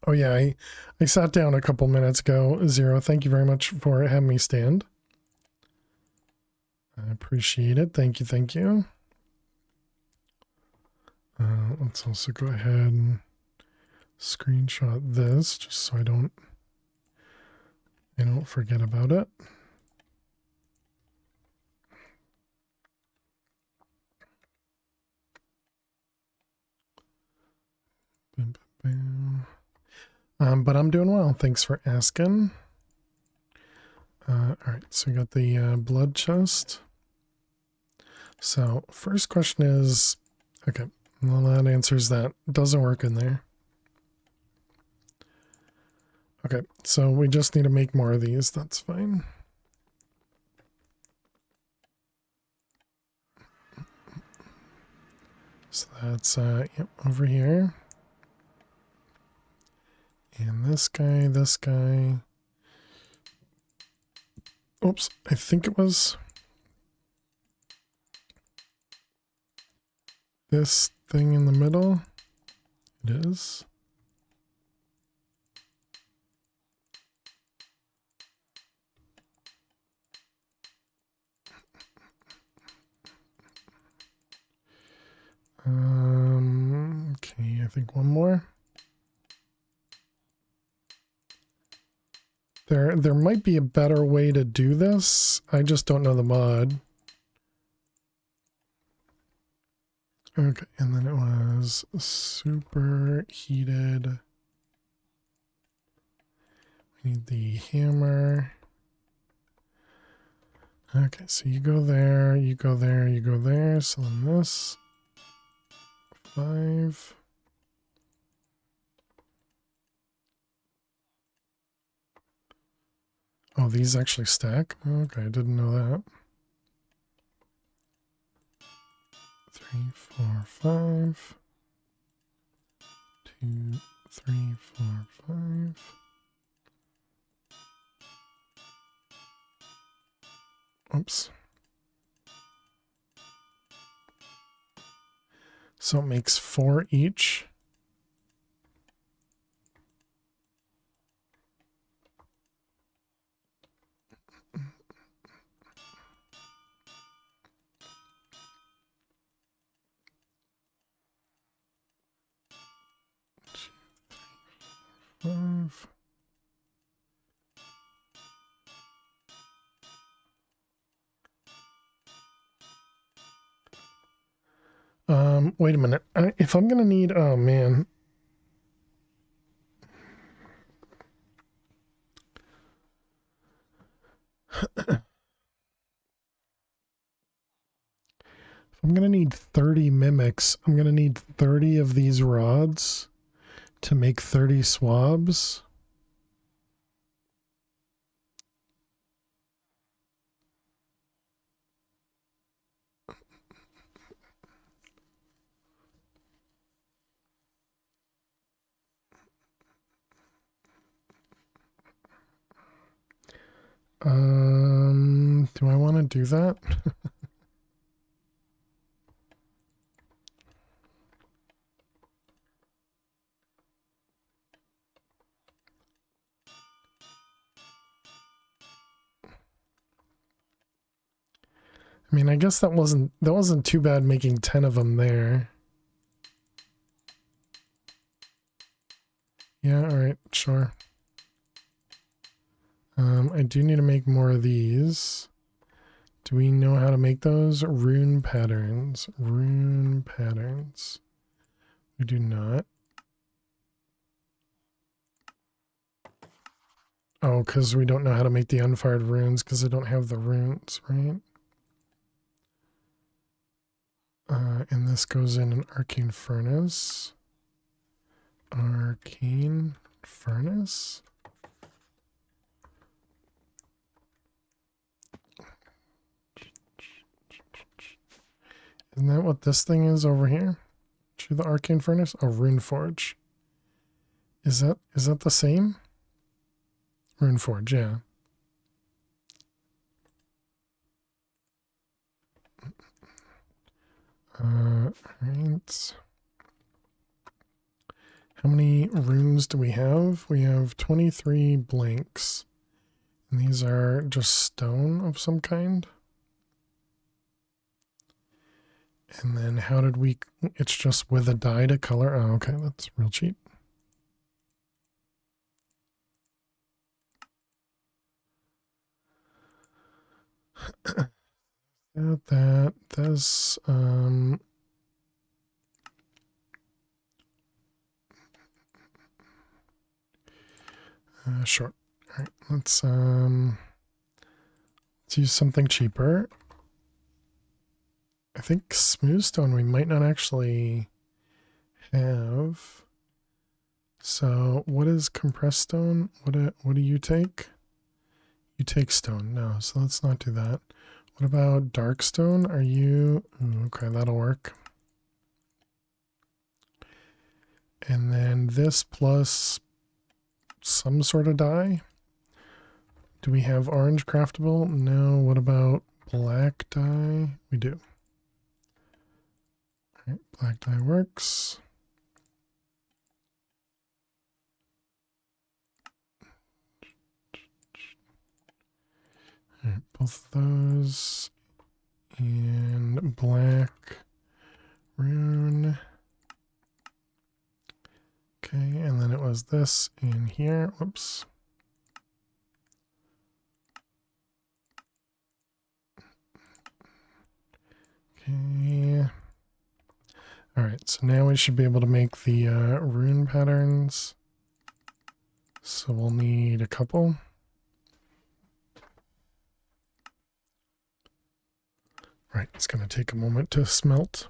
Oh yeah, I sat down a couple minutes ago. Zero, thank you very much for having me stand. I appreciate it. Thank you, thank you. Let's also go ahead and screenshot this just so I don't forget about it. Bam, bam, bam. But I'm doing well. Thanks for asking. All right, so we got the blood chest. So first question is, okay, well that answers that. It doesn't work in there. Okay, so we just need to make more of these. That's fine. So that's yep, over here. And this guy, this guy. Oops, I think it was this thing in the middle. It is. Okay, I think one more. There might be a better way to do this. I just don't know the mod. Okay, and then it was super heated. We need the hammer. Okay, so you go there, you go there, you go there. So then this 5. Oh, these actually stack? Okay, I didn't know that. 3, 4, 5. 2, 3, 4, 5. Oops. So it makes 4 each. Five. Wait a minute. If I'm gonna need, oh man. If I'm gonna need 30 mimics, I'm gonna need 30 of these rods to make 30 swabs. Do I want to do that? I mean, I guess that wasn't too bad making 10 of them there. Yeah, all right, sure. I do need to make more of these. Do we know how to make those? Rune patterns. Rune patterns. We do not. Oh, because we don't know how to make the unfired runes because I don't have the runes, right? And this goes in an arcane furnace. Arcane furnace? Isn't that what this thing is over here? To the arcane furnace? Oh, rune forge. Is that the same? Rune forge, yeah. Right. How many runes do we have? We have 23 blanks. And these are just stone of some kind. And then how did we... It's just with a dye to color. Oh, okay, that's real cheap. This, sure. All right, let's use something cheaper. I think smooth stone we might not actually have. So what is compressed stone? What do you take? You take stone. No, so let's not do that. What about dark stone? Are you... okay, that'll work. And then this plus some sort of dye. Do we have orange craftable? No. What about black dye? We do. All right, black dye works. All right, both of those. And black rune. Okay, and then it was this in here. Whoops. Okay. All right, so now we should be able to make the rune patterns. So we'll need a couple. Right, it's going to take a moment to smelt.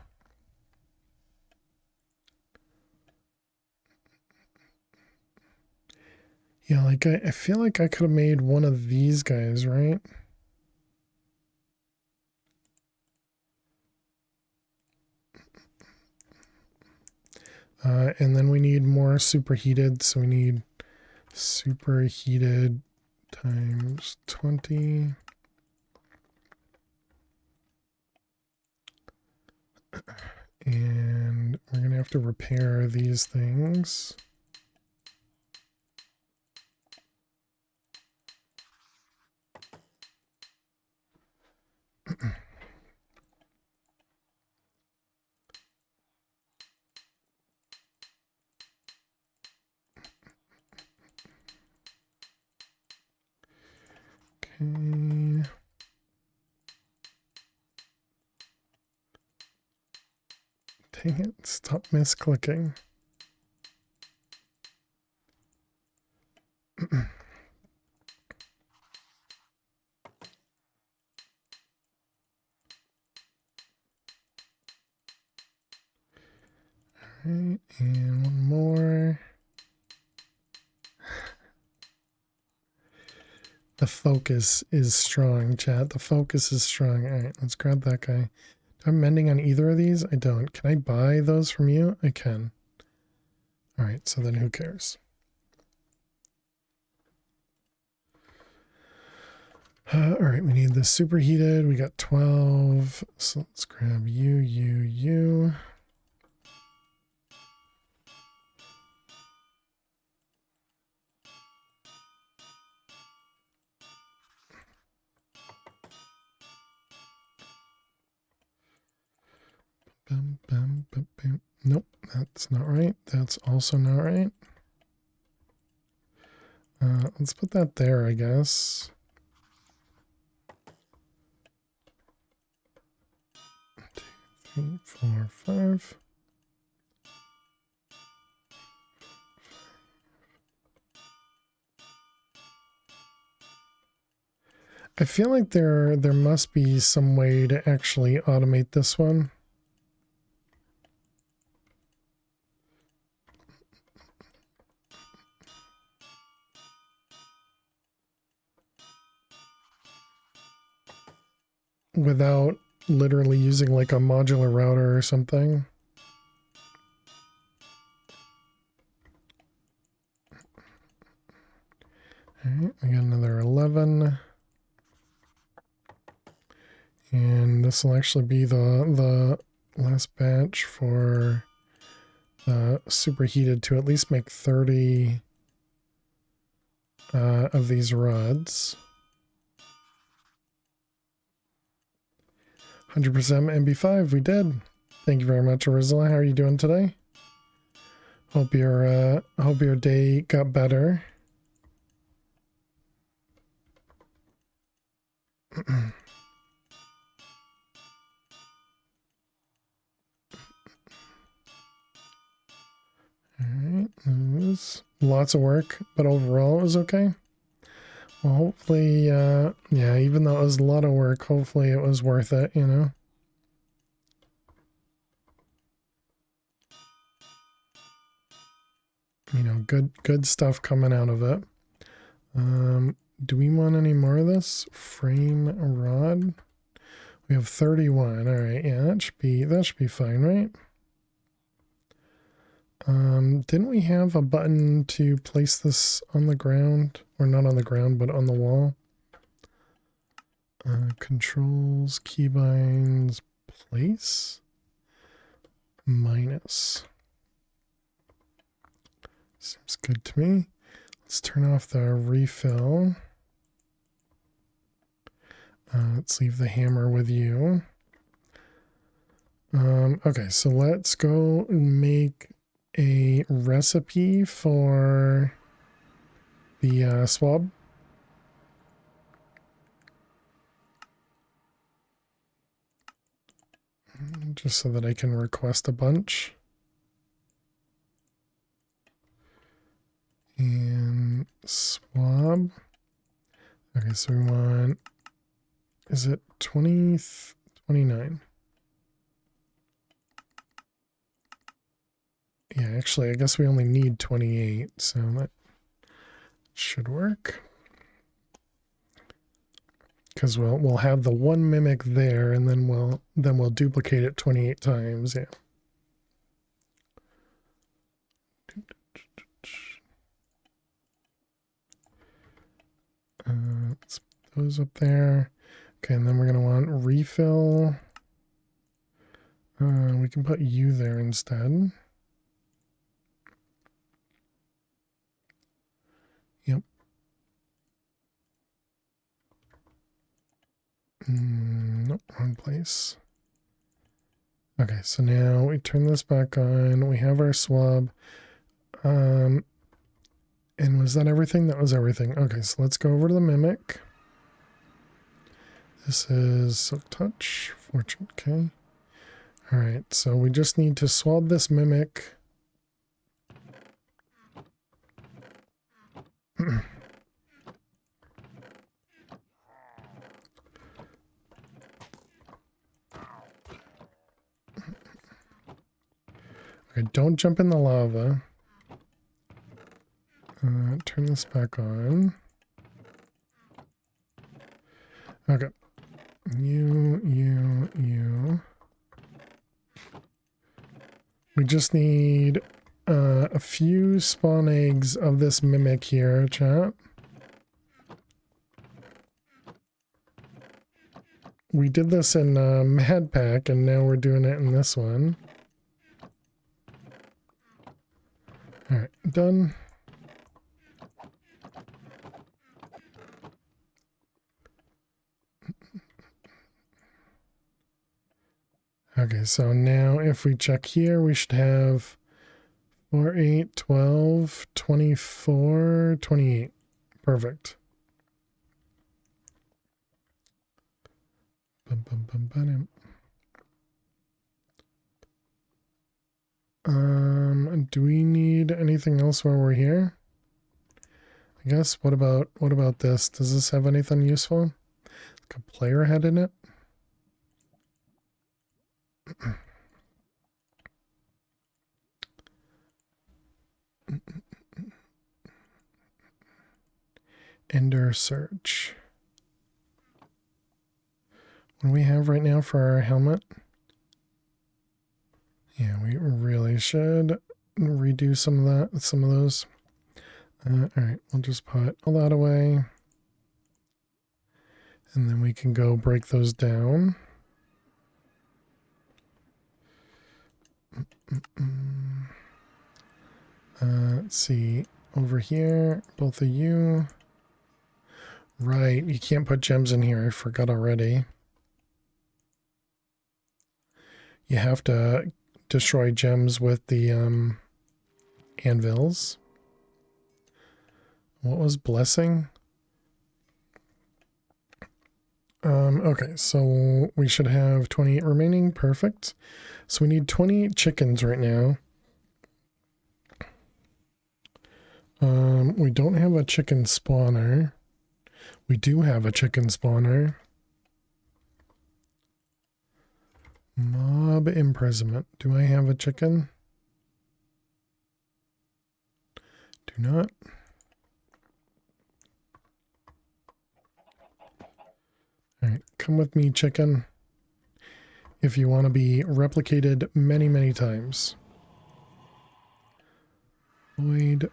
Yeah, like I feel like I could have made one of these guys, right? And then we need more superheated, so we need superheated times 20. And we're going to have to repair these things. Okay. Dang it, stop misclicking. Alright, and one more. The focus is strong, chat. The focus is strong. Alright, let's grab that guy. Do I have mending on either of these? I don't. Can I buy those from you? I can. Alright, so then who cares? All right, we need this superheated. We got 12. So let's grab you. Bum. Nope, that's not right. That's also not right. Let's put that there, I guess. 1, 2, 3, 4, 5. I feel like there must be some way to actually automate this one. Without literally using like a modular router or something. All right, we got another 11. And this will actually be the last batch for superheated to at least make 30 of these rods. 100% MB5, we did. Thank you very much, Arizla. How are you doing today? Hope your day got better. Alright, lots of work, but overall it was okay. Well, hopefully, yeah, even though it was a lot of work, hopefully it was worth it, you know? You know, good stuff coming out of it. Do we want any more of this? Frame rod? We have 31. Alright, yeah, that should be fine, right? Didn't we have a button to place this on the ground? Or not on the ground, but on the wall? Controls, keybinds, place? Minus. Seems good to me. Let's turn off the refill. Let's leave the hammer with you. Okay, so let's go make a recipe for the swab. Just so that I can request a bunch. And swab. Okay, so we want, is it 29? Yeah, actually, I guess we only need 28, so that should work. Because we'll have the one mimic there, and then we'll duplicate it 28 times. Yeah. Let's put those up there. Okay, and then we're gonna want refill. We can put you there instead. Yep. Nope, wrong place. Okay, so now we turn this back on. We have our swab. And was that everything? That was everything. Okay, so let's go over to the mimic. This is Silk Touch, Fortune, okay. All right, so we just need to swab this mimic. Okay, don't jump in the lava. Turn this back on. Okay. You. We just need a few spawn eggs of this mimic here, chat. we did this in Mad Pack, and now we're doing it in this one. All right, done. Okay, so now if we check here, we should have 4, 8, 12, 24, 28. Perfect. Bum, bum, bum, bum. Do we need anything else while we're here? I guess, what about this? Does this have anything useful? Like a player head in it? Ender search. What do we have right now for our helmet? Yeah, we really should redo some of those. All right, we'll just put all that away. And then we can go break those down. Let's see. Over here, both of you. Right, you can't put gems in here. I forgot already. You have to destroy gems with the anvils. What was blessing? Okay, so we should have 28 remaining. Perfect. So we need 28 chickens right now. We don't have a chicken spawner. We do have a chicken spawner. Mob imprisonment. Do I have a chicken? Do not. Alright, come with me, chicken. If you want to be replicated many, many times. Void.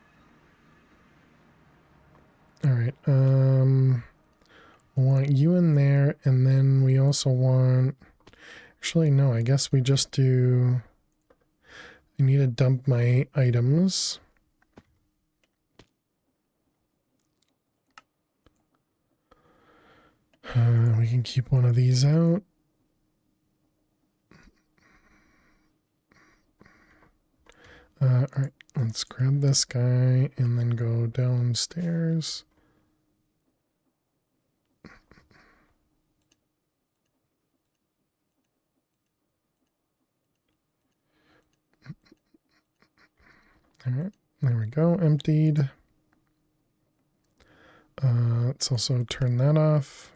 Alright, we want you in there, and then we also want... Actually, no, I guess we just do... I need to dump my items. We can keep one of these out. Alright, let's grab this guy and then go downstairs. Alright, there we go, emptied. Let's also turn that off.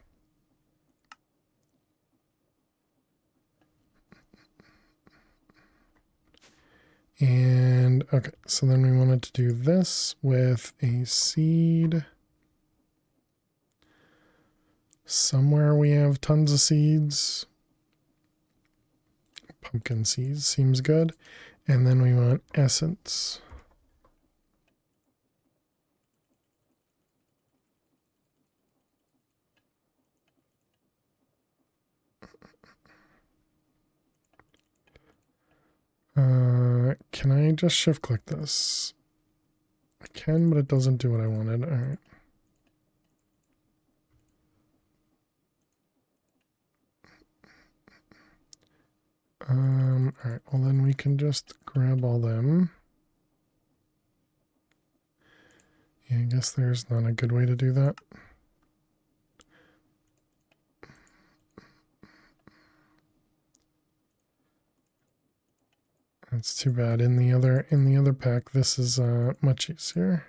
And okay, so then we wanted to do this with a seed. Somewhere we have tons of seeds. Pumpkin seeds seems good. And then we want essence. Can I just shift click this? I can, but it doesn't do what I wanted. All right. All right, well then we can just grab all them. Yeah, I guess there's not a good way to do that. That's too bad. In the other pack, this is much easier.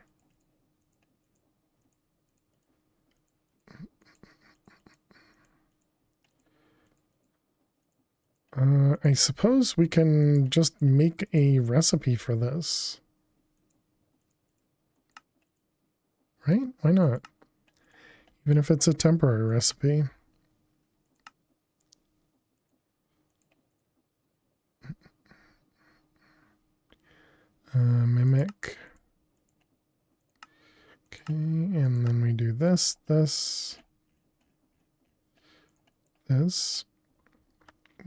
I suppose we can just make a recipe for this. Right? Why not? Even if it's a temporary recipe. Mimic. Okay, and then we do this, this.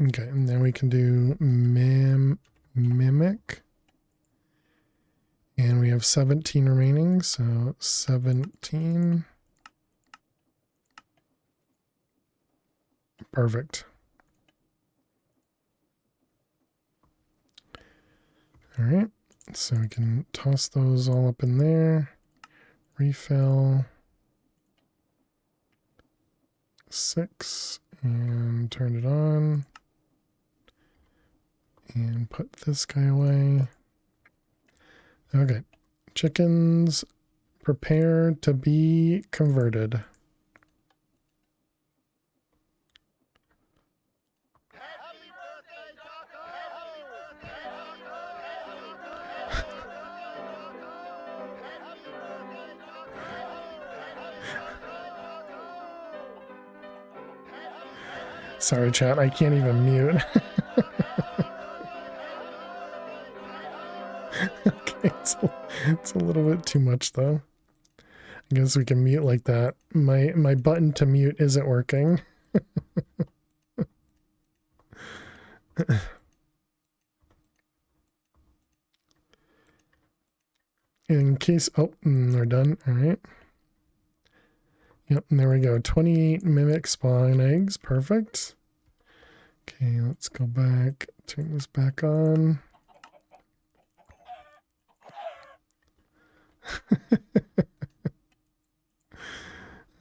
Okay, and then we can do mimic. And we have 17 remaining, so 17. Perfect. All right, so we can toss those all up in there. Refill. 6 and turn it on. And put this guy away. Okay, chickens prepare to be converted. Sorry, chat, I can't even mute. Okay, it's a little bit too much though. I guess we can mute like that. My button to mute isn't working. In case, oh, we're done. All right. Yep, and there we go. 28 mimic spawn eggs. Perfect. Okay, let's go back. Turn this back on.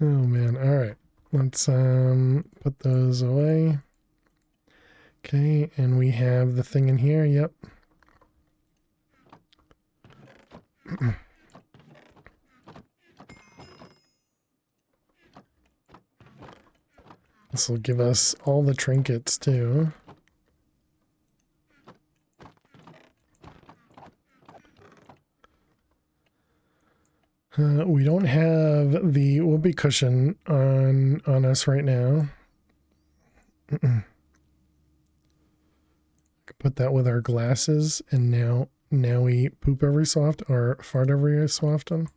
Oh man. All right. Let's put those away. Okay, and we have the thing in here. Yep. This will give us all the trinkets too. We don't have the whoopee cushion on us right now. Put that with our glasses, and now we poop every so often or fart every so often.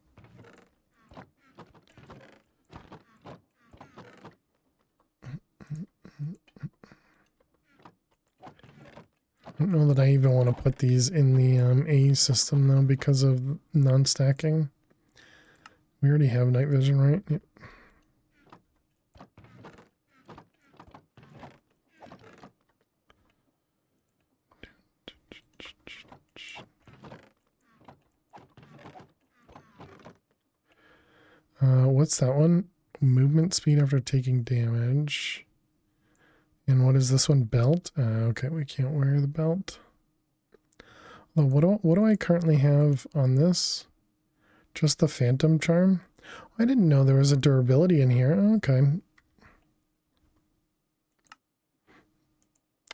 I don't know that I even want to put these in the A system though because of non-stacking. We already have night vision, right? Yep. What's that one? Movement speed after taking damage. And what is this one? Belt? Okay, we can't wear the belt. Well, what do I currently have on this? Just the Phantom Charm? I didn't know there was a durability in here. Okay.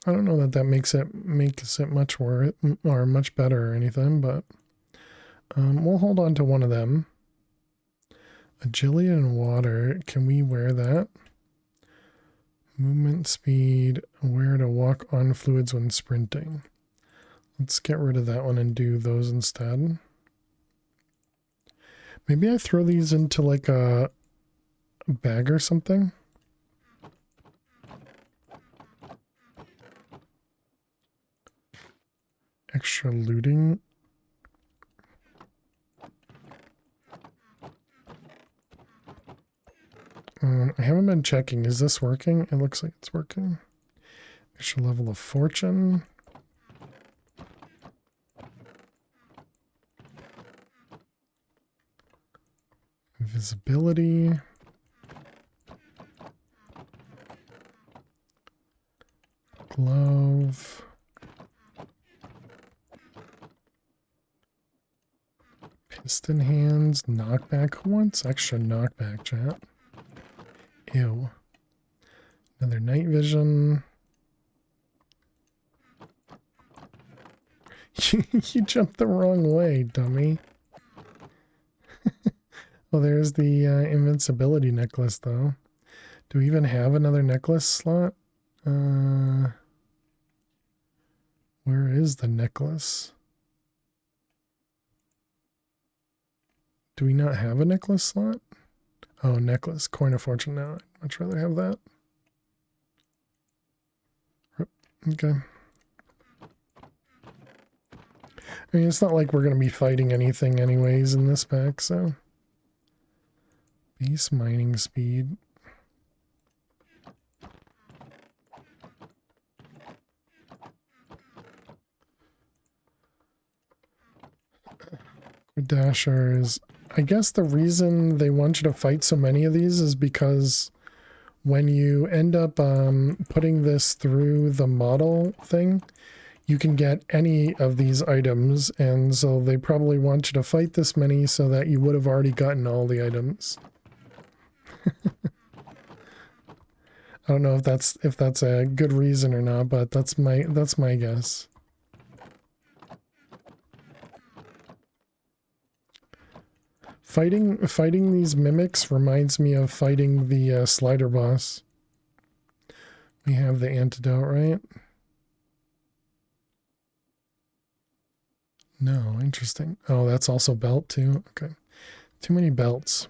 I don't know that makes it much worth or much better or anything, but we'll hold on to one of them. Agility and water. Can we wear that? Movement speed. Where to walk on fluids when sprinting. Let's get rid of that one and do those instead. Maybe I throw these into like a bag or something. Extra looting. I haven't been checking. Is this working? It looks like it's working. Extra level of fortune. Visibility. Glove. Piston hands. Knockback. Who wants extra knockback, chat? Ew. Another night vision. You jumped the wrong way, dummy. Well, there's the invincibility necklace, though. Do we even have another necklace slot? Where is the necklace? Do we not have a necklace slot? Oh, necklace. Coin of fortune now. I'd much rather have that. Okay. I mean, it's not like we're going to be fighting anything anyways in this pack, so. Base mining speed. Dashers. I guess the reason they want you to fight so many of these is because when you end up putting this through the model thing, you can get any of these items, and so they probably want you to fight this many so that you would have already gotten all the items. I don't know if that's a good reason or not, but that's my guess. Fighting these mimics reminds me of fighting the slider boss. We have the antidote, right? No, interesting. Oh, that's also belt too. Okay. Too many belts.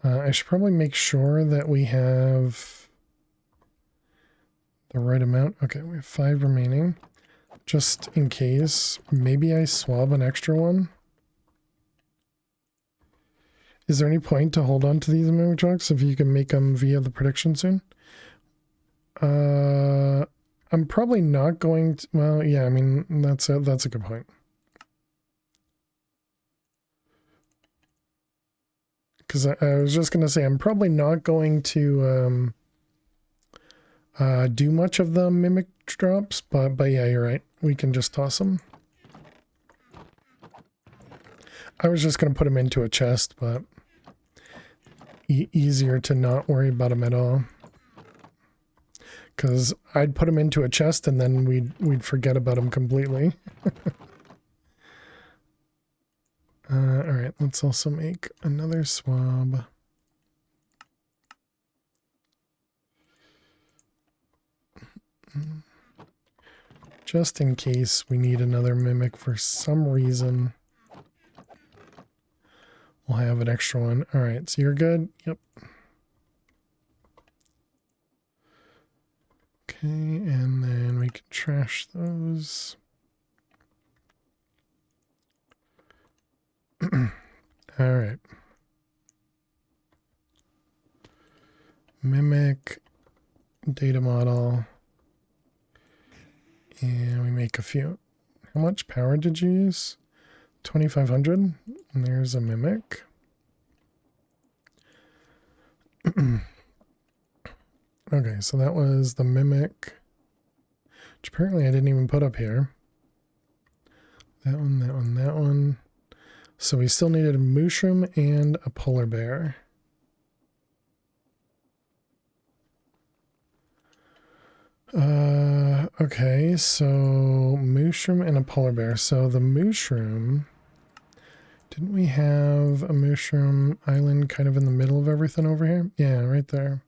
I should probably make sure that we have the right amount. Okay, we have 5 remaining. Just in case, maybe I swab an extra one. Is there any point to hold on to these mimic trucks if you can make them via the prediction soon? I'm probably not going to, well, yeah, I mean, that's a good point. Because I was just going to say, I'm probably not going to do much of the mimic drops, but yeah, you're right. We can just toss them. I was just going to put them into a chest, but easier to not worry about them at all. Because I'd put them into a chest and then we'd forget about them completely. Alright, let's also make another swab. Just in case we need another mimic for some reason. We'll have an extra one. Alright, so you're good? Yep. Okay, and then we can trash those. Alright. Mimic, data model, and we make a few. How much power did you use? 2,500. And there's a mimic. Okay, so that was the mimic, which apparently I didn't even put up here. That one, that one, that one. So we still needed a mushroom and a polar bear. Okay, so mushroom and a polar bear. So the mushroom, didn't we have a mushroom island kind of in the middle of everything over here? Yeah, right there.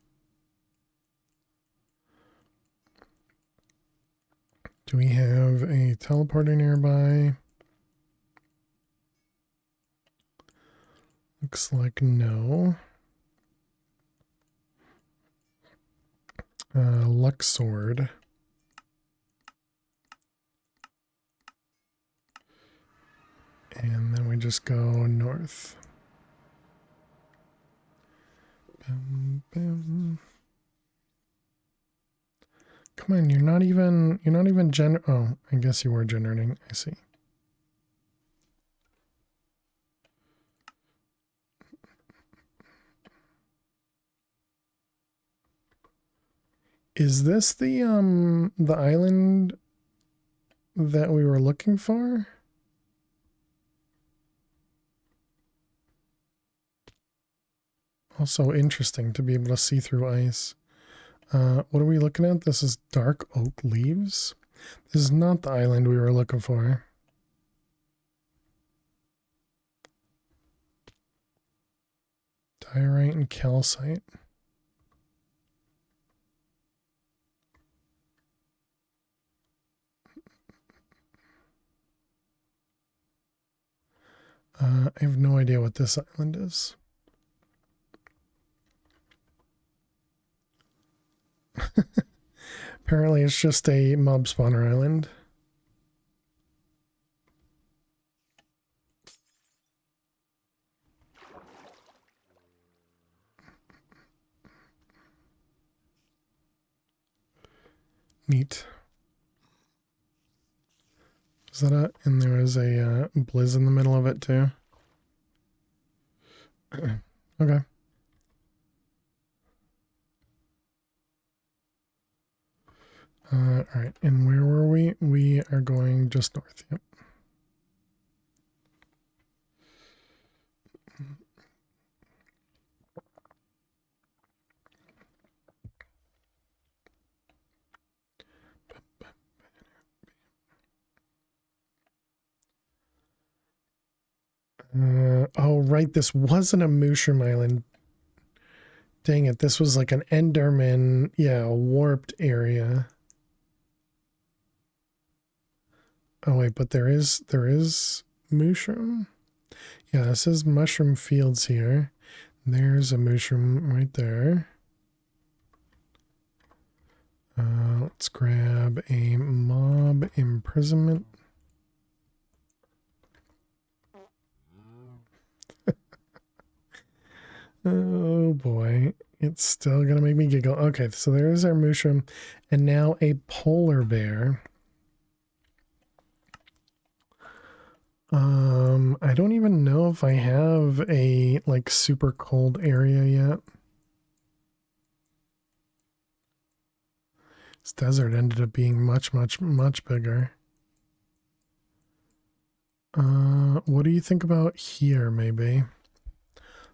Do we have a teleporter nearby? Looks like no. Luck sword. And then we just go north. Boom, boom. Come on, you're not even oh, I guess you were generating. I see. Is this the island that we were looking for? Also interesting to be able to see through ice. What are we looking at? This is dark oak leaves. This is not the island we were looking for. Diorite and calcite. I have no idea what this island is. Apparently it's just a mob spawner island. Neat. Is that a... and there is a blizz in the middle of it too. Okay. Alright, and where were we? We are going just north, yep. Oh, right, this wasn't a mushroom island. Dang it, this was like an Enderman, yeah, a warped area. Oh wait, but there is mushroom? Yeah, this is mushroom fields here. There's a mushroom right there. Let's grab a mob imprisonment. Oh boy, it's still gonna make me giggle. Okay, so there's our mushroom, and now a polar bear. I don't even know if I have a like super cold area yet. This desert ended up being much bigger. What do you think about here, maybe?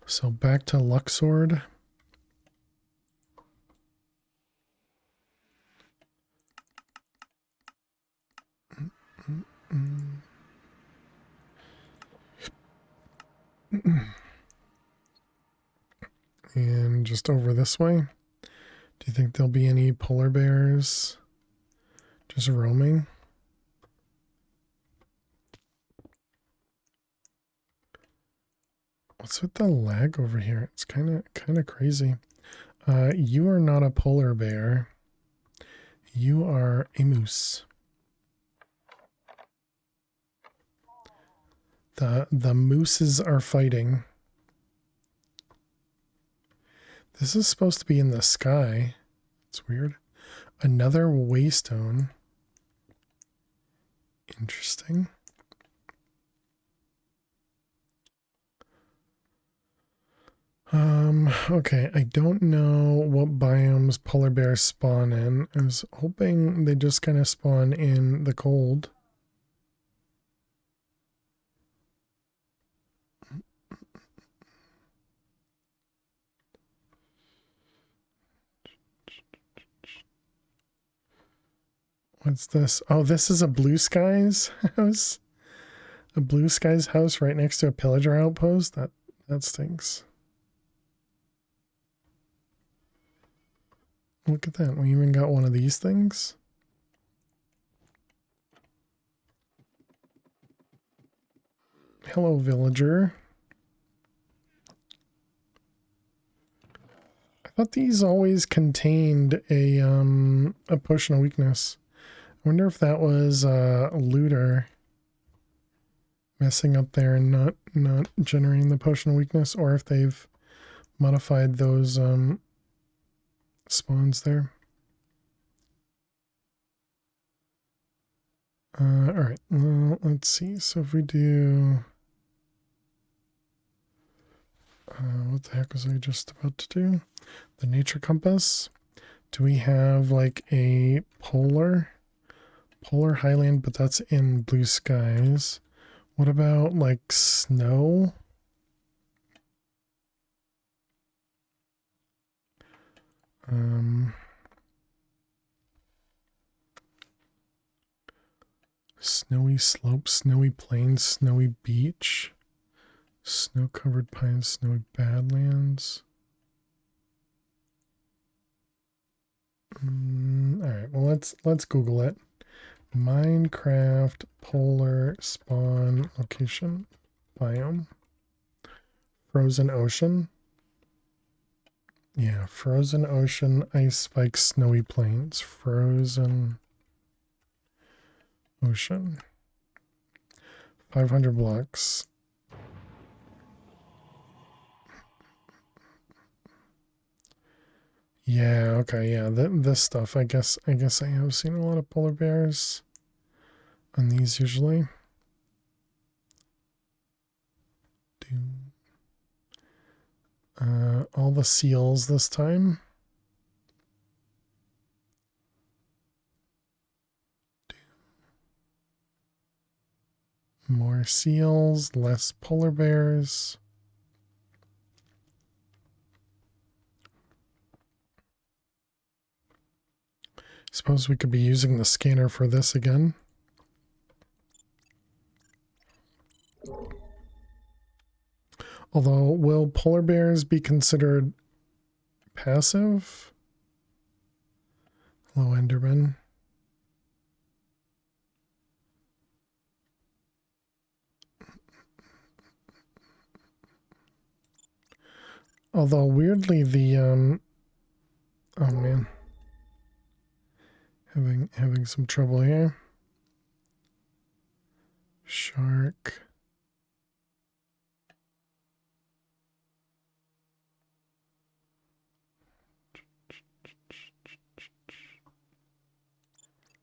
So back to Luxord. And just over this way. Do you think there'll be any polar bears just roaming? What's with the lag over here? It's kind of crazy. You are not a polar bear. You are a moose. The mooses are fighting. This is supposed to be in the sky. It's weird. Another waystone. Interesting. Okay, I don't know what biomes polar bears spawn in. I was hoping they just kind of spawn in the cold. What's this? Oh, this is a Blue Skies house. A Blue Skies house right next to a pillager outpost. That stinks. Look at that. We even got one of these things. Hello, villager. I thought these always contained a potion of weakness. I wonder if that was a looter messing up there and not generating the potion of weakness, or if they've modified those spawns there. All right, well, let's see. So if we do, what the heck was I just about to do? The nature compass. Do we have like a polar highland, but that's in Blue Skies? What about like snow? Snowy slopes, snowy plains, snowy beach, snow-covered pines, snowy badlands. All right, well let's Google it. Minecraft polar spawn location. biome. Frozen ocean. Yeah, frozen ocean, ice spikes, snowy plains. Frozen ocean. 500 blocks. Yeah, okay, yeah, this stuff. I guess I have seen a lot of polar bears on these usually. All the seals this time. More seals, less polar bears. Suppose we could be using the scanner for this again. Although, will polar bears be considered passive? Hello, Enderman. Although, weirdly, the, oh man. Having some trouble here. Shark.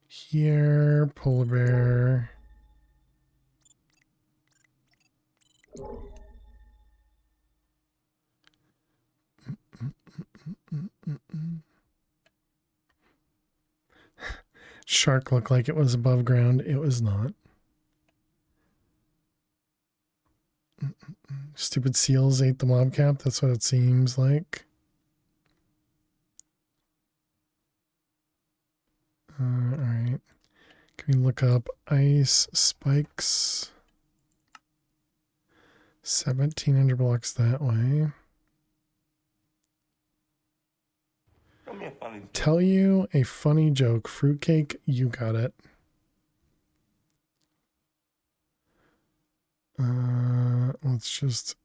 Here, polar bear. Shark looked like it was above ground. It was not. Stupid seals ate the mobcap. That's what it seems like. Alright. Can we look up ice spikes? 1700 blocks that way. Tell you a funny joke. Fruitcake, you got it. Let's just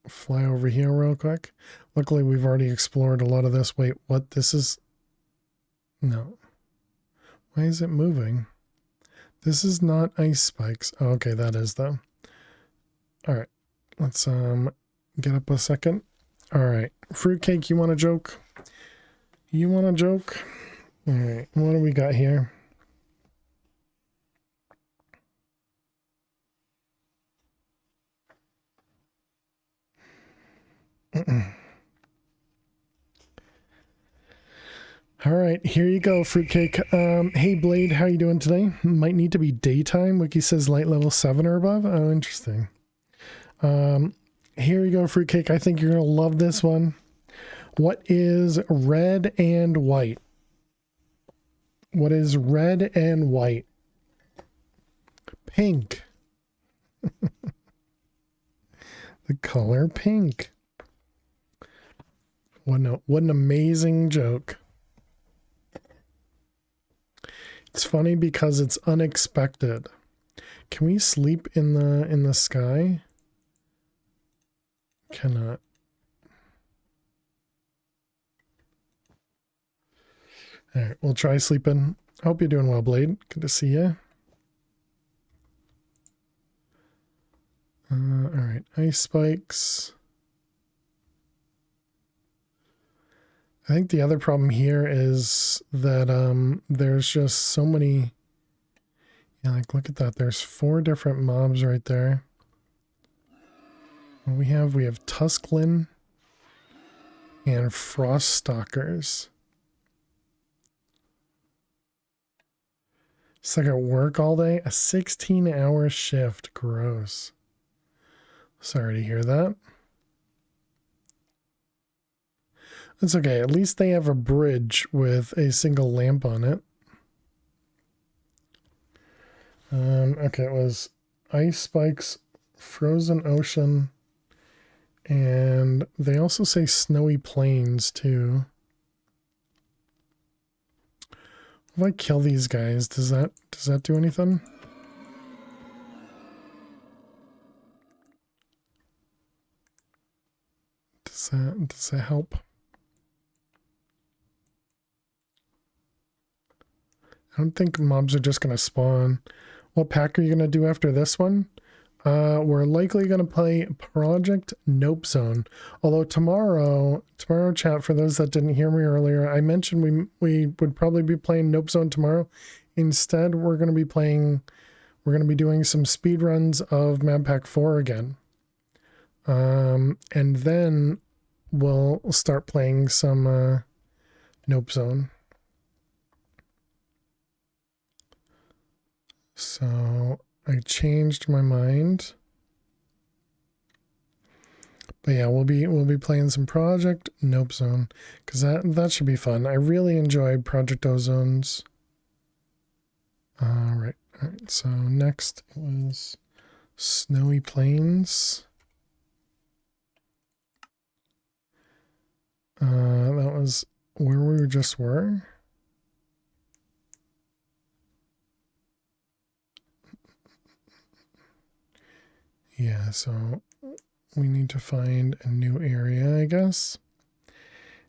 fly over here real quick. Luckily, we've already explored a lot of this. Wait, what? This is... No. Why is it moving? This is not ice spikes. Oh, okay, that is though. Alright. Let's get up a second. Alright. Fruitcake, you want a joke? You want a joke? Alright, what do we got here? All right, here you go, Fruitcake. Hey, Blade, how you doing today? Might need to be daytime. Wiki says light level 7 or above. Oh, interesting. Here you go, Fruitcake. I think you're going to love this one. What is red and white? What is red and white? Pink. The color pink. What an amazing joke. It's funny because it's unexpected. Can we sleep in the sky? Cannot. All right, we'll try sleeping. I hope you're doing well, Blade. Good to see you. All right, ice spikes. I think the other problem here is that there's just so many. Yeah, like look at that. There's 4 different mobs right there. What we have Tusklin and Frost Stalkers. It's like at work all day. A 16-hour shift. Gross. Sorry to hear that. That's okay. At least they have a bridge with a single lamp on it. Okay, it was ice spikes, frozen ocean, and they also say snowy plains too. If I kill these guys, does that do anything? Does that help? I don't think mobs are just gonna spawn. What pack are you gonna do after this one? We're likely gonna play Project Nope Zone. Although tomorrow chat, for those that didn't hear me earlier, I mentioned we would probably be playing Nope Zone tomorrow. Instead, we're gonna be doing some speed runs of Map Pack 4 again. And then we'll start playing some Nope Zone. So I changed my mind. But yeah, we'll be playing some Project Nope Zone because that should be fun. I really enjoyed Project Ozone's. All right. So next was Snowy Plains. That was where we just were. Yeah, so we need to find a new area, I guess.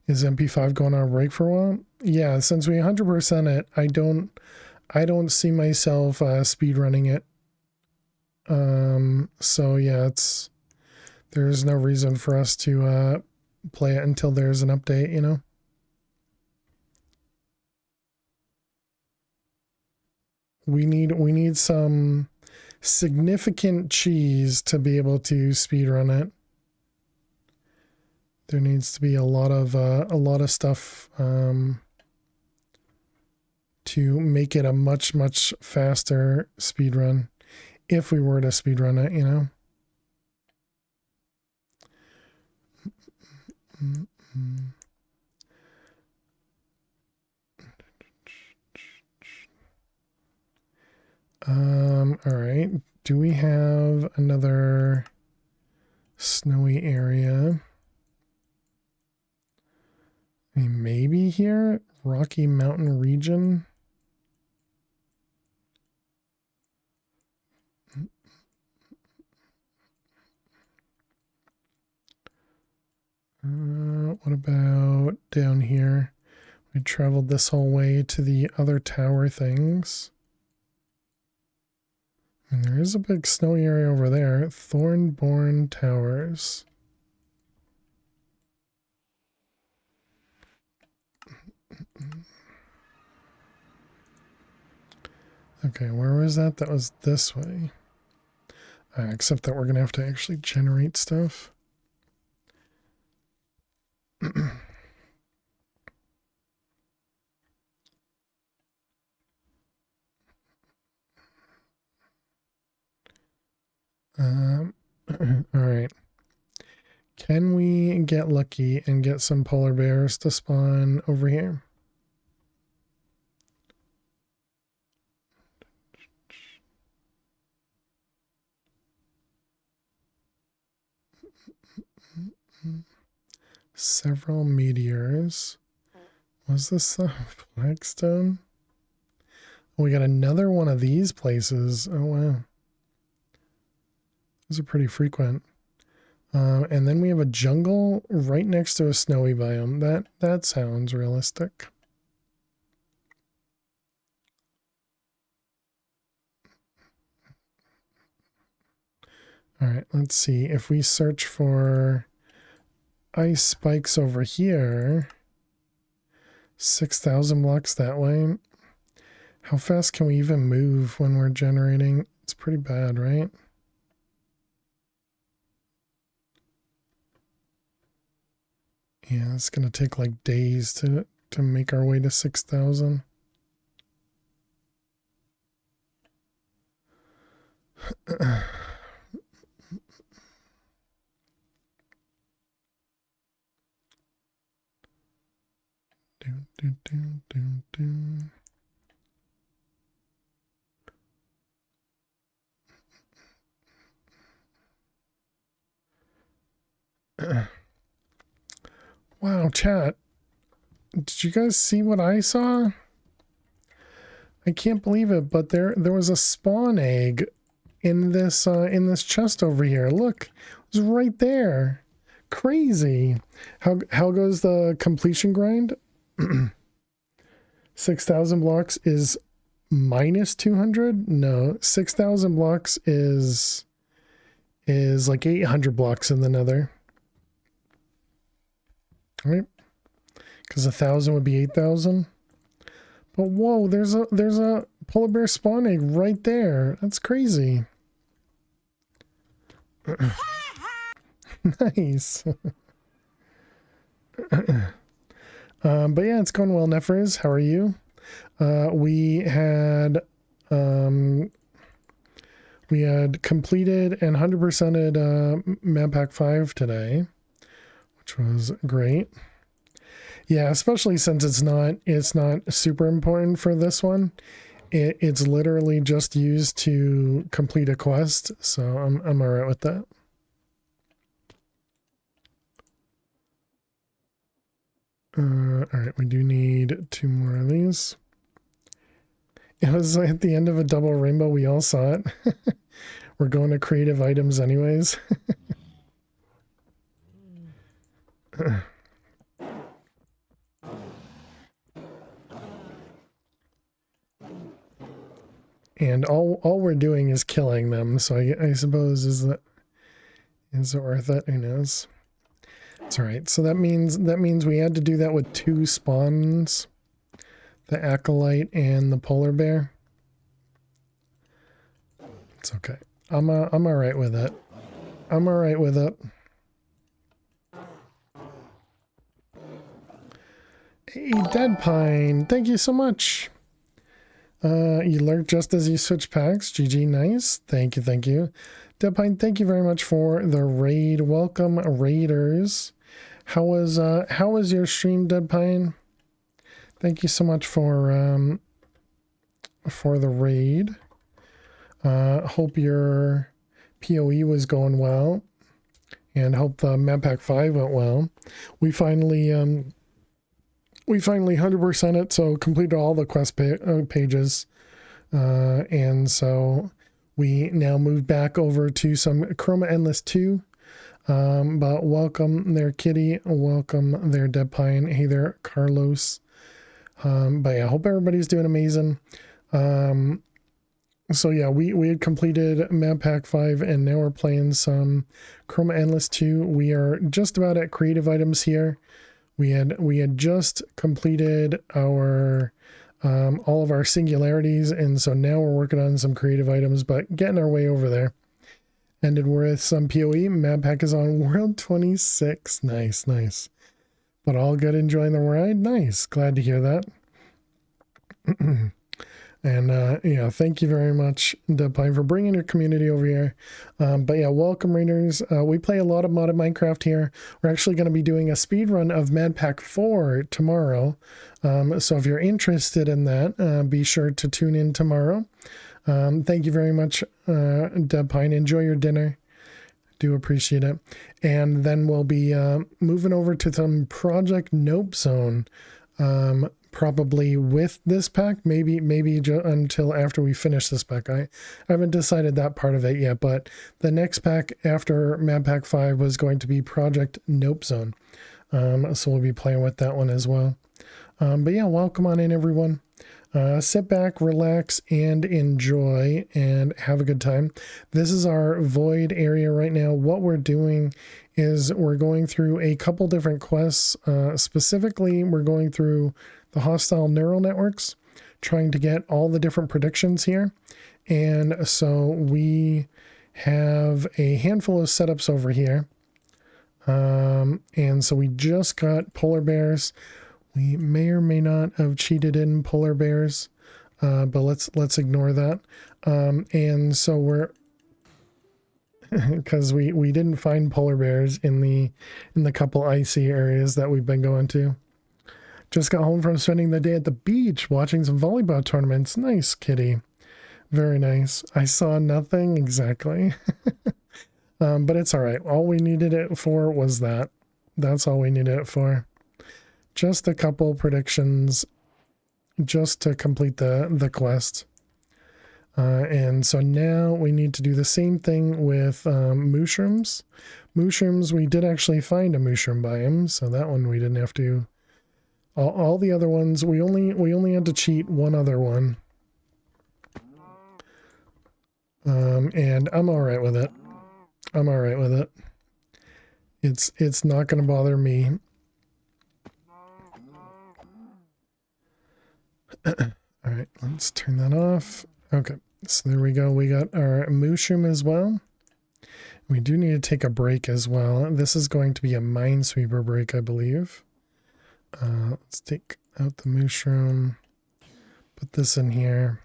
Is MP5 going on a break for a while? Yeah, since we 100% it, I don't see myself speed running it. So yeah, there's no reason for us to play it until there's an update, you know. We need some significant cheese to be able to speedrun it. There needs to be a lot of stuff to make it a much faster speedrun if we were to speedrun it, you know. All right. Do we have another snowy area? I mean, maybe here, Rocky Mountain region. What about down here? We traveled this whole way to the other tower things. And there is a big snowy area over there. Thornborn Towers. Okay, where was that? That was this way. Except that we're going to have to actually generate stuff. All right. Can we get lucky and get some polar bears to spawn over here? Several meteors. Was this Flagstone? Oh, we got another one of these places. Oh, wow. Those are pretty frequent. And then we have a jungle right next to a snowy biome. That sounds realistic. All right, let's see. If we search for ice spikes over here, 6,000 blocks that way. How fast can we even move when we're generating? It's pretty bad, right? Yeah, it's gonna take like days to make our way to 6,000. Wow, chat. Did you guys see what I saw? I can't believe it, but there was a spawn egg in this chest over here. Look, it was right there. Crazy. How goes the completion grind? 6,000 blocks is minus 200? No, 6,000 blocks is like 800 blocks in the nether. Right? Because 1,000 would be 8,000. But whoa, there's a polar bear spawn egg right there. That's crazy. Nice. But yeah, it's going well, Nefriz. How are you? We had completed and 100%ed Map Pack 5 today, which was great. Yeah, especially since it's not super important for this one. It's literally just used to complete a quest, so I'm all right with that. All right, we do need 2 more of these. It was at the end of a double rainbow. We all saw it. We're going to creative items anyways. And all we're doing is killing them. So I suppose is it worth it? Who knows? It's all right. So that means we had to do that with 2 spawns, the acolyte and the polar bear. It's okay. I'm all right with it. I'm all right with it. Hey, Dead Pine, thank you so much. You lurked just as you switch packs. GG, nice. Thank you, thank you. Dead Pine, thank you very much for the raid. Welcome, raiders. How was your stream, Dead Pine? Thank you so much for the raid. Hope your PoE was going well, and hope the Map Pack 5 went well. We finally 100% it, so completed all the quest pages, and so we now move back over to some Chroma Endless 2. But welcome there, Kitty. Welcome there, Dead Pine. Hey there, Carlos. But yeah, I hope everybody's doing amazing. So yeah, we had completed Map Pack 5, and now we're playing some Chroma Endless 2. We are just about at creative items here. We had just completed our all of our singularities, and so now we're working on some creative items, but getting our way over there. Ended with some PoE. Map Pack is on World 26. Nice, nice. But all good, enjoying the ride. Nice. Glad to hear that. And yeah, thank you very much, Dead Pine, for bringing your community over here. But yeah, welcome, readers. We play a lot of modded Minecraft here. We're actually going to be doing a speed run of Map Pack 4 tomorrow. So if you're interested in that, be sure to tune in tomorrow. Thank you very much, Dead Pine. Enjoy your dinner. Do appreciate it. And then we'll be moving over to some Project Nope Zone. Probably with this pack, maybe until after we finish this pack. I haven't decided that part of it yet, but the next pack after Map Pack 5 was going to be Project Nope Zone. So we'll be playing with that one as well. But yeah, welcome on in, everyone. Sit back, relax, and enjoy, and have a good time. This is our void area right now. What we're doing is we're going through a couple different quests. Specifically, we're going through the hostile neural networks, trying to get all the different predictions here. And so we have a handful of setups over here. And so we just got polar bears. We may or may not have cheated in polar bears, but let's ignore that. And so we're because we didn't find polar bears in the couple icy areas that we've been going to. Just got home from spending the day at the beach watching some volleyball tournaments. Nice, Kitty. Very nice. I saw nothing exactly. But it's all right. All we needed it for was that. That's all we needed it for. Just a couple predictions just to complete the quest. And so now we need to do the same thing with mushrooms. Mushrooms, we did actually find a mushroom biome, so that one we didn't have to. All the other ones, we only had to cheat one other one. And I'm all right with it. I'm all right with it. It's not going to bother me. All right, let's turn that off. Okay, so there we go. We got our mushroom as well. We do need to take a break as well. This is going to be a minesweeper break, I believe. Let's take out the mushroom, put this in here,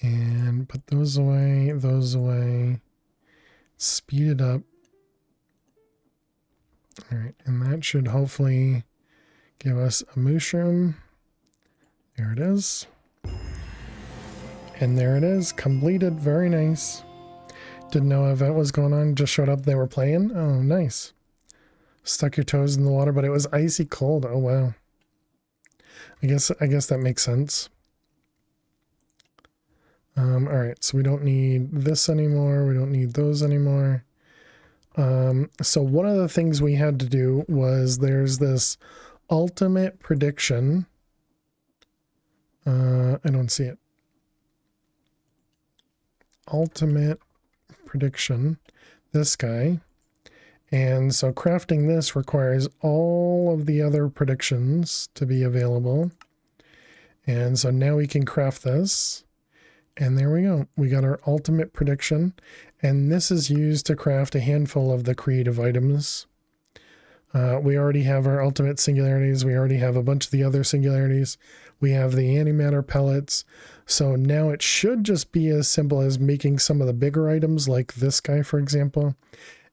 and put those away, speed it up. All right, and that should hopefully give us a mushroom. There it is. And there it is, completed. Very nice. Didn't know an event was going on, just showed up, they were playing. Oh, nice. Stuck your toes in the water, but it was icy cold. Oh, wow. I guess that makes sense. All right, so we don't need this anymore. We don't need those anymore. So one of the things we had to do was there's this ultimate prediction. I don't see it. Ultimate prediction. This guy. And so crafting this requires all of the other predictions to be available. And so now we can craft this. And there we go. We got our ultimate prediction. And this is used to craft a handful of the creative items. We already have our ultimate singularities. We already have a bunch of the other singularities. We have the antimatter pellets. So now it should just be as simple as making some of the bigger items like this guy, for example.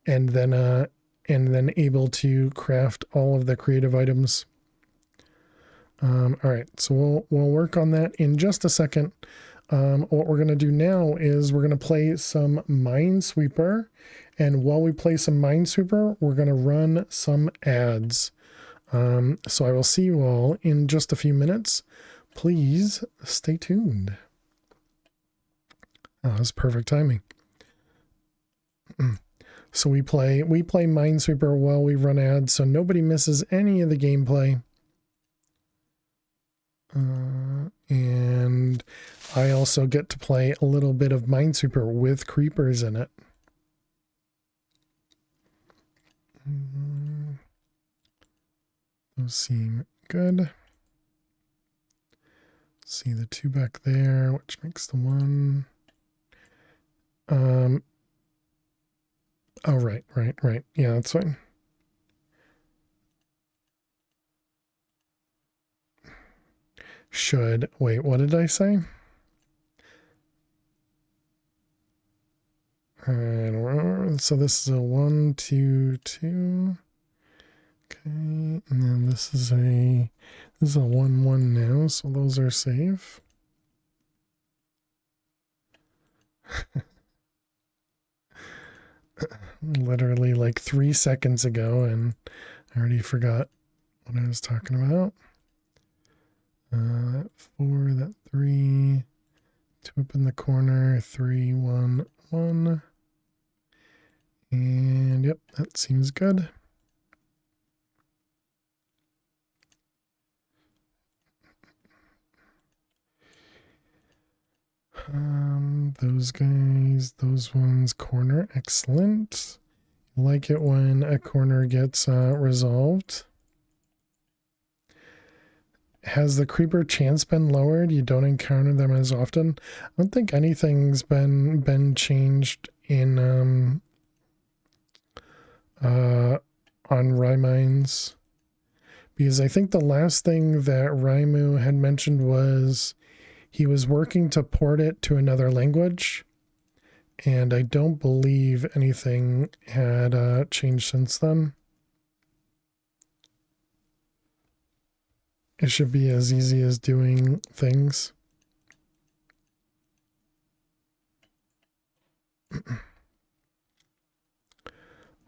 And then able to craft all of the creative items. All right, so we'll work on that in just a second. What we're going to do now is we're going to play some Minesweeper, and while we play some Minesweeper, we're going to run some ads. So I will see you all in just a few minutes. Please stay tuned. Oh, that's perfect timing. So we play Minesweeper while we run ads, so nobody misses any of the gameplay. And I also get to play a little bit of Minesweeper with creepers in it. Those seem good. See the two back there, which makes the one. Oh, right. Yeah, that's fine. Should, wait, what did I say? I don't remember. So this is a 1, 2, 2. Okay, and then this is a 1, 1 now, so those are safe. Literally like 3 seconds ago, and I already forgot what I was talking about. That 4, that 3, 2 up in the corner, 3, 1, 1. And yep, that seems good. Those guys, those ones, corner, excellent. Like it when a corner gets resolved. Has the creeper chance been lowered? You don't encounter them as often. I don't think anything's been changed in on Rymines, because I think the last thing that Raimu had mentioned was he was working to port it to another language, and I don't believe anything had changed since then. It should be as easy as doing things.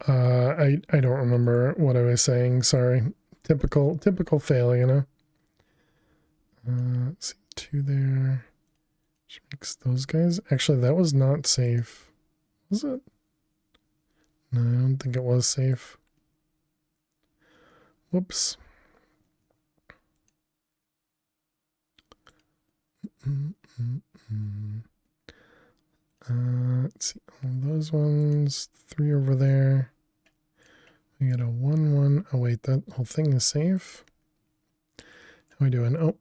I don't remember what I was saying. Sorry. Typical fail, you know. Let's see, 2 there. Which makes those guys. Actually, that was not safe. Was it? No, I don't think it was safe. Whoops. Let's see. All those ones. 3 over there. We got a 1, 1. Oh, wait. That whole thing is safe. How are we doing? Oh,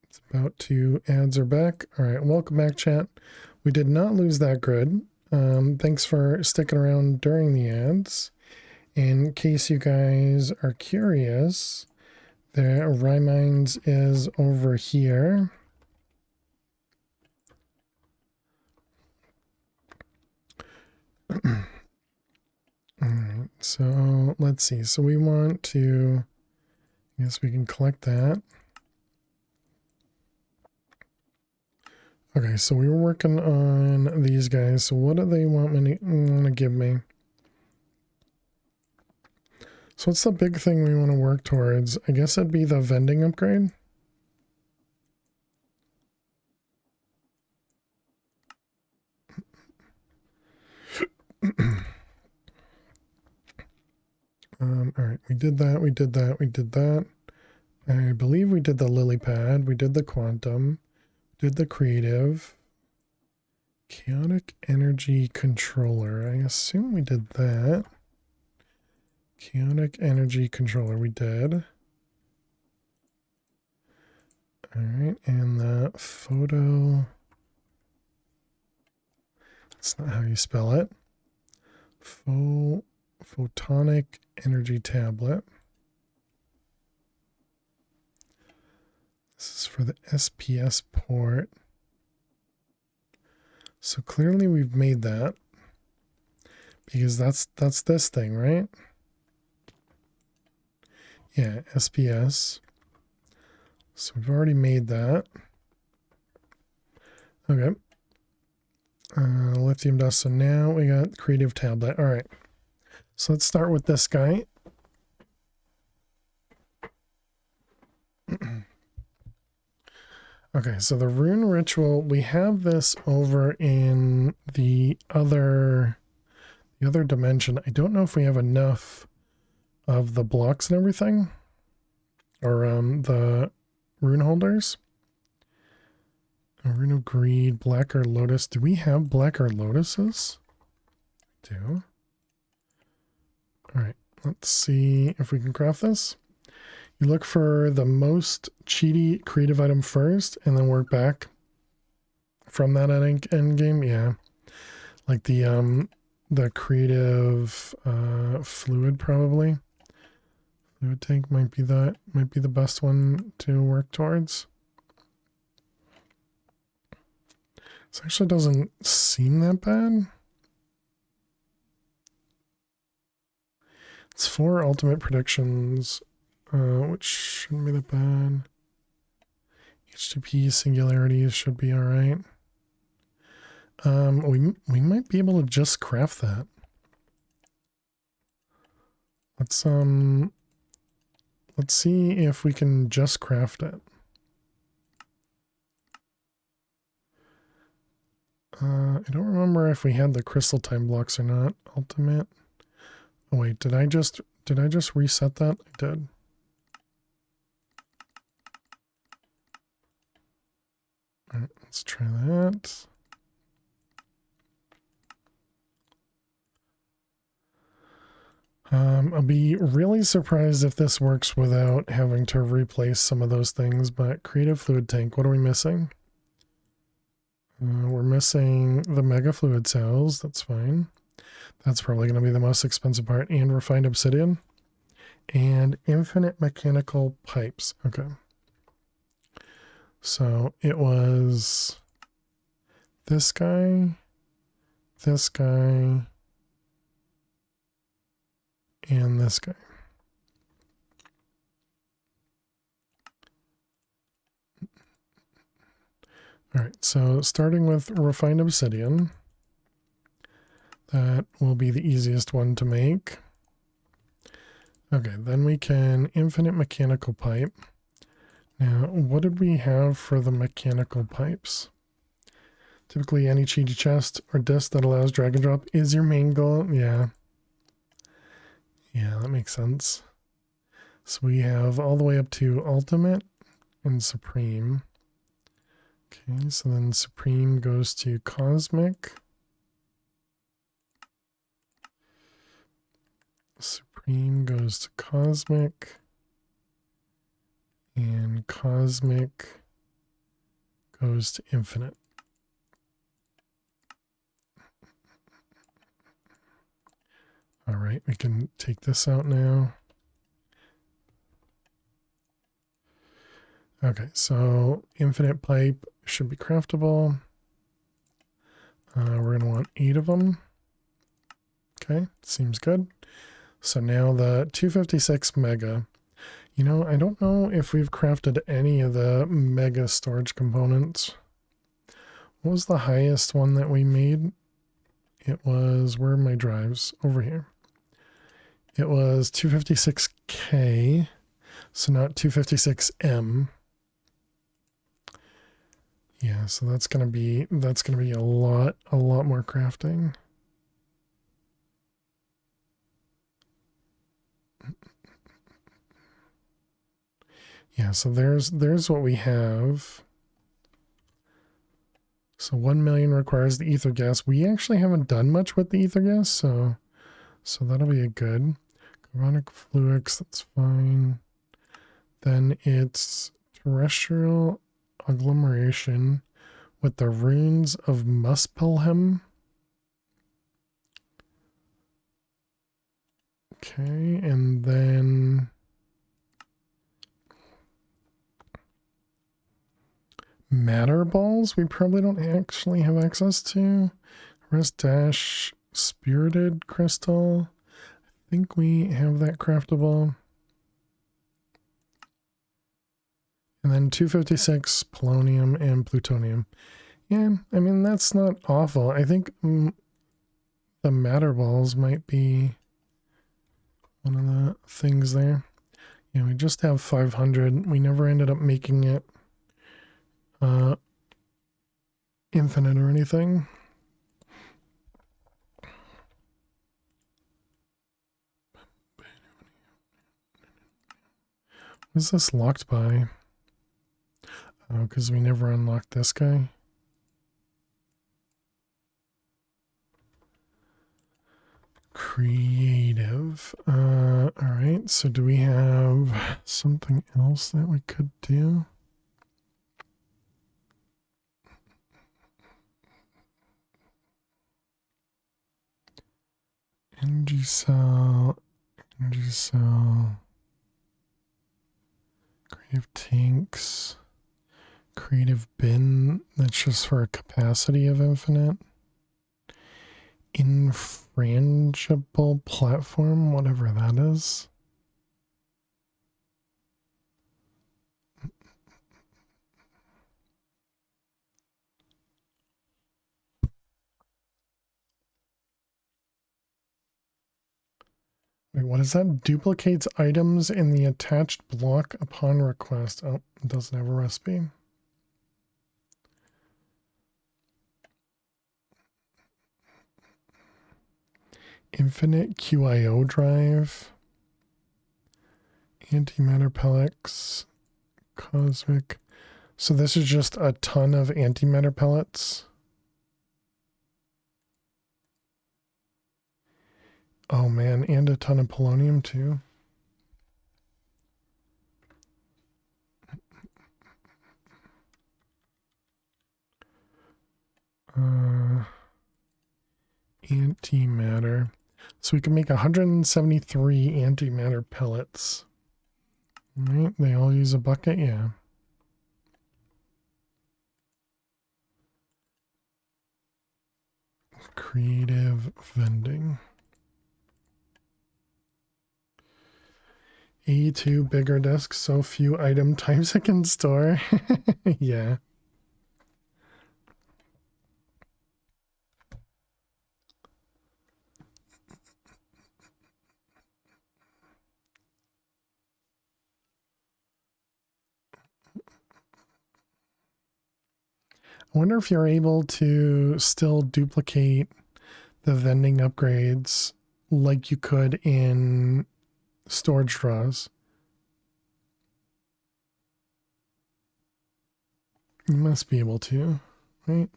it's about to. Ads are back. All right. Welcome back, chat. We did not lose that grid. Thanks for sticking around during the ads. In case you guys are curious, the Rymines is over here. Alright, so let's see. So we want to, I guess we can collect that. Okay, so we were working on these guys. So what do they want to give me? So what's the big thing we want to work towards? I guess it'd be the vending upgrade. All right, we did that, we did that, we did that. I believe we did the lily pad, we did the quantum, did the creative. Chaotic energy controller. I assume we did that. Chaotic energy controller, we did. All right, and the photo. That's not how you spell it. Photonic energy tablet. This is for the SPS port. So clearly we've made that because that's this thing, right? Yeah, SPS. So we've already made that. Okay. Lithium dust. So now we got creative tablet. All right. So let's start with this guy. Okay, so the rune ritual, we have this over in the other dimension. I don't know if we have enough of the blocks and everything, or the rune holders. A rune of greed, blacker lotus. Do we have blacker lotuses? We do. All right, let's see if we can craft this. You look for the most cheaty creative item first, and then work back from that end game. Yeah, like the creative fluid probably. Fluid tank might be the best one to work towards. This actually doesn't seem that bad. It's 4 ultimate predictions. Which shouldn't be that bad. HTTP singularities should be all right. We might be able to just craft that. Let's see if we can just craft it. I don't remember if we had the crystal time blocks or not. Ultimate. Oh wait, did I just reset that? I did. All right, let's try that. I'll be really surprised if this works without having to replace some of those things, but creative fluid tank, what are we missing? We're missing the mega fluid cells, that's fine. That's probably going to be the most expensive part, and refined obsidian. And infinite mechanical pipes, okay. So it was this guy, and this guy. All right, so starting with refined obsidian, that will be the easiest one to make. Okay, then we can infinite mechanical pipe. Now, what did we have for the mechanical pipes? Typically, any cheaty chest or disc that allows drag and drop is your main goal. Yeah. Yeah, that makes sense. So we have all the way up to Ultimate and Supreme. Okay, so then Supreme goes to Cosmic. Supreme goes to Cosmic. And Cosmic goes to Infinite. All right, we can take this out now. Okay, so Infinite Pipe should be craftable. We're going to want 8 of them. Okay, seems good. So now the 256 Mega. You know, I don't know if we've crafted any of the Mega storage components. What was the highest one that we made? It was, where are my drives? Over here. It was 256K, so not 256M. Yeah, so that's gonna be a lot more crafting. Yeah, so there's what we have. So 1 million requires the ether gas. We actually haven't done much with the ether gas, so that'll be a good. Carbonic fluix, that's fine. Then it's terrestrial agglomeration with the runes of Muspelheim. Okay, and then matter balls we probably don't actually have access to. Rest dash spirited crystal. I think we have that craftable. And then 256 polonium and plutonium. Yeah, I mean, that's not awful. I think the matter balls might be one of the things there. Yeah, we just have 500. We never ended up making it infinite or anything. What is this locked by? Oh, because we never unlocked this guy. Creative. All right. So do we have something else that we could do? Energy cell. Creative tanks. Creative bin. That's just for a capacity of infinite. Infrangible platform, whatever that is. Wait, what is that? Duplicates items in the attached block upon request. Oh, it doesn't have a recipe. Infinite QIO drive. Antimatter pellets. Cosmic. So this is just a ton of antimatter pellets. Oh man, and a ton of polonium too. Antimatter. So we can make 173 antimatter pellets. Right, they all use a bucket, yeah. Creative vending. E2 bigger desk, so few item types it can store. Yeah. I wonder if you're able to still duplicate the vending upgrades like you could in storage draws. You must be able to, right?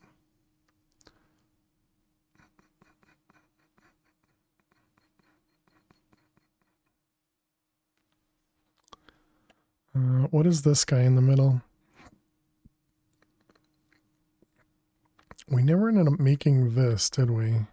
What is this guy in the middle? We never ended up making this, did we?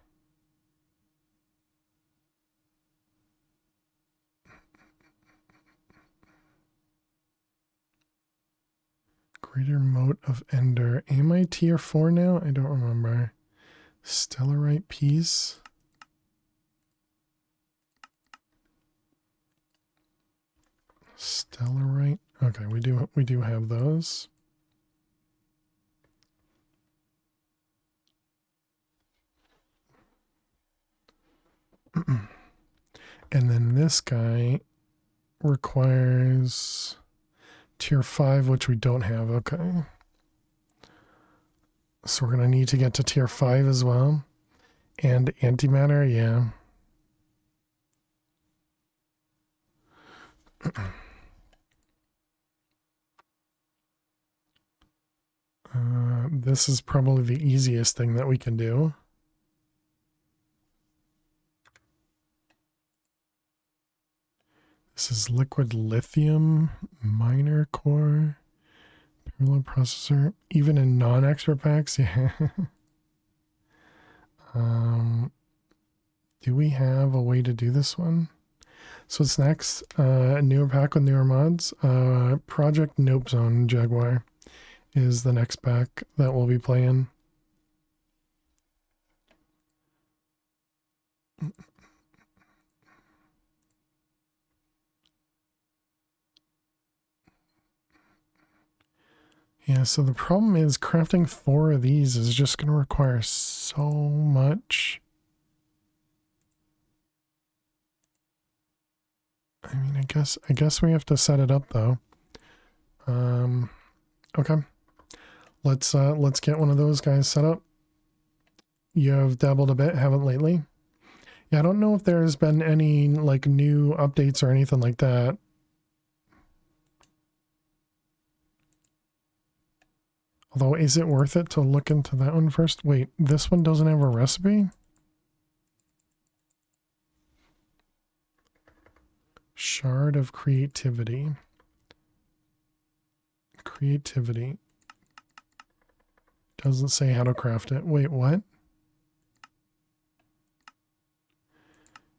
Greater Moat of Ender. Am I tier 4 now? I don't remember. Stellarite piece. Stellarite. Okay, we do have those. And then this guy requires tier 5, which we don't have. Okay. So we're going to need to get to tier 5 as well. And antimatter, yeah. This is probably the easiest thing that we can do. This is liquid lithium, miner core, parallel processor, even in non-expert packs, yeah. Do we have a way to do this one? So what's next? Newer pack with newer mods. Project Nope Zone Jaguar is the next pack that we'll be playing. Yeah, so the problem is crafting 4 of these is just going to require so much. I mean, I guess we have to set it up though. Okay. Let's get one of those guys set up. You have dabbled a bit, haven't lately? Yeah, I don't know if there's been any like new updates or anything like that. Although, is it worth it to look into that one first? Wait, this one doesn't have a recipe? Shard of Creativity. Creativity. Doesn't say how to craft it. Wait, what?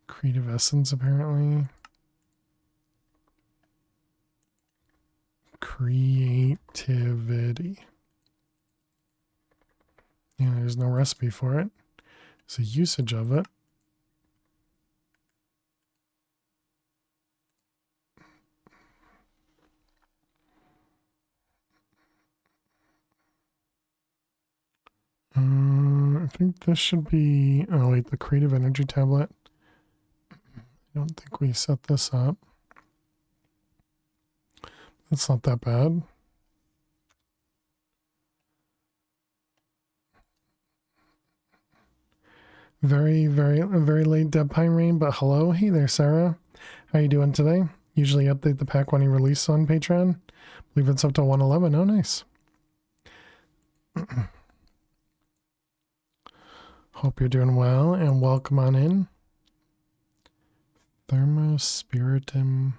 Creative Essence, apparently. Creativity. Yeah, there's no recipe for it. It's a usage of it. I think this should be, oh wait, the creative energy tablet. I don't think we set this up. That's not that bad. Very late Dead Pine Rain, but hello. Hey there, Sarah. How you doing today? Usually update the pack when you release on Patreon. I believe it's up to 111. Oh, nice. Hope you're doing well, and welcome on in. Thermospiritum.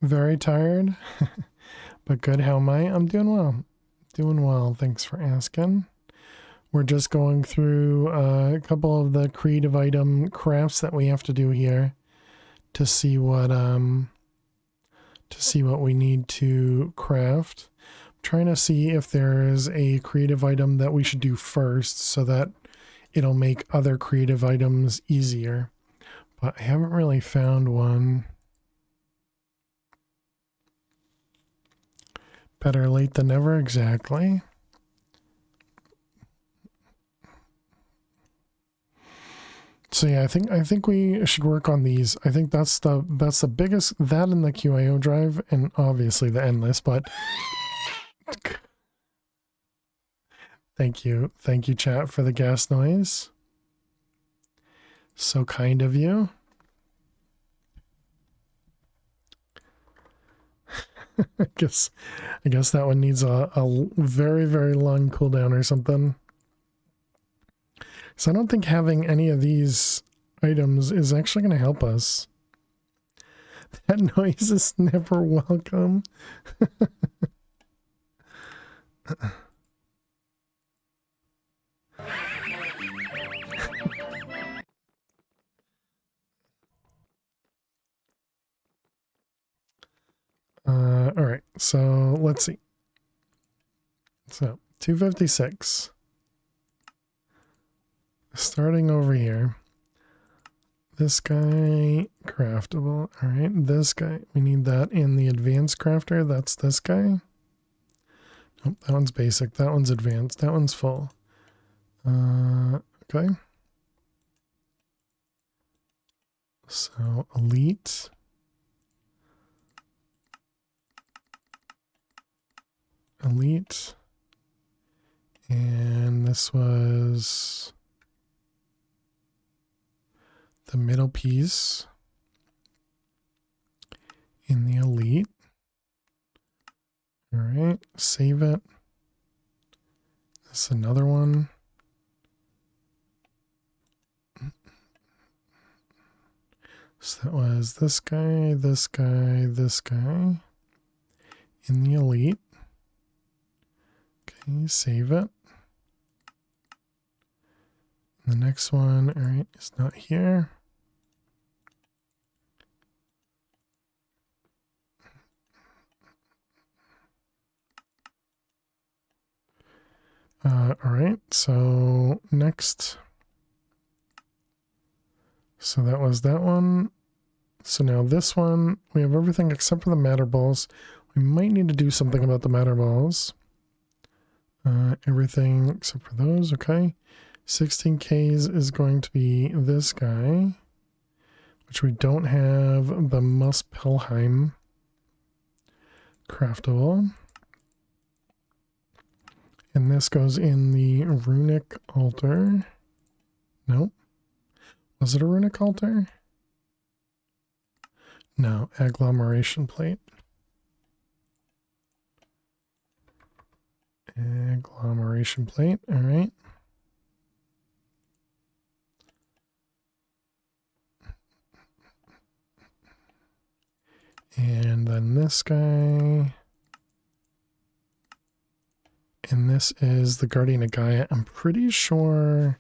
Very tired, but good. How am I? I'm doing well. Doing well. Thanks for asking. We're just going through a couple of the creative item crafts that we have to do here to see what we need to craft. I'm trying to see if there is a creative item that we should do first so that it'll make other creative items easier. But I haven't really found one. Better late than never, exactly. So yeah, I think we should work on these. I think that's the biggest, that and the QIO drive, and obviously the endless, but Thank you. Thank you, chat, for the gas noise. So kind of you. I guess that one needs a very, very long cooldown or something. So I don't think having any of these items is actually going to help us. That noise is never welcome. All right, so let's see. So 256. Starting over here. This guy, craftable. All right, this guy, we need that in the advanced crafter. That's this guy. Nope, that one's basic. That one's advanced. That one's full. Okay. So elite. Elite. And this was the middle piece in the elite. All right, save it. This is another one. So that was this guy, this guy, this guy in the elite. Okay, save it. The next one, all right, is not here. All right, so next. So that was that one. So now this one, we have everything except for the matter balls. We might need to do something about the matter balls. Everything except for those, okay. 16Ks is going to be this guy, which we don't have the Muspelheim craftable. And this goes in the runic altar. Nope. Was it a runic altar? No, agglomeration plate. Agglomeration plate, all right. And then this guy. And this is the Guardian of Gaia. I'm pretty sure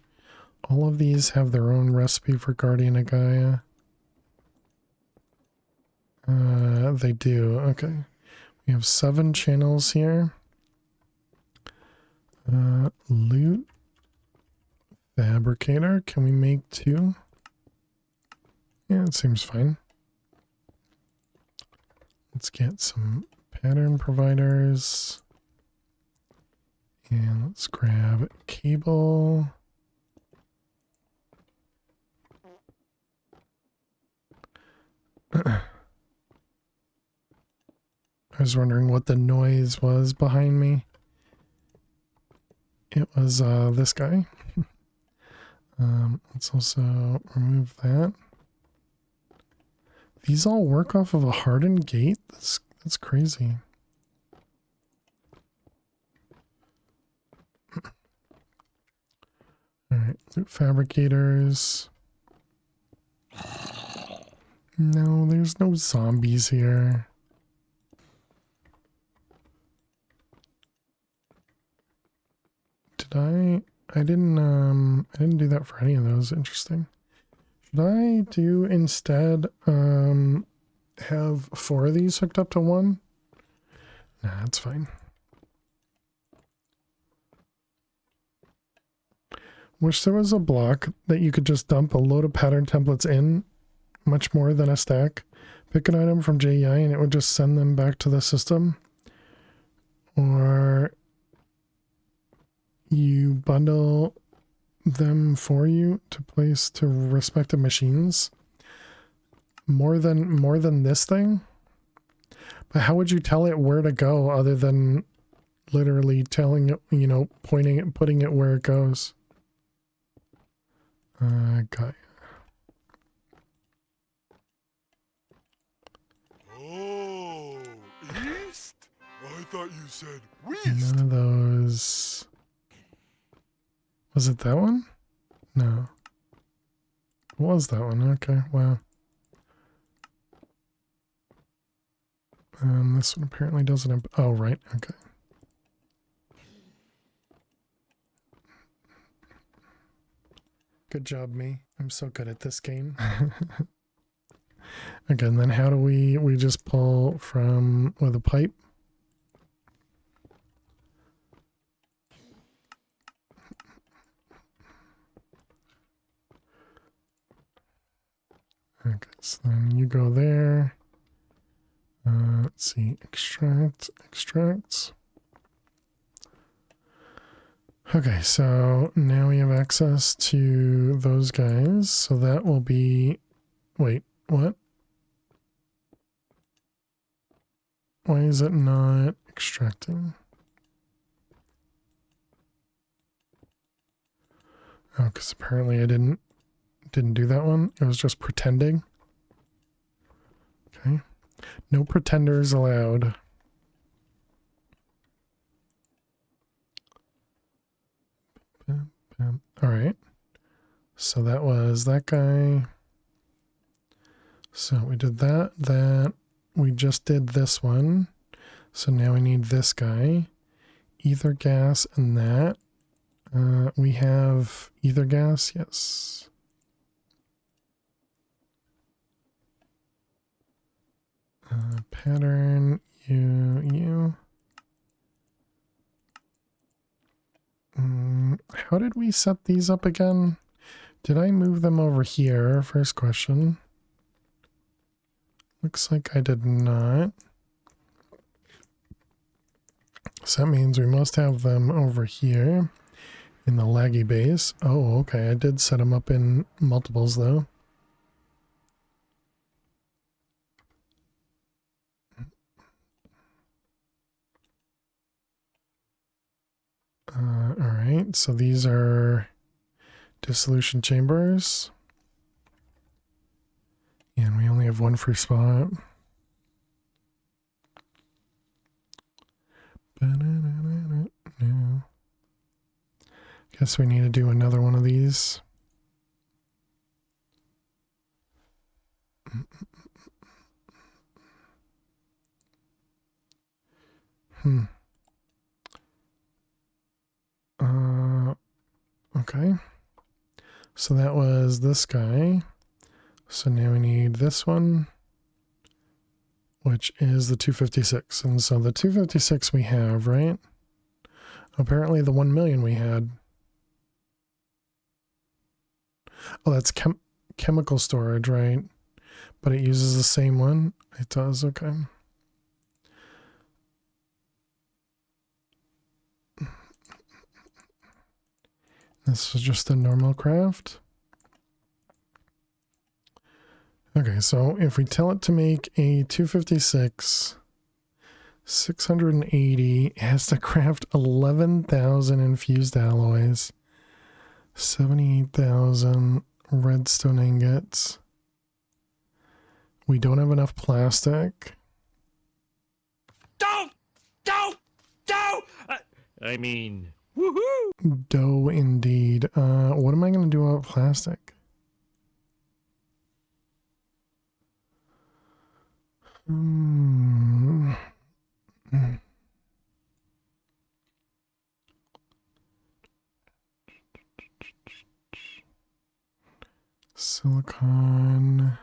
all of these have their own recipe for Guardian of Gaia. They do. Okay. We have 7 channels here. Loot. Fabricator. Can we make 2? Yeah, it seems fine. Let's get some pattern providers. And let's grab cable. I was wondering what the noise was behind me. It was this guy. Let's also remove that. These all work off of a hardened gate? That's crazy. Alright, loot fabricators. No, there's no zombies here. Did I didn't do that for any of those. Interesting. Should I do instead have 4 of these hooked up to one? Nah, that's fine. Wish there was a block that you could just dump a load of pattern templates in, much more than a stack. Pick an item from JEI and it would just send them back to the system. Or you bundle them for you to place to respective machines. More than this thing. But how would you tell it where to go other than literally telling it, you know, pointing it, putting it where it goes. Got Oh, east? I thought you said none west. of those. Was it that one? No. It was that one? Okay, wow. This one apparently doesn't have, oh, right, okay. Good job, me. I'm so good at this game. Again, then how do we just pull from with a pipe? Okay, so then you go there. Let's see, extract. Okay, so now we have access to those guys. So that will be, wait, what? Why is it not extracting? Oh, because apparently I didn't do that one. It was just pretending. Okay. No pretenders allowed. All right. So that was that guy. So we did that. We just did this one. So now we need this guy. Ether gas and that. We have ether gas, yes. Pattern, you. How did we set these up again? Did I move them over here? First question. Looks like I did not. So that means we must have them over here in the laggy base. Oh, okay. I did set them up in multiples though. All right. So these are dissolution chambers. And we only have one free spot. No. Guess we need to do another one of these. Okay. So that was this guy. So now we need this one, which is the 256. And so the 256 we have, right? Apparently the 1 million we had. Oh, that's chemical storage, right? But it uses the same one. It does, okay. This was just a normal craft. Okay, so if we tell it to make a 256, 680, it has to craft 11,000 infused alloys, 78,000 redstone ingots. We don't have enough plastic. Don't! I mean, woohoo! Dough indeed. What am I going to do about plastic? Silicon.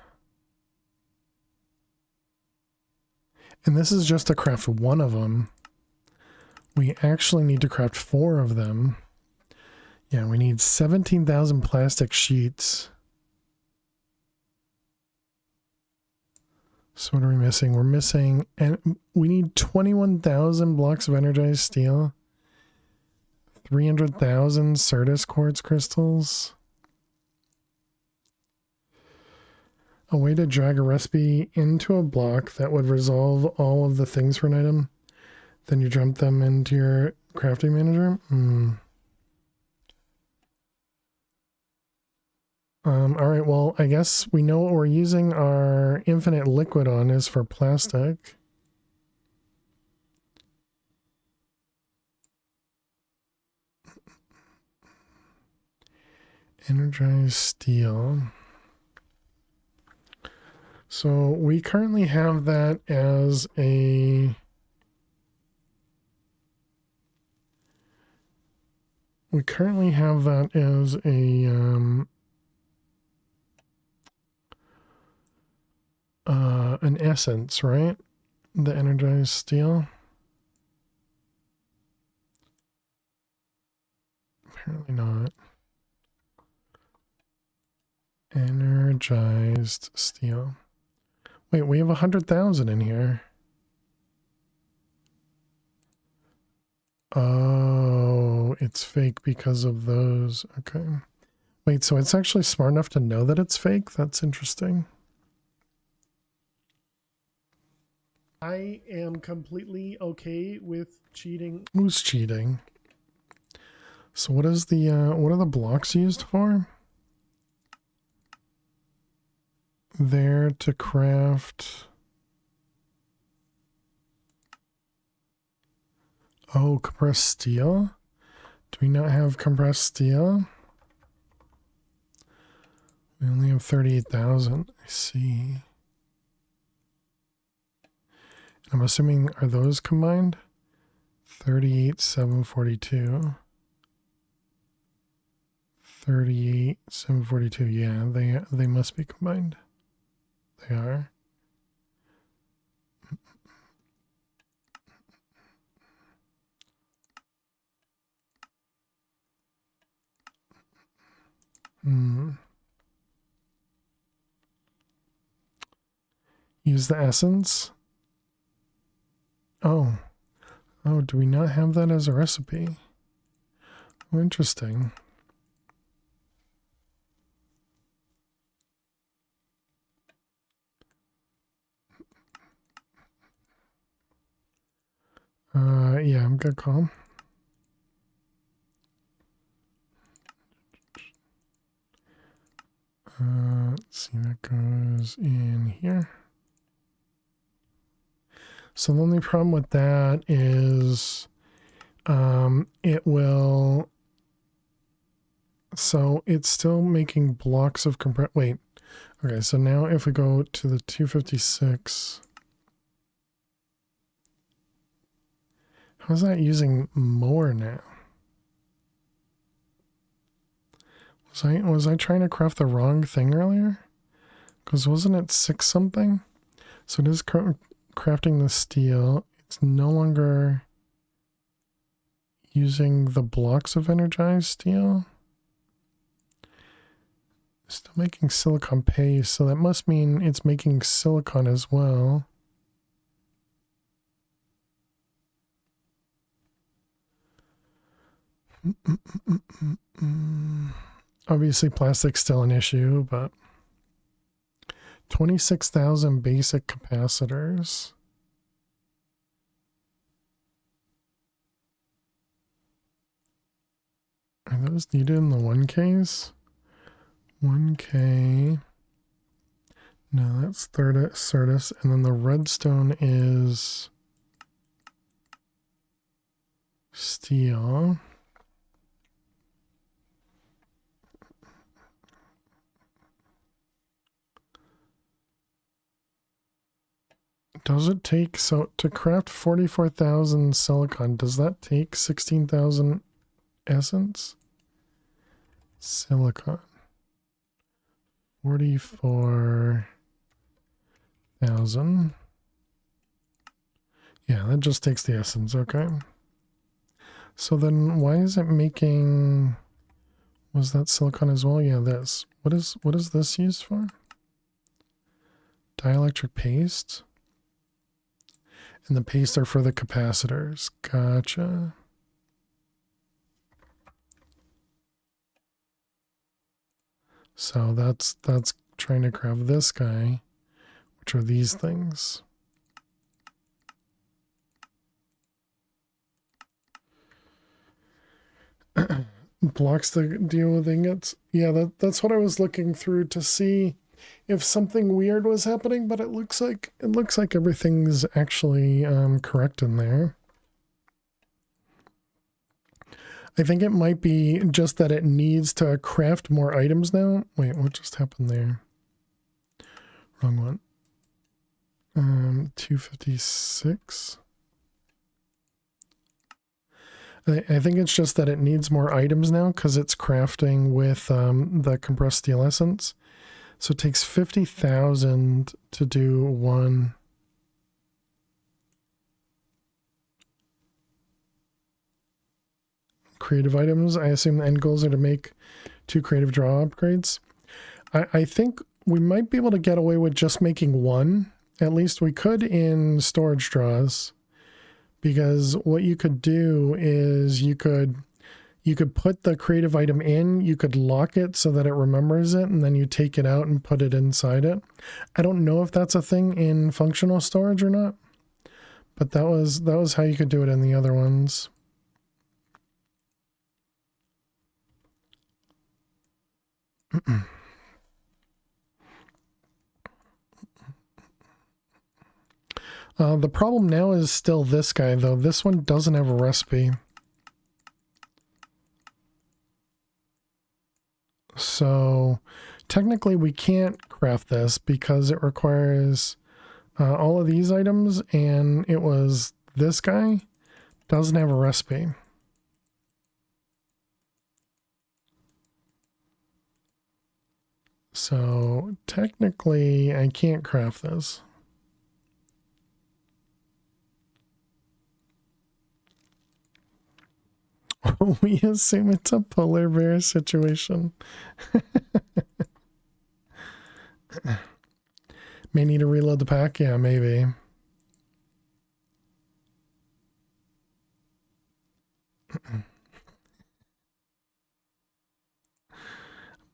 And this is just to craft one of them. We actually need to craft 4 of them. Yeah, we need 17,000 plastic sheets. So what are we missing? We're missing, and we need 21,000 blocks of energized steel. 300,000 Certus quartz crystals. A way to drag a recipe into a block that would resolve all of the things for an item. Then you dump them into your crafting manager? All right, well, I guess we know what we're using our infinite liquid on is for plastic. Energized steel. So we currently have that as a... We currently have that as a... an essence, right? The energized steel. Apparently not. Energized steel. Wait, we have 100,000 in here. Oh, it's fake because of those. Okay. Wait, so it's actually smart enough to know that it's fake? That's interesting. I am completely okay with cheating. Who's cheating? So what is the what are the blocks used for? There to craft. Oh, compressed steel? Do we not have compressed steel? We only have 38,000. I see. I'm assuming, are those combined? 38,742. 38,742. Yeah, they must be combined. They are. Use the essence. Oh. Oh, do we not have that as a recipe? Oh, interesting. Yeah, I'm good call. Let's see, that goes in here. So the only problem with that is it will... So it's still making blocks of compress... Wait. Okay, so now if we go to the 256... How's that using more now? Was I trying to craft the wrong thing earlier? Because wasn't it 6 something? So it is crafting the steel. It's no longer using the blocks of energized steel. Still making silicon paste, so that must mean it's making silicon as well. Obviously plastic's still an issue, but 26,000 basic capacitors. Are those needed in the 1Ks? 1K. No, that's Certus. And then the redstone is steel. Does it take, so to craft 44,000 silicon, does that take 16,000 essence? Silicon. 44,000. Yeah, that just takes the essence, okay. So then why is it making, was that silicon as well? Yeah, this. What is this used for? Dielectric paste? And the paste are for the capacitors. Gotcha. So that's trying to craft this guy, which are these things. Blocks to deal with ingots. Yeah, that's what I was looking through to see if something weird was happening, but it looks like everything's actually correct in there. I think it might be just that it needs to craft more items now. Wait, what just happened there? Wrong one. 256. I think it's just that it needs more items now because it's crafting with the compressed steel essence. So it takes 50,000 to do one. Creative items. I assume the end goals are to make 2 creative draw upgrades. I think we might be able to get away with just making 1. At least we could in storage draws. Because what you could do is you could put the creative item in, you could lock it so that it remembers it, and then you take it out and put it inside it. I don't know if that's a thing in functional storage or not, but that was how you could do it in the other ones. The problem now is still this guy, though. This one doesn't have a recipe. So technically we can't craft this because it requires all of these items, and it was this guy doesn't have a recipe. So technically I can't craft this. We assume it's a polar bear situation. May need to reload the pack? Yeah, maybe.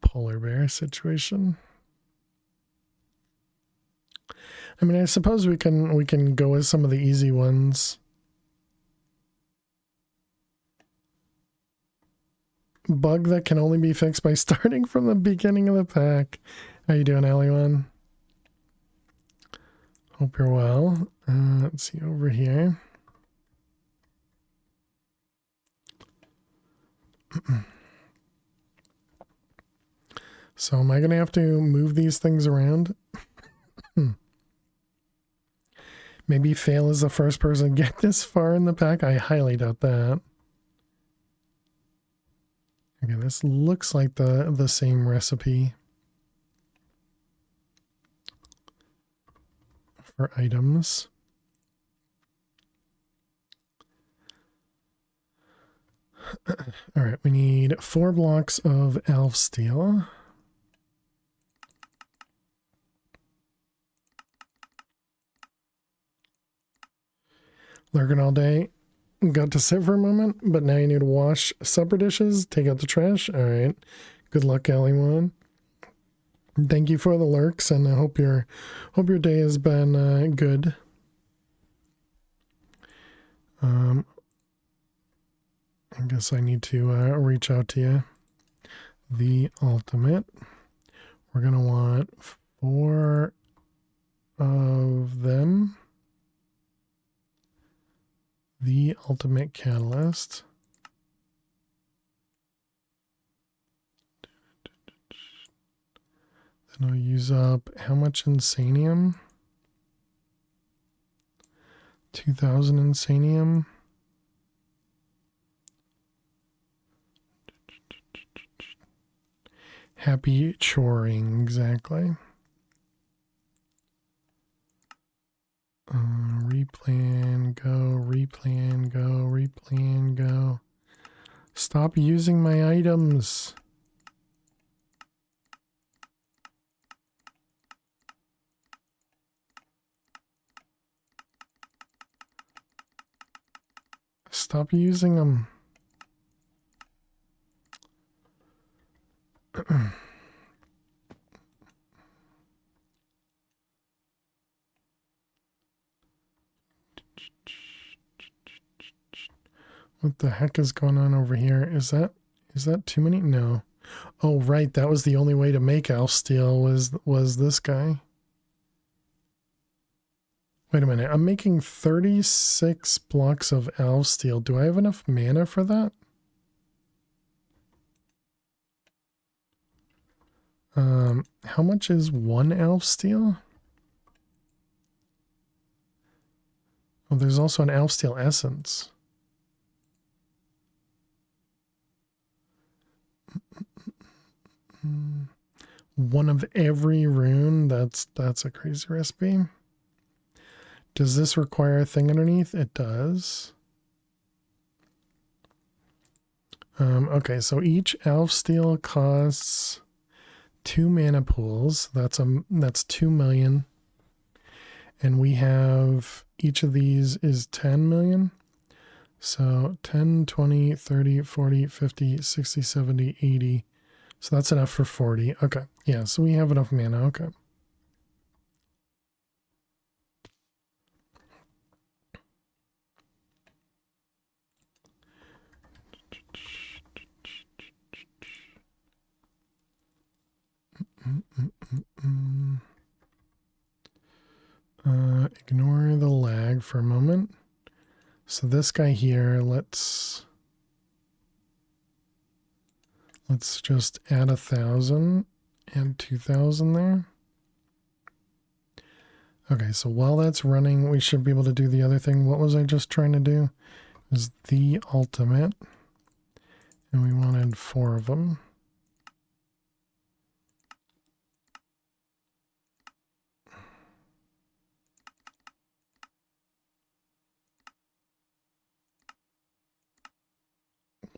Polar bear situation. I mean, I suppose we can go with some of the easy ones. Bug that can only be fixed by starting from the beginning of the pack. How you doing, Ali1? Hope you're well. Let's see over here. So am I going to have to move these things around? Maybe fail as the first person to get this far in the pack? I highly doubt that. Okay, this looks like the same recipe for items. All right, we need 4 blocks of elf steel. Lurking all day. Got to sit for a moment, but now you need to wash supper dishes, take out the trash. All right. Good luck, Ali1. Thank you for the lurks, and I hope your day has been good. I guess I need to reach out to you. The ultimate. We're gonna want 4 of them. The ultimate catalyst. Then I'll use up how much insanium? 2,000 insanium. Happy choring, exactly. Replan, go, replan, go, replan, go. Stop using my items. Stop using them. What the heck is going on over here? Is that Is that too many? No. Oh, right. That was the only way to make elf steel was this guy. Wait a minute. I'm making 36 blocks of elf steel. Do I have enough mana for that? How much is one elf steel? Oh, there's also an elf steel essence. One of every rune. That's a crazy recipe. Does this require a thing underneath? It does. Okay, so each elf steel costs 2 mana pools. That's 2 million. And we have, each of these is 10 million. So 10, 20, 30, 40, 50, 60, 70, 80. So that's enough for 40. Okay. Yeah, so we have enough mana. Okay. Ignore the lag for a moment. So this guy here, let's just add 1,000 and 2,000 there. Okay, so while that's running, we should be able to do the other thing. What was I just trying to do? It was the ultimate. And we wanted 4 of them.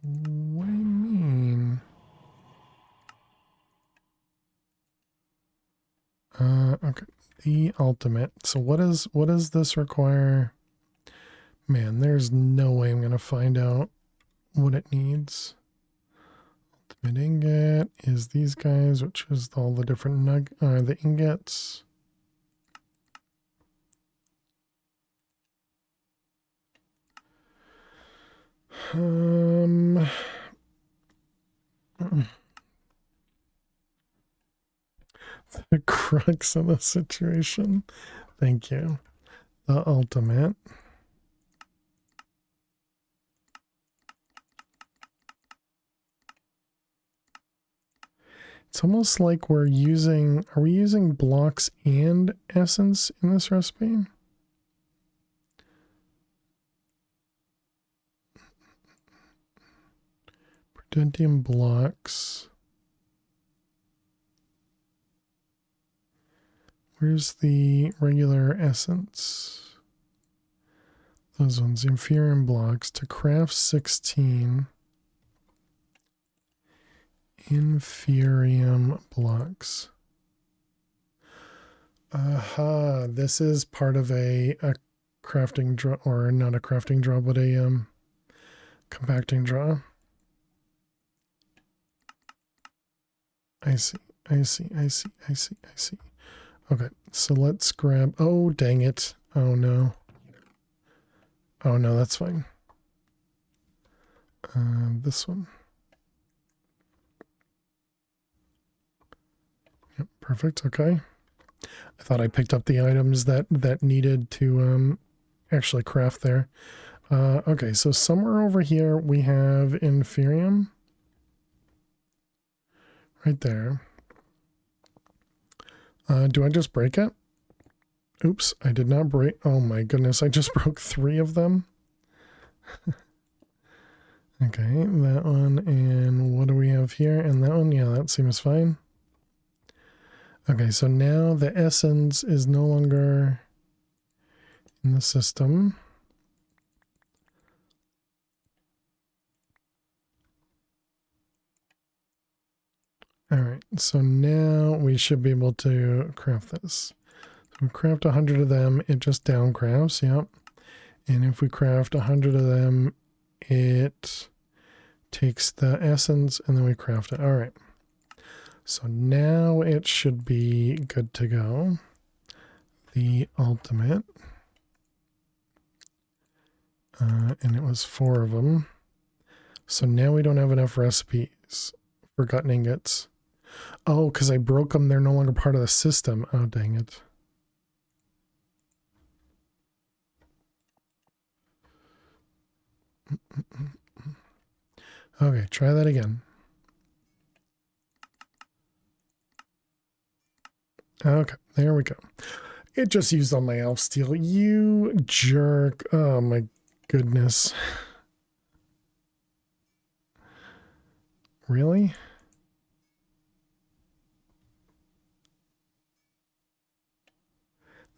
What do you mean? Okay. The ultimate. So what does this require? Man, there's no way I'm gonna find out what it needs. Ultimate ingot is these guys, which is all the different the ingots. The crux of the situation. Thank you. The ultimate. It's almost like are we using blocks and essence in this recipe? Prudentium blocks. Where's the regular essence? Those ones, inferior blocks to craft 16. Inferium blocks. Aha, this is part of a crafting draw, or not a crafting draw, but a compacting draw. I see. Okay, so let's grab, oh dang it. Oh no. Oh no, that's fine. This one. Yep, perfect. Okay. I thought I picked up the items that needed to actually craft there. Okay, so somewhere over here we have inferium. Right there. Do I just break it? Oops, I did not break. Oh my goodness, I just broke 3 of them. Okay, that one, and what do we have here? And that one, yeah, that seems fine. Okay, so now the essence is no longer in the system. All right, so now we should be able to craft this. So we craft 100 of them, it just down crafts, yep. And if we craft 100 of them, it takes the essence and then we craft it. All right. So now it should be good to go. The ultimate. And it was 4 of them. So now we don't have enough recipes for gotten ingots. Oh, because I broke them. They're no longer part of the system. Oh, dang it. Okay, try that again. Okay, there we go. It just used all my elf steel. You jerk. Oh my goodness. Really?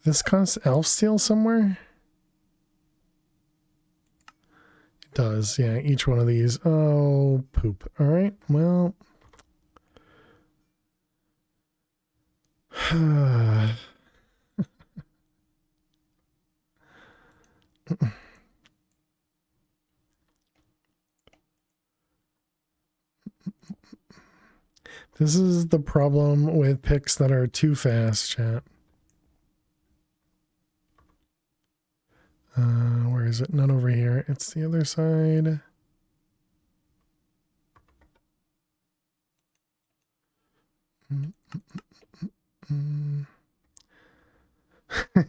This costs elf steel somewhere? It does, yeah, each one of these. Oh, poop. Alright, well. This is the problem with picks that are too fast, chat. Where is it? Not over here. It's the other side.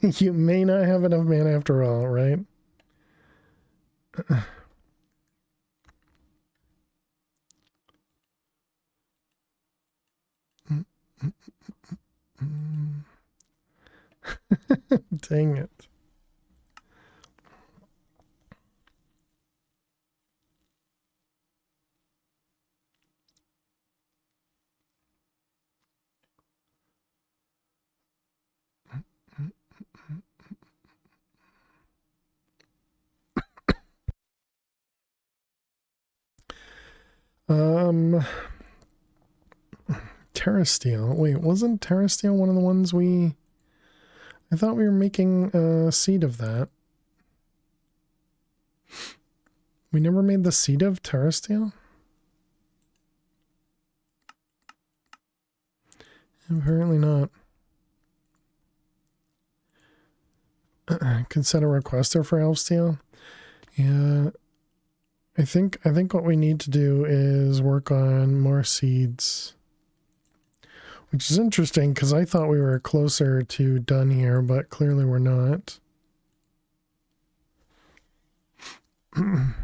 You may not have enough mana after all, right? Dang it. Terrasteel. Wait, wasn't Terrasteel one of the ones we... I thought we were making a seed of that. We never made the seed of Terrasteel? Apparently not. Could set a requester for Elfsteel. Yeah. I think what we need to do is work on more seeds. Which is interesting because I thought we were closer to done here, but clearly we're not. And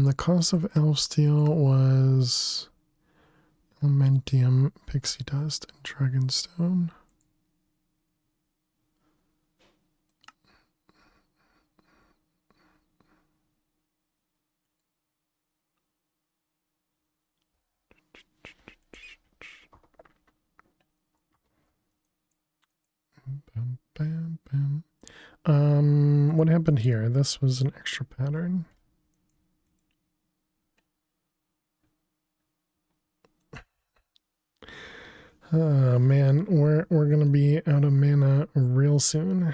the cost of elf steel was elementium, pixie dust, and dragonstone. Bam, bam, bam. What happened here? This was an extra pattern. Oh man, we're gonna be out of mana real soon.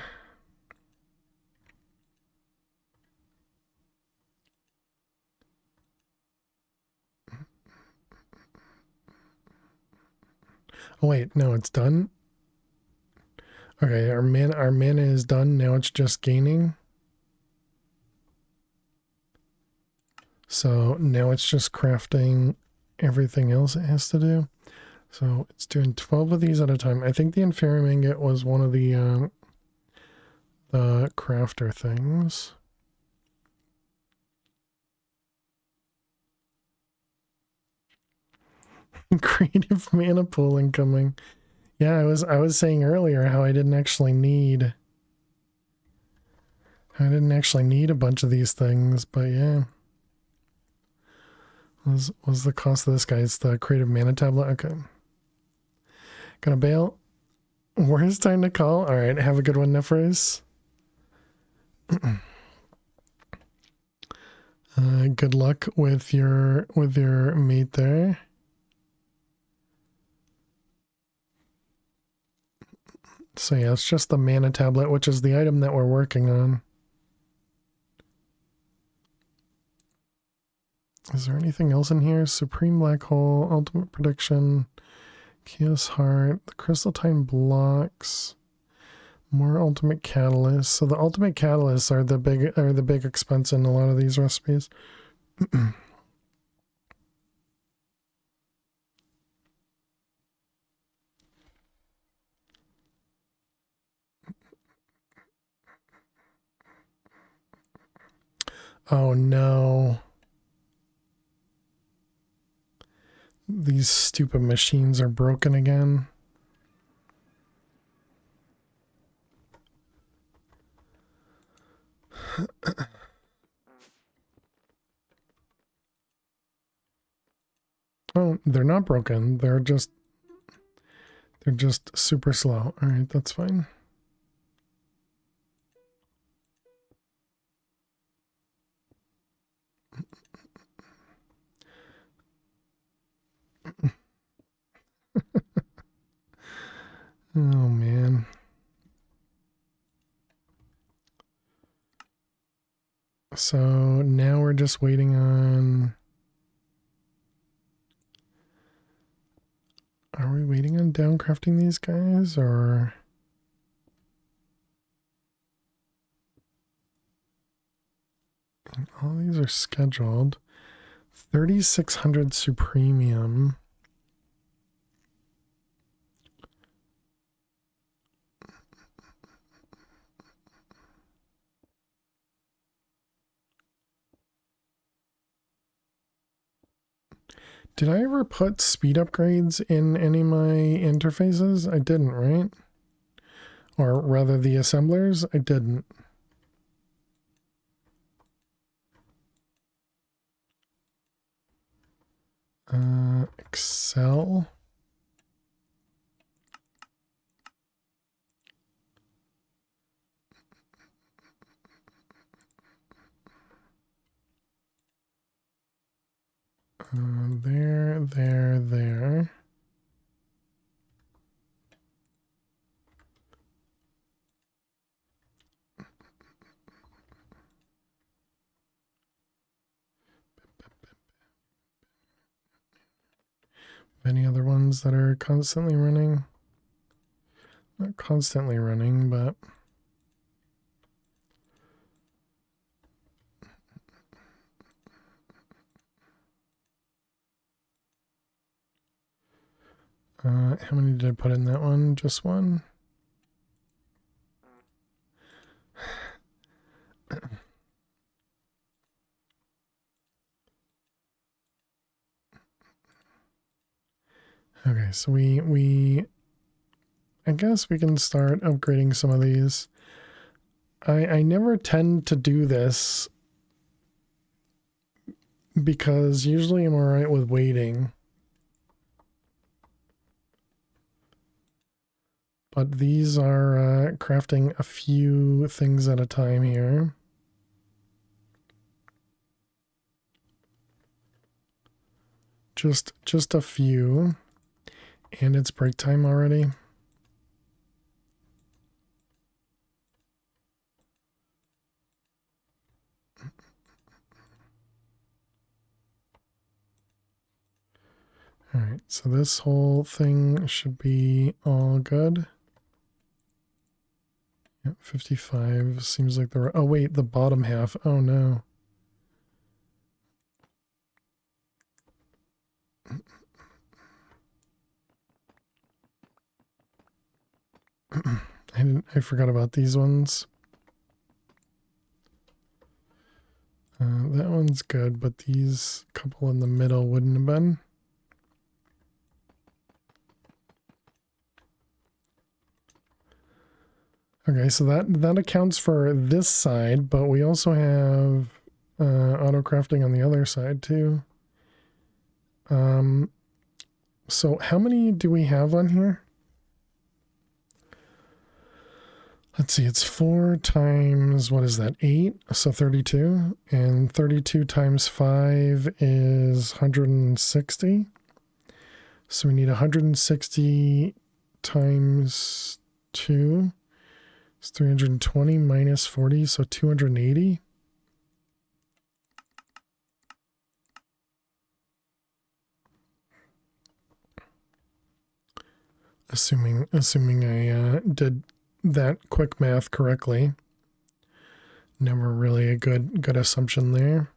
Oh wait, no, it's done. Okay, our mana is done. Now it's just gaining. So now it's just crafting everything else it has to do. So it's doing 12 of these at a time. I think the Inferium Ingot was one of the crafter things. Creative mana pool incoming. Yeah, I was saying earlier how I didn't actually need a bunch of these things, but yeah. Was the cost of this guy? It's the creative mana tablet. Okay. Gonna bail. Where's time to call? All right, have a good one, Nefris. Good luck with your mate there. So yeah, it's just the mana tablet, which is the item that we're working on. Is there anything else in here? Supreme Black Hole, Ultimate Prediction, Chaos Heart, the Crystal Time blocks, More ultimate catalysts. So the ultimate catalysts are the big expense in a lot of these recipes. Oh no. These stupid machines are broken again. Oh, they're not broken. They're just super slow. All right, that's fine. Oh man. So now we're just waiting on... Are we waiting on downcrafting these guys, or... All these are scheduled. 3,600 Supremium. Did I ever put speed upgrades in any of my interfaces? I didn't, right? Or rather the assemblers? I didn't. Excel. There. Any other ones that are constantly running? Not constantly running, but... how many did I put in that one? Just one? Okay, so I guess we can start upgrading some of these. I never tend to do this because usually I'm alright with waiting. But these are crafting a few things at a time here. Just a few. And it's break time already. Alright, so this whole thing should be all good. Yep, 55 seems like oh wait, the bottom half. Oh no. I forgot about these ones. That one's good, but these couple in the middle wouldn't have been. Okay, so that accounts for this side, but we also have auto crafting on the other side too. So how many do we have on here? Let's see, it's 4 times, what is that, 8? So 32. And 32 times 5 is 160. So we need 160 times 2. It's 320 minus 40, so 280. Assuming I did that quick math correctly. Never really a good assumption there.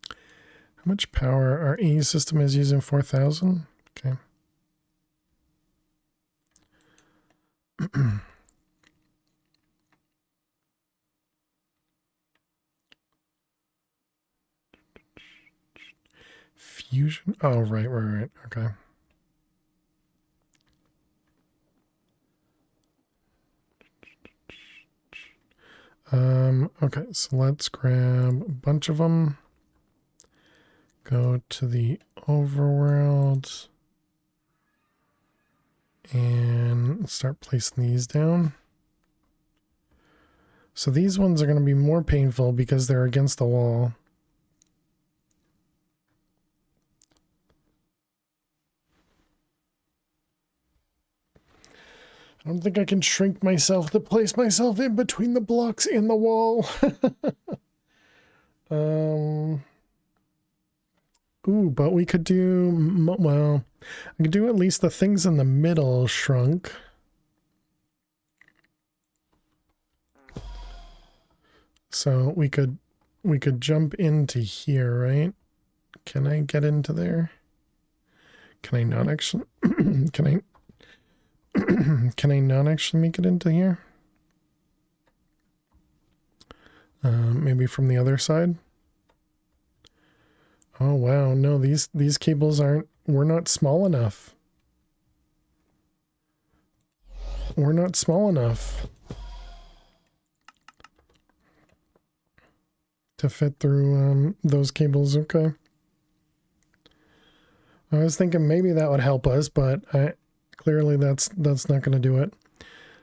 How much power our E system is using? 4,000? Okay. Fusion? Oh, right. Okay. Okay, so let's grab a bunch of them. Go to the overworld and start placing these down. So these ones are going to be more painful because they're against the wall. I don't think I can shrink myself to place myself in between the blocks in the wall. Ooh, but we could do, well, I could do at least the things in the middle shrunk. So we could jump into here, right? Can I get into there? Can I not actually? Can I? Can I not actually make it into here? Maybe from the other side. Oh wow, no, these cables aren't. We're not small enough. We're not small enough to fit through those cables. Okay. I was thinking maybe that would help us, but clearly that's not going to do it.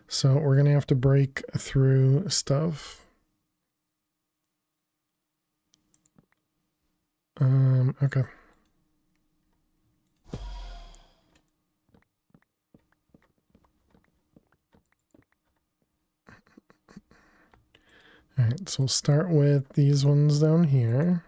So we're going to have to break through stuff. Okay. All right, so we'll start with these ones down here.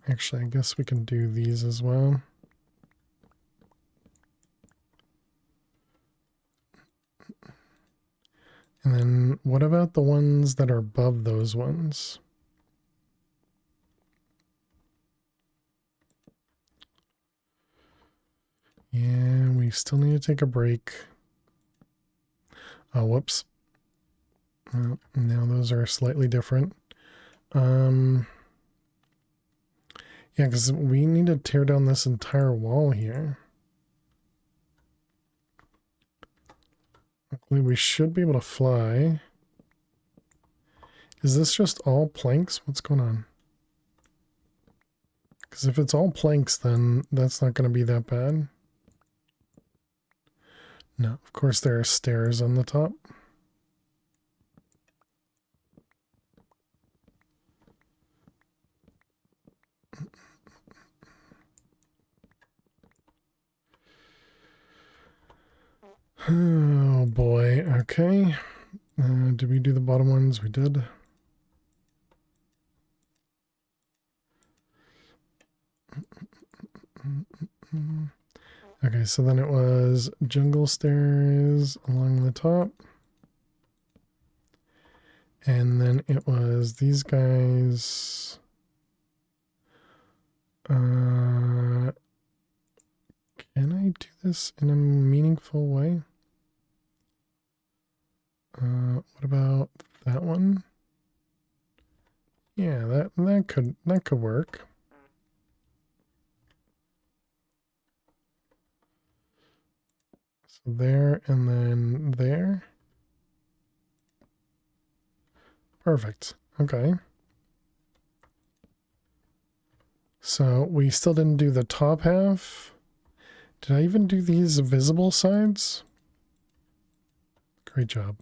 Actually, I guess we can do these as well. And then what about the ones that are above those ones? Yeah, we still need to take a break. Oh, whoops. Well, now those are slightly different. Yeah, because we need to tear down this entire wall here. Luckily, we should be able to fly. Is this just all planks? What's going on? Because if it's all planks, then that's not going to be that bad. No, of course there are stairs on the top. Oh boy, okay. Did we do the bottom ones? We did. Okay, so then it was jungle stairs along the top. And then it was these guys. Can I do this in a meaningful way? What about that one? Yeah, that could work. So there and then there. Perfect. Okay. So we still didn't do the top half. Did I even do these visible sides? Great job.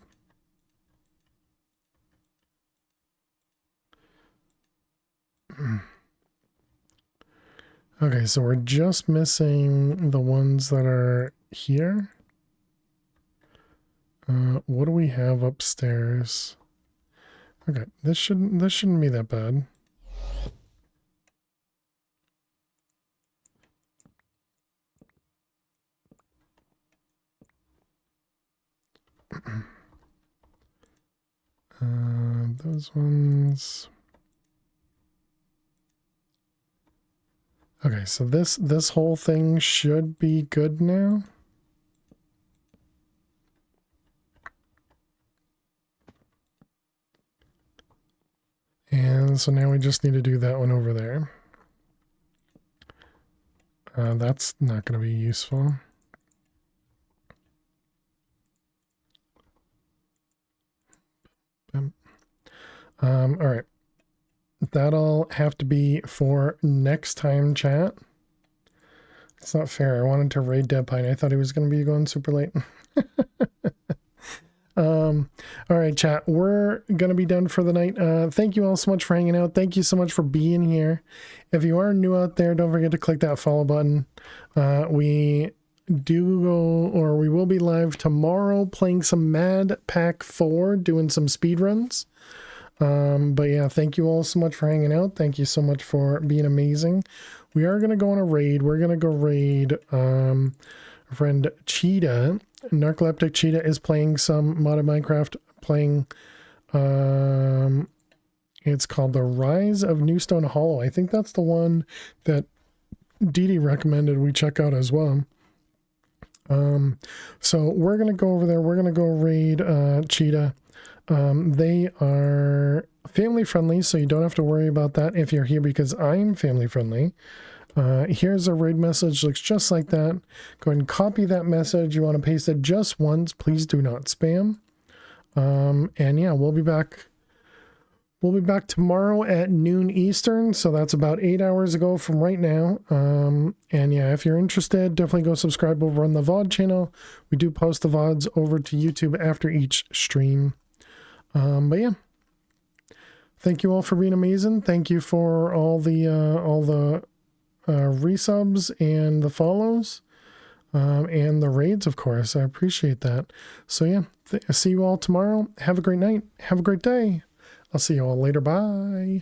Okay, so we're just missing the ones that are here. What do we have upstairs? Okay, this shouldn't be that bad. Those ones. Okay, so this whole thing should be good now. And so now we just need to do that one over there. That's not going to be useful. All right. That'll have to be for next time, chat. It's not fair. I wanted to raid Dead Pine. I thought he was going to be going super late. All right, chat. We're going to be done for the night. Thank you all so much for hanging out. Thank you so much for being here. If you are new out there, don't forget to click that follow button. We will be live tomorrow playing some Mad Pack 4, doing some speed runs. But yeah, thank you all so much for hanging out. Thank you so much for being amazing. We are going to go on a raid. We're going to go raid our friend Cheetah. Narcoleptic Cheetah is playing some modded Minecraft, playing it's called The Rise of Newstone Hollow. I think that's the one that Dee recommended we check out as well. So we're going to go over there. We're going to go raid Cheetah. They are family friendly, so you don't have to worry about that if you're here, because I'm family friendly. Here's a raid message, looks just like that. Go ahead and copy that message. You want to paste it just once. Please do not spam. And yeah, we'll be back. We'll be back tomorrow at noon Eastern, so that's about 8 hours ago from right now. And yeah, if you're interested, definitely go subscribe over on the VOD channel. We do post the VODs over to YouTube after each stream. But yeah, thank you all for being amazing. Thank you for all the resubs and the follows, and the raids, of course. I appreciate that. So yeah, see you all tomorrow. Have a great night. Have a great day. I'll see you all later. Bye.